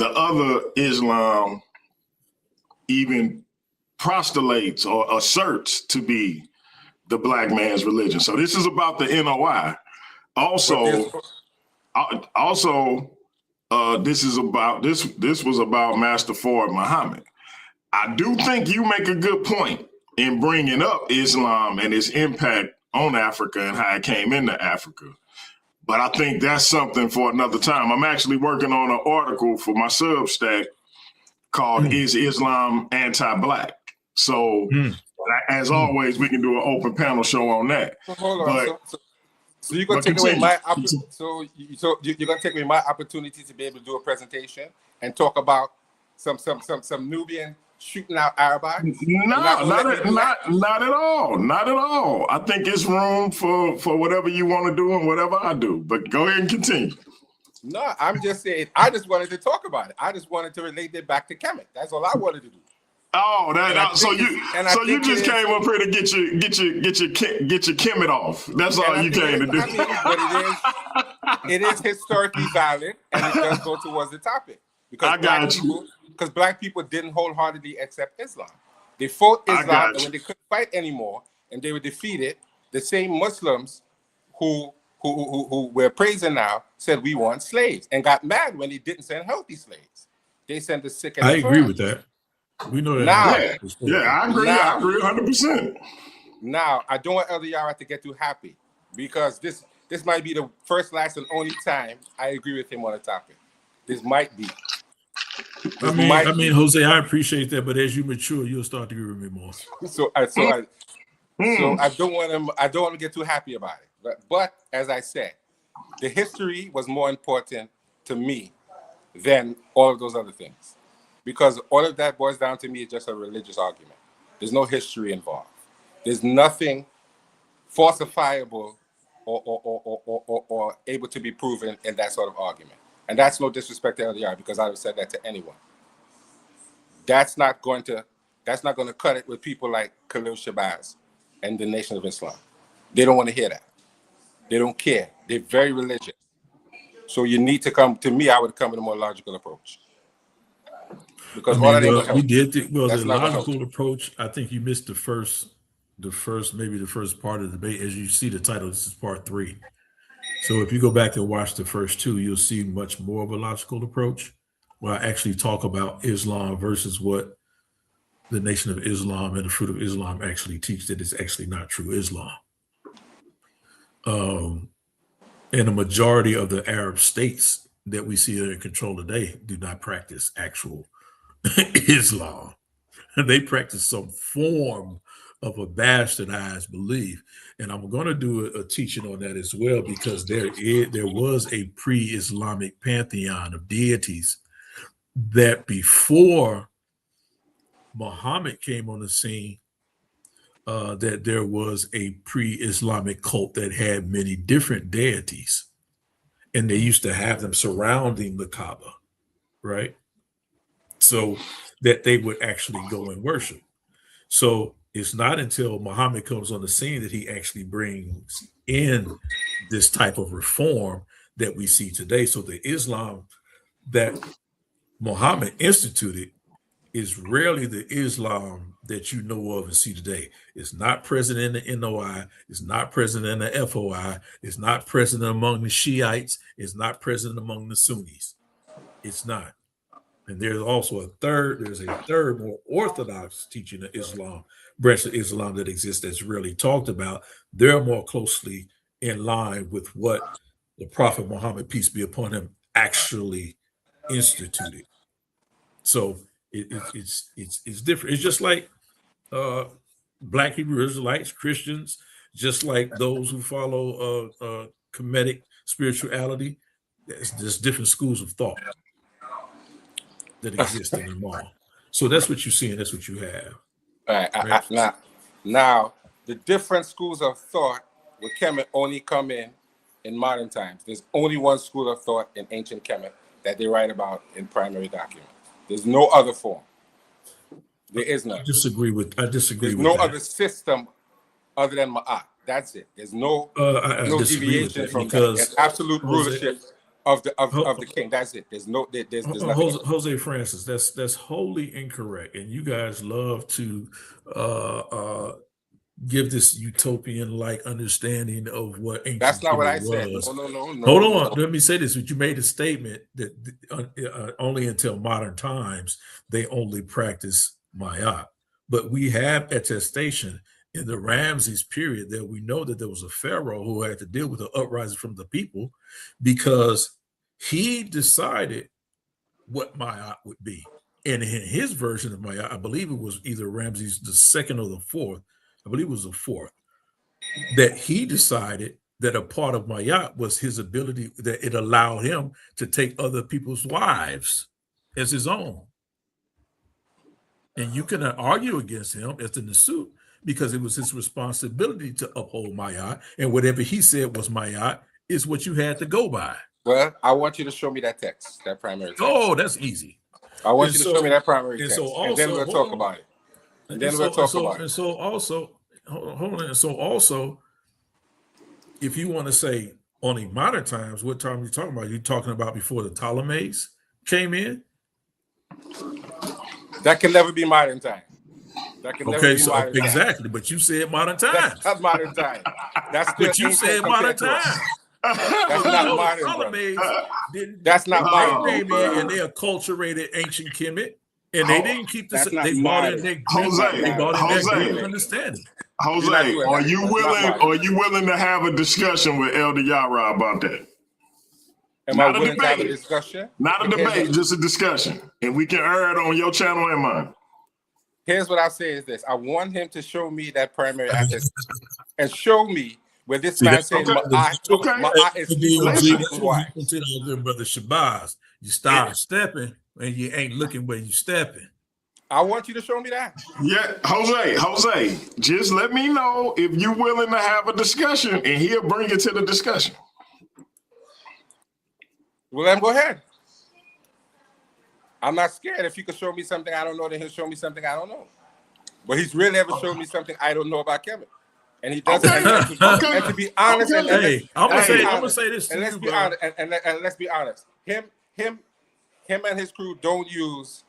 C: other Islam even postulates or asserts to be the Black man's religion. So this is about the NOI. Also, this was about Master Fard Muhammad. I do think you make a good point in bringing up Islam and its impact on Africa and how it came into Africa. But I think that's something for another time. I'm actually working on an article for my Substack called Is Islam Anti-Black? So as always, we can do an open panel show on that.
L: So hold on. So you're gonna take away my you're gonna take away my opportunity to be able to do a presentation and talk about some Nubian shooting out Arabic?
C: No, not at all. Not at all. I think it's room for whatever you want to do and whatever I do. But go ahead and continue.
L: No, I'm just saying. I just wanted to talk about it. I just wanted to relate it back to Kemet. That's all I wanted to do.
C: Oh, so you just came up here to get your Kemet off. That's all you came to do.
L: But it is historically valid, and it does go towards the topic because black people didn't wholeheartedly accept Islam. They fought Islam, and when they couldn't fight anymore, and they were defeated, the same Muslims who we're praising now said we want slaves and got mad when they didn't send healthy slaves. They sent the sick and the
D: agree with that. We know that.
L: Now,
C: I agree 100%.
L: Now, I don't want Elder Yara to get too happy because this might be the first, last, and only time I agree with him on a topic. This might be.
D: I mean, Jose, I appreciate that, but as you mature, you'll start to agree with me more.
L: So I don't want him. I don't want to get too happy about it. But as I said, the history was more important to me than all of those other things, because all of that boils down to me is just a religious argument. There's no history involved. There's nothing falsifiable or able to be proven in that sort of argument. And that's no disrespect to LDR, because I would have said that to anyone. That's not going to cut it with people like KHALIL SHABBAZ and the Nation of Islam. They don't want to hear that. They don't care. They're very religious. So you need to come to me. I would come with a more logical approach. Because the
D: logical approach. I think you missed the first part of the debate. As you see the title, this is part 3. So if you go back and watch the first 2, you'll see much more of a logical approach, where I actually talk about Islam versus what the Nation of Islam and the Fruit of Islam actually teach, that it's actually not true Islam. And the majority of the Arab states that we see are in control today do not practice actual Islam. They practice some form of a bastardized belief. And I'm going to do a teaching on that as well, because there was a pre-Islamic pantheon of deities that before Muhammad came on the scene, that there was a pre-Islamic cult that had many different deities, and they used to have them surrounding the Kaaba, right? So that they would actually go and worship. So it's not until Muhammad comes on the scene that he actually brings in this type of reform that we see today. So the Islam that Muhammad instituted is rarely the Islam that you know of and see today. It's not present in the NOI. It's not present in the FOI. It's not present among the Shiites. It's not present among the Sunnis. It's not. And there's also a third more orthodox teaching of Islam, branch of Islam that exists that's really talked about. They're more closely in line with what the Prophet Muhammad, peace be upon him, actually instituted. So it's different. It's just like Black Hebrew Israelites, Christians, just like those who follow Kemetic spirituality. There's different schools of thought that exist in them all. So that's what you see, and that's what you have.
L: All right. Now, the different schools of thought with Kemet only come in modern times. There's only one school of thought in ancient Kemet that they write about in primary documents. There's no other form. There is none.
D: I disagree with
L: There's
D: no
L: that. Other system other than Ma'at. That's it. There's no deviation from that. There's absolute rulership of the king. That's it. There's nothing.
D: Jose Francis, that's wholly incorrect. And you guys love to give this utopian-like understanding of what ancient
L: That's not what I
D: was.
L: said. No.
D: Hold on. Let me say this. You made a statement that only until modern times, they only practice Ma'at. But we have attestation in the Ramses period that we know that there was a pharaoh who had to deal with the uprising from the people because he decided what Ma'at would be. And in his version of Ma'at, I believe it was either Ramses the second or the fourth, I believe it was the fourth, that he decided that a part of Mayat was his ability that it allowed him to take other people's wives as his own. And you cannot argue against him as the Nasut because it was his responsibility to uphold Mayat, and whatever he said was Mayat is what you had to go by.
L: Well, I want you to show me that text, that primary text.
D: Oh, that's easy.
L: I want you to show me that primary
D: and
L: text,
D: so also,
L: and then we'll talk about it. And then we'll talk about it.
D: And so also, hold on. So also, if you want to say only modern times, what time are you talking about? You talking about before the Ptolemies came in?
L: That can never be modern time. That can never be modern time.
D: Exactly. But you said modern time.
L: That's not modern time. That's
D: but you said modern time.
L: That's not modern. That's not modern.
D: They came in and they acculturated ancient Kemet, and they didn't keep the. They brought in their understanding.
C: Jose, are you willing to have a discussion with Elder Yarah about that?
L: Am I willing to have a discussion?
C: Not a debate, just a discussion. And we can air it on your channel and mine.
L: Here's what I say is this. I want him to show me that primary access and show me where this man says my eye is why.
D: Brother Shabazz, you start stepping and you ain't looking where you stepping.
L: I want you to show me that.
C: Yeah, Jose, just let me know if you're willing to have a discussion, and he'll bring it to the discussion.
L: Well, then go ahead. I'm not scared. If you could show me something I don't know, then he'll show me something I don't know. But he's really ever showed me something I don't know about Kevin. And he does and to be honest,
D: I'm gonna say this.
L: And let's be honest. And let's be honest. Him and his crew don't use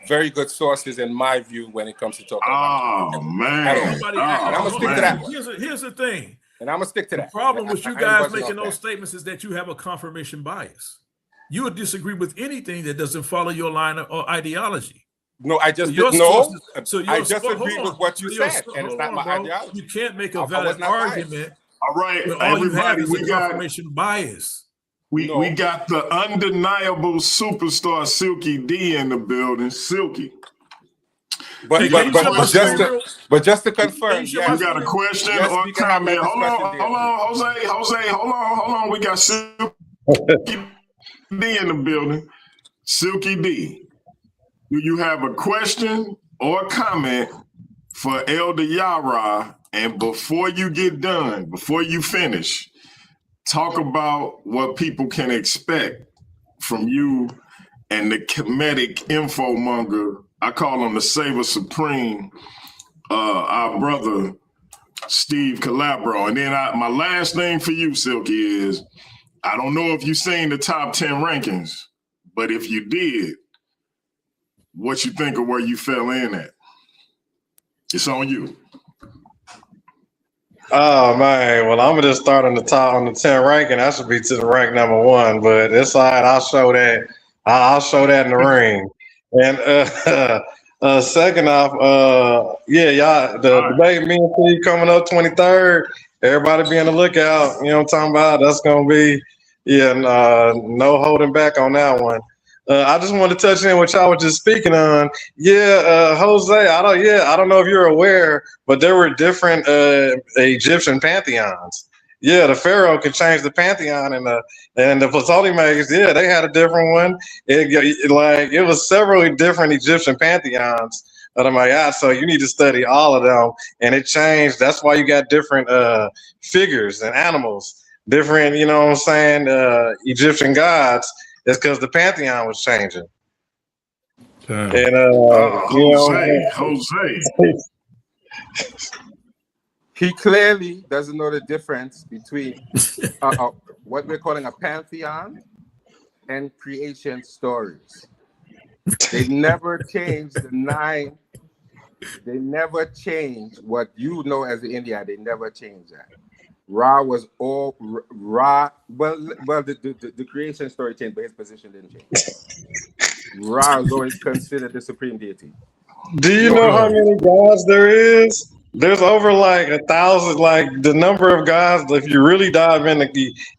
L: very good sources, in my view, when it comes to talking about.
C: Oh man!
L: And I'm gonna stick to that.
D: Here's the thing.
L: And I'm gonna stick to that.
D: The problem with you guys making those statements is that you have a confirmation bias. You would disagree with anything that doesn't follow your line of ideology.
L: No, I just
D: agreed
L: with what you said, and it's not my ideology.
D: You can't make a valid argument.
C: All right,
D: all you have is a confirmation bias.
C: We got the undeniable superstar Silky D in the building. Silky.
L: But just to confirm,
C: you got a question or comment? Hold on, Jose. We got Silky D in the building. Silky D. Do you have a question or comment for Elder Yarah? And before you get done, before you finish, talk about what people can expect from you and the Kemetic infomonger. I call him the Saver Supreme, our brother, Steve Calabro. And then my last thing for you, Silky, is I don't know if you've seen the top 10 rankings, but if you did, what you think of where you fell in at? It's on you.
M: Oh man, well I'm gonna just start on the top on the 10 ranking. I should be to the rank number 1, but it's all right. I'll show that. I'll show that in the ring. And second off, y'all, the debate me and Steve coming up 23rd. Everybody be on the lookout. You know what I'm talking about? That's gonna be no holding back on that one. I just want to touch in what y'all were just speaking on. Jose, I don't know if you're aware, but there were different Egyptian pantheons. Yeah, the pharaoh could change the pantheon, and the Ptolemies, they had a different one. It was several different Egyptian pantheons. And I'm like, so you need to study all of them, and it changed. That's why you got different figures and animals, different, you know what I'm saying, Egyptian gods. It's because the pantheon was changing. And
C: Jose.
L: He clearly doesn't know the difference between what we're calling a pantheon and creation stories. They never changed the 9. They never changed what you know as the India. They never changed that. Ra was all Ra. Well, the creation story changed, but his position didn't change. Ra is always considered the supreme deity.
M: Do you know how many gods there is? There's over like 1,000. Like the number of gods. If you really dive into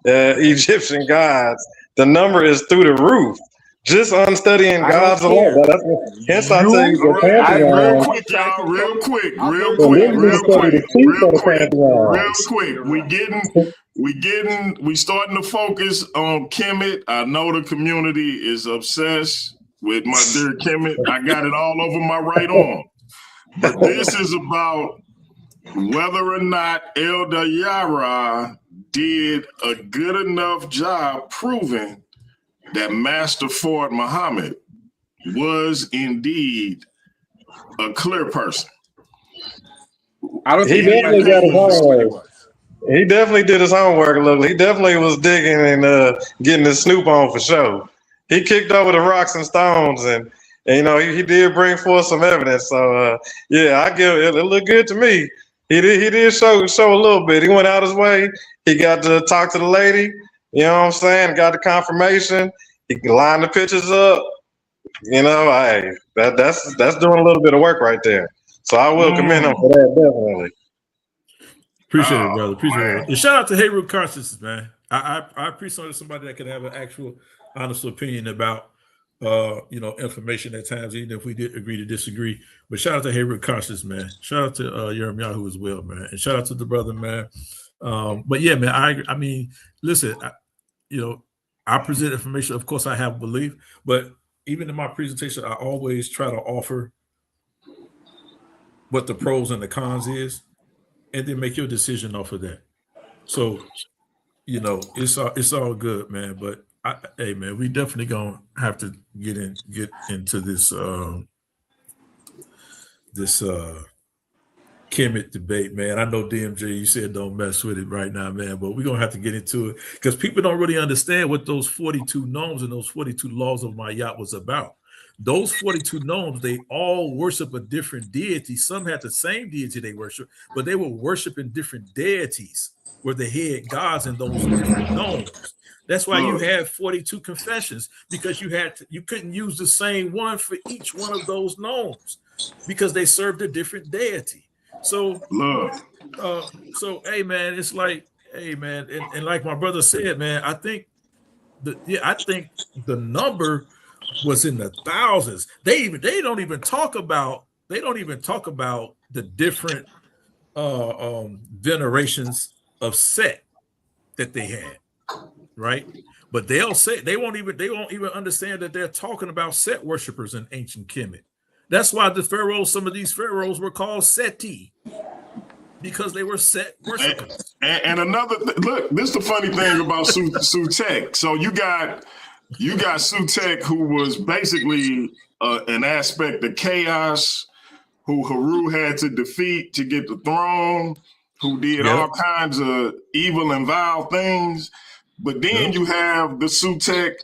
M: the Egyptian gods, the number is through the roof. Just unstudying
L: I don't
M: God's law.
L: care.
M: Well, that's what, hence I tell you the
C: Real
M: Pantheon.
C: quick, y'all. Real quick. Real
M: So
C: quick.
M: literally
C: Real
M: study
C: quick.
M: the chief
C: Real
M: of the
C: quick. Real
M: Pantheon.
C: quick. We starting to focus on Kemet. I know the community is obsessed with my dear Kemet. I got it all over my right arm. But this is about whether or not Elder YARAH did a good enough job proving that Master Fard Muhammad was indeed a clear person.
L: I don't
M: He
L: think
M: definitely got his homework.
L: was.
M: He definitely did his homework a little. He definitely was digging and getting his snoop on for sure. He kicked over the rocks and stones, and you know he did bring forth some evidence. So yeah, I give it. It looked good to me. He did show a little bit. He went out his way. He got to talk to the lady. You know what I'm saying? Got the confirmation. He lined the pictures up. You know, that's doing a little bit of work right there. So I will commend him for that, definitely.
D: Appreciate it, brother. Appreciate it. And shout out to Hayroot Consciousness, man. I appreciate somebody that can have an actual, honest opinion about, information at times, even if we did agree to disagree. But shout out to Hayroot Consciousness, man. Shout out to Yeremiah as well, man. And shout out to the brother, man. But yeah, man, I mean, listen, I present information. Of course, I have belief, but even in my presentation, I always try to offer what the pros and the cons is, and then make your decision off of that. So, it's all good, man. But hey, man, we definitely gonna have to get into this Kemet debate, man. I know DMJ, you said don't mess with it right now, man, but we're gonna have to get into it because people don't really understand what those 42 nomes and those 42 laws of Mayat was about. Those 42 nomes, they all worship a different deity. Some had the same deity they worship, but they were worshiping different deities, were the head gods in those different nomes. That's why you had 42 confessions, because you couldn't use the same one for each one of those nomes because they served a different deity. So hey man, it's like, hey man, and like my brother said, man, I think the number was in the thousands. They don't even talk about the different venerations of Set that they had, right? But they'll say they won't even understand that they're talking about Set worshipers in ancient Kemet. That's why some of these pharaohs were called Seti, because they were Set worshipers.
C: And another look, this is the funny thing about Sutek. So you got Sutek, who was basically an aspect of chaos, who Haru had to defeat to get the throne, who did all kinds of evil and vile things. But then you have the Sutek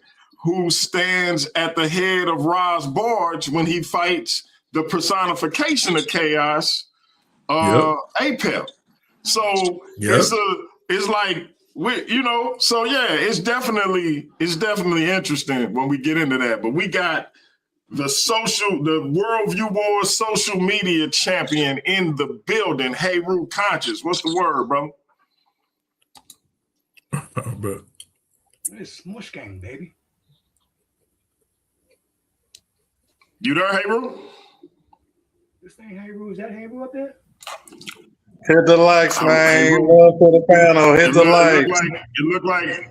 C: who stands at the head of Ra's barge when he fights the personification of chaos, Apep. So it's like, so yeah, it's definitely interesting when we get into that. But we got the Worldview Wars social media champion in the building. Hayroot Conscious, what's the word, bro?
N: Bro, it's Smush Gang, baby.
C: You there, Hayroot?
N: This thing, Hayroot, is that Hayroot up there?
M: Hit the likes, man. Love to the panel. Hit the likes.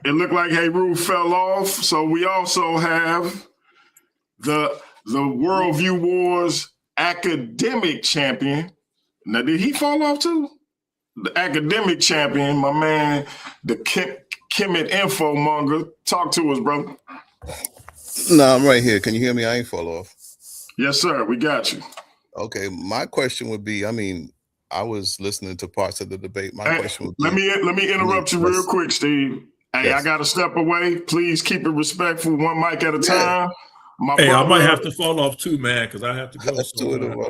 C: It looked like Hayroot fell off. So we also have the Worldview Wars academic champion. Now, did he fall off too? The academic champion, my man, the Kemet info monger. Talk to us, brother.
O: No, I'm right here. Can you hear me? I ain't fall off.
C: Yes, sir. We got you.
O: Okay. My question would be, I was listening to parts of the debate. My question would be,
C: let me interrupt you real quick, Steve. Hey, I got to step away. Please keep it respectful, one mic at a time.
D: I might have to fall off too, man, because I have to go.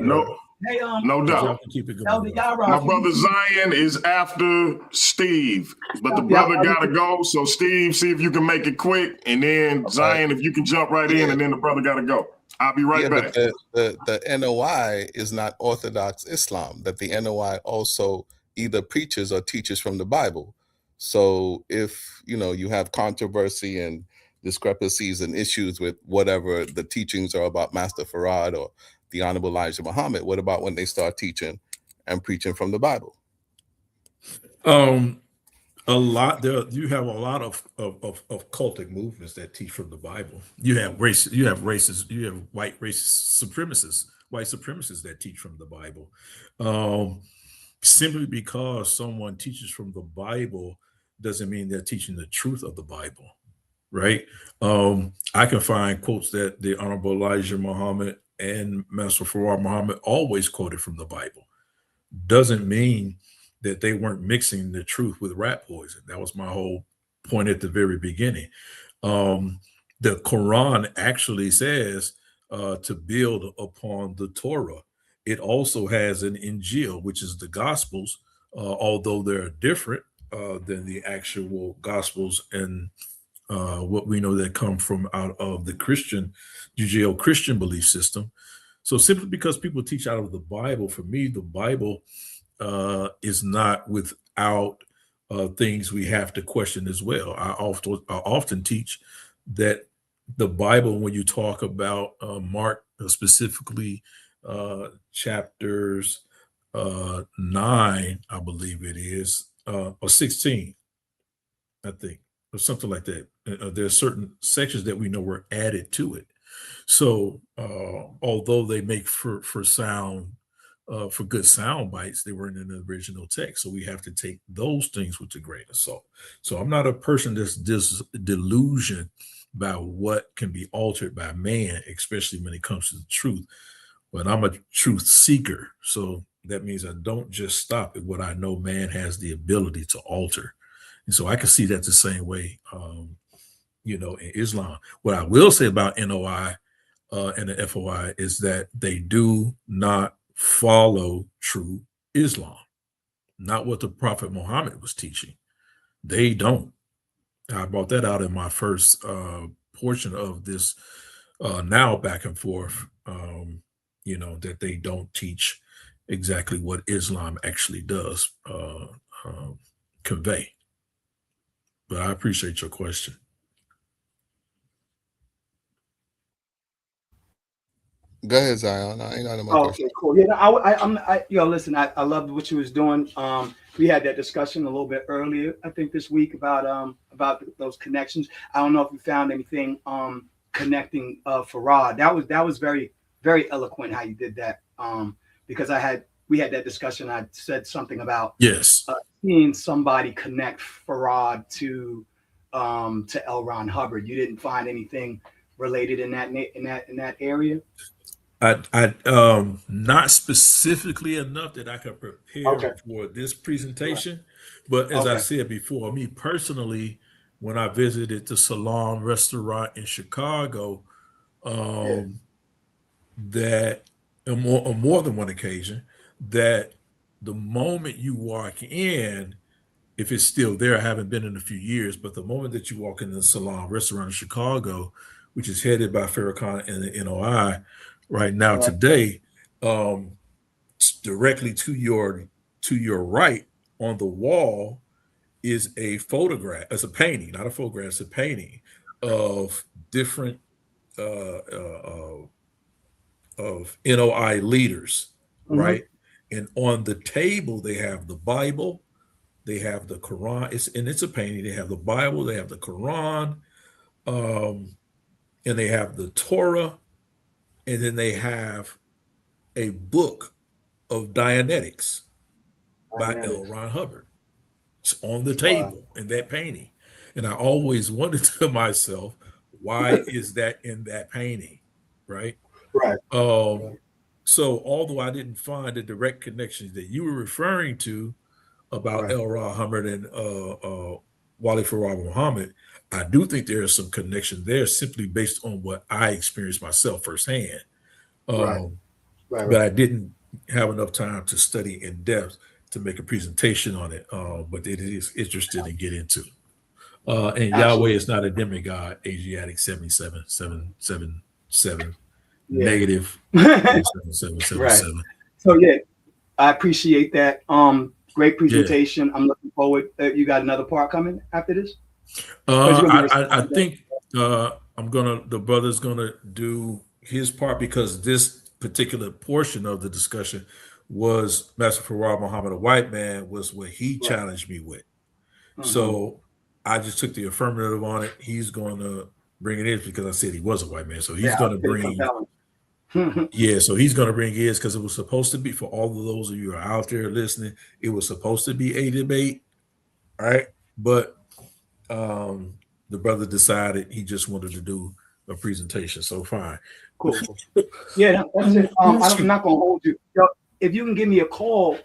C: No doubt. My brother Zion is after Steve, but the brother gotta go. So Steve, see if you can make it quick, and then Zion, if you can jump right in, and then the brother gotta go. I'll be right back.
O: But the NOI is not Orthodox Islam. That the NOI also either preaches or teaches from the Bible. So if you have controversy and discrepancies and issues with whatever the teachings are about Master Farad or the Honorable Elijah Muhammad, what about when they start teaching and preaching from the Bible?
D: A lot there. You have a lot of cultic movements that teach from the Bible. You have race. You have racists. You have white racist supremacists, white supremacists that teach from the Bible. Simply because someone teaches from the Bible doesn't mean they're teaching the truth of the Bible, right? I can find quotes that the Honorable Elijah Muhammad and Master Farad Muhammad always quoted from the Bible. Doesn't mean that they weren't mixing the truth with rat poison. That was my whole point at the very beginning. The Quran actually says to build upon the Torah. It also has an Injil, which is the Gospels, although they're different than the actual Gospels and what we know that come from out of the Judeo-Christian belief system. So simply because people teach out of the Bible, for me, the Bible is not without things we have to question as well. I often teach that the Bible, when you talk about Mark specifically, chapters 9, I believe it is, or 16, I think, or something like that. There are certain sections that we know were added to it. So although they make for sound, for good sound bites, they weren't in the original text. So we have to take those things with a grain of salt. So I'm not a person that's delusioned by what can be altered by man, especially when it comes to the truth. But I'm a truth seeker. So that means I don't just stop at what I know man has the ability to alter. And so I can see that the same way, in Islam. What I will say about NOI and the FOI is that they do not follow true Islam, not what the Prophet Muhammad was teaching. They don't. I brought that out in my first portion of this now back and forth, that they don't teach exactly what Islam actually does convey. But I appreciate your question.
O: Go ahead, Zion. I ain't on my question.
N: Okay, cool. Yeah, listen, I loved what you was doing. We had that discussion a little bit earlier, I think this week about those connections. I don't know if you found anything connecting Farad. That was very, very eloquent how you did that. Because we had that discussion. I said something about seeing somebody connect Farad to L. Ron Hubbard. You didn't find anything related in that area?
D: I not specifically enough that I could prepare for this presentation, but as I said before, me personally, when I visited the Salon restaurant in Chicago, that on more than one occasion, that the moment you walk in, if it's still there, I haven't been in a few years, but the moment that you walk in the Salon restaurant in Chicago, which is headed by Farrakhan and the NOI right now today, directly to your right on the wall is a photograph. It's a painting, not a photograph. It's a painting of different of NOI leaders, right? And on the table they have the Bible, they have the Quran. It's a painting. They have the Bible, they have the Quran, and they have the Torah, and then they have a book of Dianetics by L. Ron Hubbard. It's on the table in that painting. And I always wondered to myself, why is that in that painting, right?
N: Right.
D: So although I didn't find the direct connections that you were referring to about L. Ron Hubbard and Wali Farad Muhammad, I do think there is some connection there simply based on what I experienced myself firsthand. But I didn't have enough time to study in depth to make a presentation on it. But it is interesting to get into. And Yahweh is not a demigod, Asiatic 7777 negative 7777.
N: So I appreciate that. Great presentation. I'm looking forward. You got another part coming after this?
D: I think The brother's gonna do his part because this particular portion of the discussion was Master Farad Muhammad, a white man, was what he challenged me with. So I just took the affirmative on it. He's going to bring it in because I said he was a white man. So he's going to bring, so he's going to bring his because it was supposed to be, for all of those of you who are out there listening, it was supposed to be a debate, right? But the brother decided he just wanted to do a presentation. So fine.
N: Cool. Yeah, that's it. I'm not going to hold you. If you can give me a call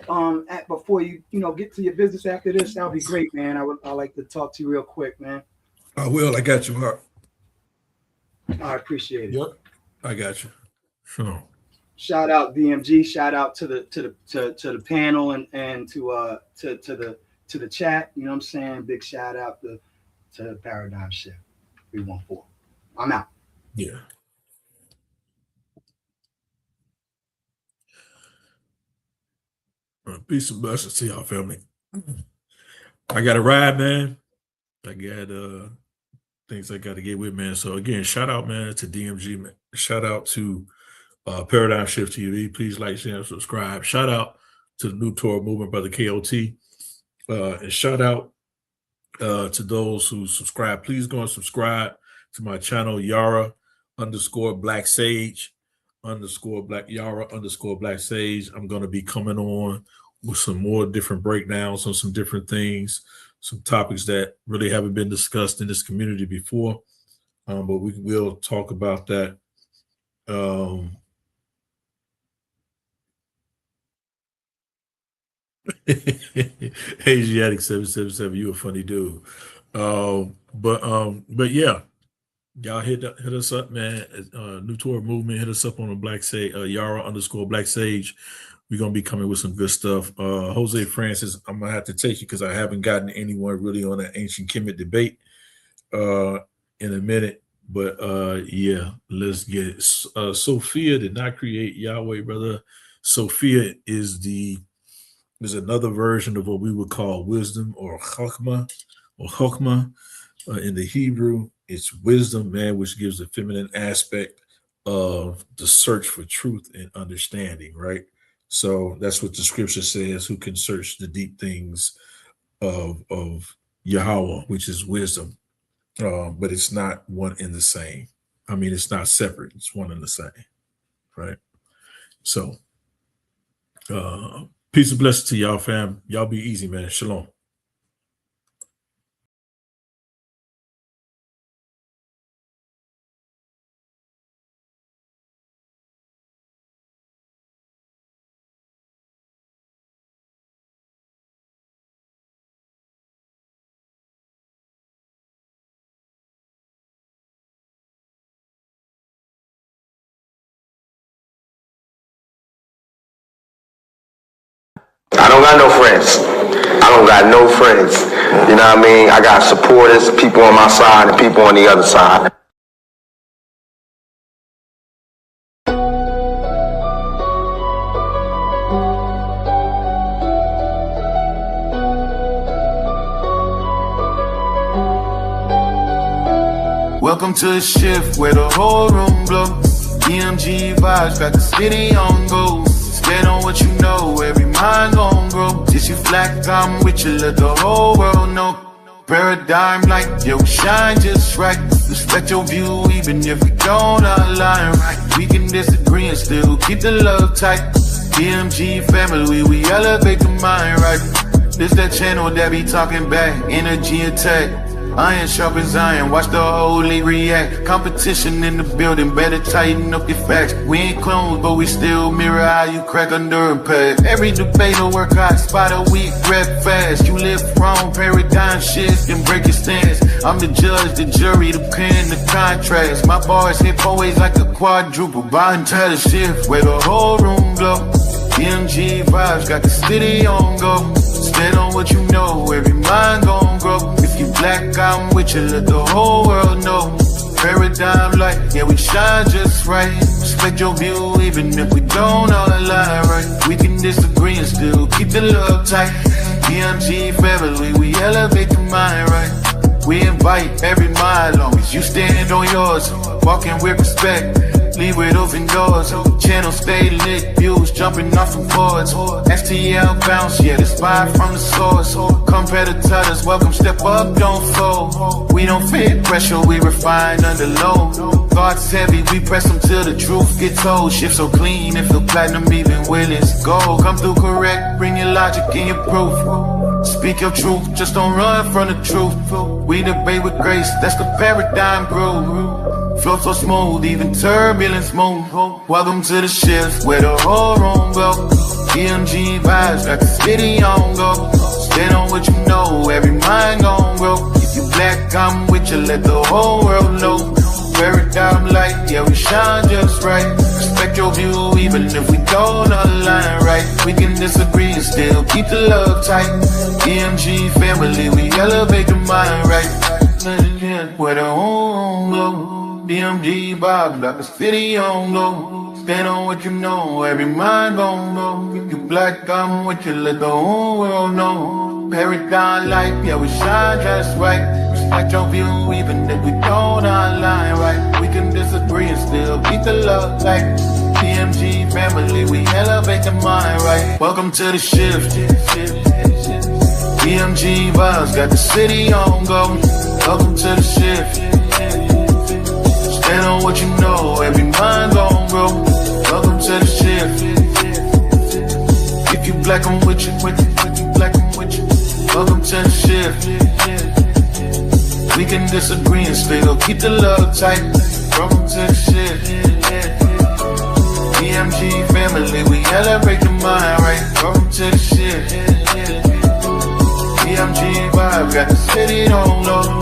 N: before you get to your business after this, that'll be great, man. I'd like to talk to you real quick, man.
D: I will. I got you, Mark.
N: I appreciate it.
D: Yep, I got you. Sure.
N: Shout out DMG. Shout out to the panel and to the chat. You know what I'm saying? Big shout out to Paradigm Shift 314. I'm out.
D: Yeah. Peace and blessings to y'all, family. I got to ride, man. I got things I got to get with, man. So again, shout out, man, to DMG, man. Shout out to Paradigm Shift TV. Please like, share, and subscribe. Shout out to the New Torah Movement, Brother KOT. And shout out to those who subscribe. Please go and subscribe to my channel, YARAH _Black Sage _YARAH _Black Sage. I'm going to be coming on with some more different breakdowns on some different things, some topics that really haven't been discussed in this community before. But we will talk about that. Asiatic 777, you a funny dude. But yeah, y'all hit us up, man. New Torah Movement, hit us up on the Black Sage, YARAH _Black Sage. We're gonna be coming with some good stuff. Jose Francis, I'm gonna have to take you because I haven't gotten anyone really on that ancient Kemet debate in a minute. But yeah, let's get it. Sophia did not create Yahweh, brother. Sophia is another version of what we would call wisdom or chokmah in the Hebrew. It's wisdom, man, which gives the feminine aspect of the search for truth and understanding, right? So that's what the scripture says, who can search the deep things of Yahweh, which is wisdom. But it's not one and the same. I mean, it's not separate. It's one and the same, right? So peace and blessings to y'all, fam. Y'all be easy, man. Shalom.
P: I don't got no friends. I don't got no friends. You know what I mean? I got supporters, people on my side and people on the other side.
A: Welcome to the shift where the whole room blows. DMG vibes got the city on go. Stand on what you know, every mind gon' grow. This you flat, I'm with you, let the whole world know. Paradigm light, yo, shine just right. Respect your view, even if we don't align right. We can disagree and still keep the love tight. DMG family, we elevate the mind right. This that channel that be talking back, energy attack. Iron sharpens iron, watch the whole league react. Competition in the building, better tighten up your facts. We ain't clones, but we still mirror how you crack under impact. Every debate will work out, spot a week, rep fast. You live wrong, paradigm shift, and break your stance. I'm the judge, the jury, the pen, the contrast. My bars hit always like a quadruple. Bond tell the shift, where the whole room glow. DMG vibes got the city on go. Stand on what you know, every mind gon' grow. If you black, I'm with you, let the whole world know. Paradigm light, yeah, we shine just right. Respect your view, even if we don't all align right. We can disagree and still keep the love tight. DMG family, we elevate the mind right. We invite every mind, long as you stand on yours. Walking with respect, leave with open doors. Channel stay lit, views jumping off from boards. STL bounce, yeah, the spy from the source. Competitors, welcome, step up, don't fold. We don't fit pressure, we refine under load. Thoughts heavy, we press them till the truth gets told. Shift so clean, it feel platinum even when it's gold. Come through correct, bring your logic and your proof. Speak your truth, just don't run from the truth. We debate with grace, that's the paradigm groove. Flow so smooth, even turbulence move. Welcome to the shift, where the whole room go. DMG vibes, got the city on go. Stand on what you know, every mind gon' grow. If you black, I'm with you, let the whole world know. Paradigm light, yeah, we shine just right. Respect your view, even if we don't align right. We can disagree and still keep the love tight. DMG family, we elevate the mind right. Where the home go. DMG vibes, like the city on low. Stand on what you know, every mind gon' go. If you black, I'm with you, let the whole world know. Paradigm light, yeah, we shine just right. Respect your view, even if we don't align right. We can disagree and still keep the love tight. DMG family, we elevate the mind right. Welcome to the shift. DMG vibes, got the city on go. Welcome to the shift. Stand on what you know, every mind gon' grow. Welcome to the shift. If you black, I'm with you, if you black, I'm with you. Welcome to the shift. We can disagree and still keep the love tight. Welcome to the shift. DMG family, we elevate the mind right. Welcome to the shift. DMG vibe, got the city on low.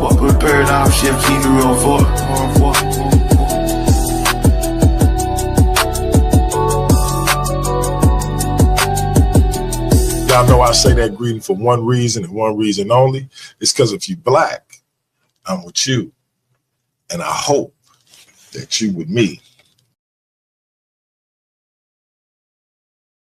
A: Walk with paradigm shift, T304.
B: Y'all know I say that greeting for one reason and one reason only. It's because if you black, I'm with you. And I hope that you with me.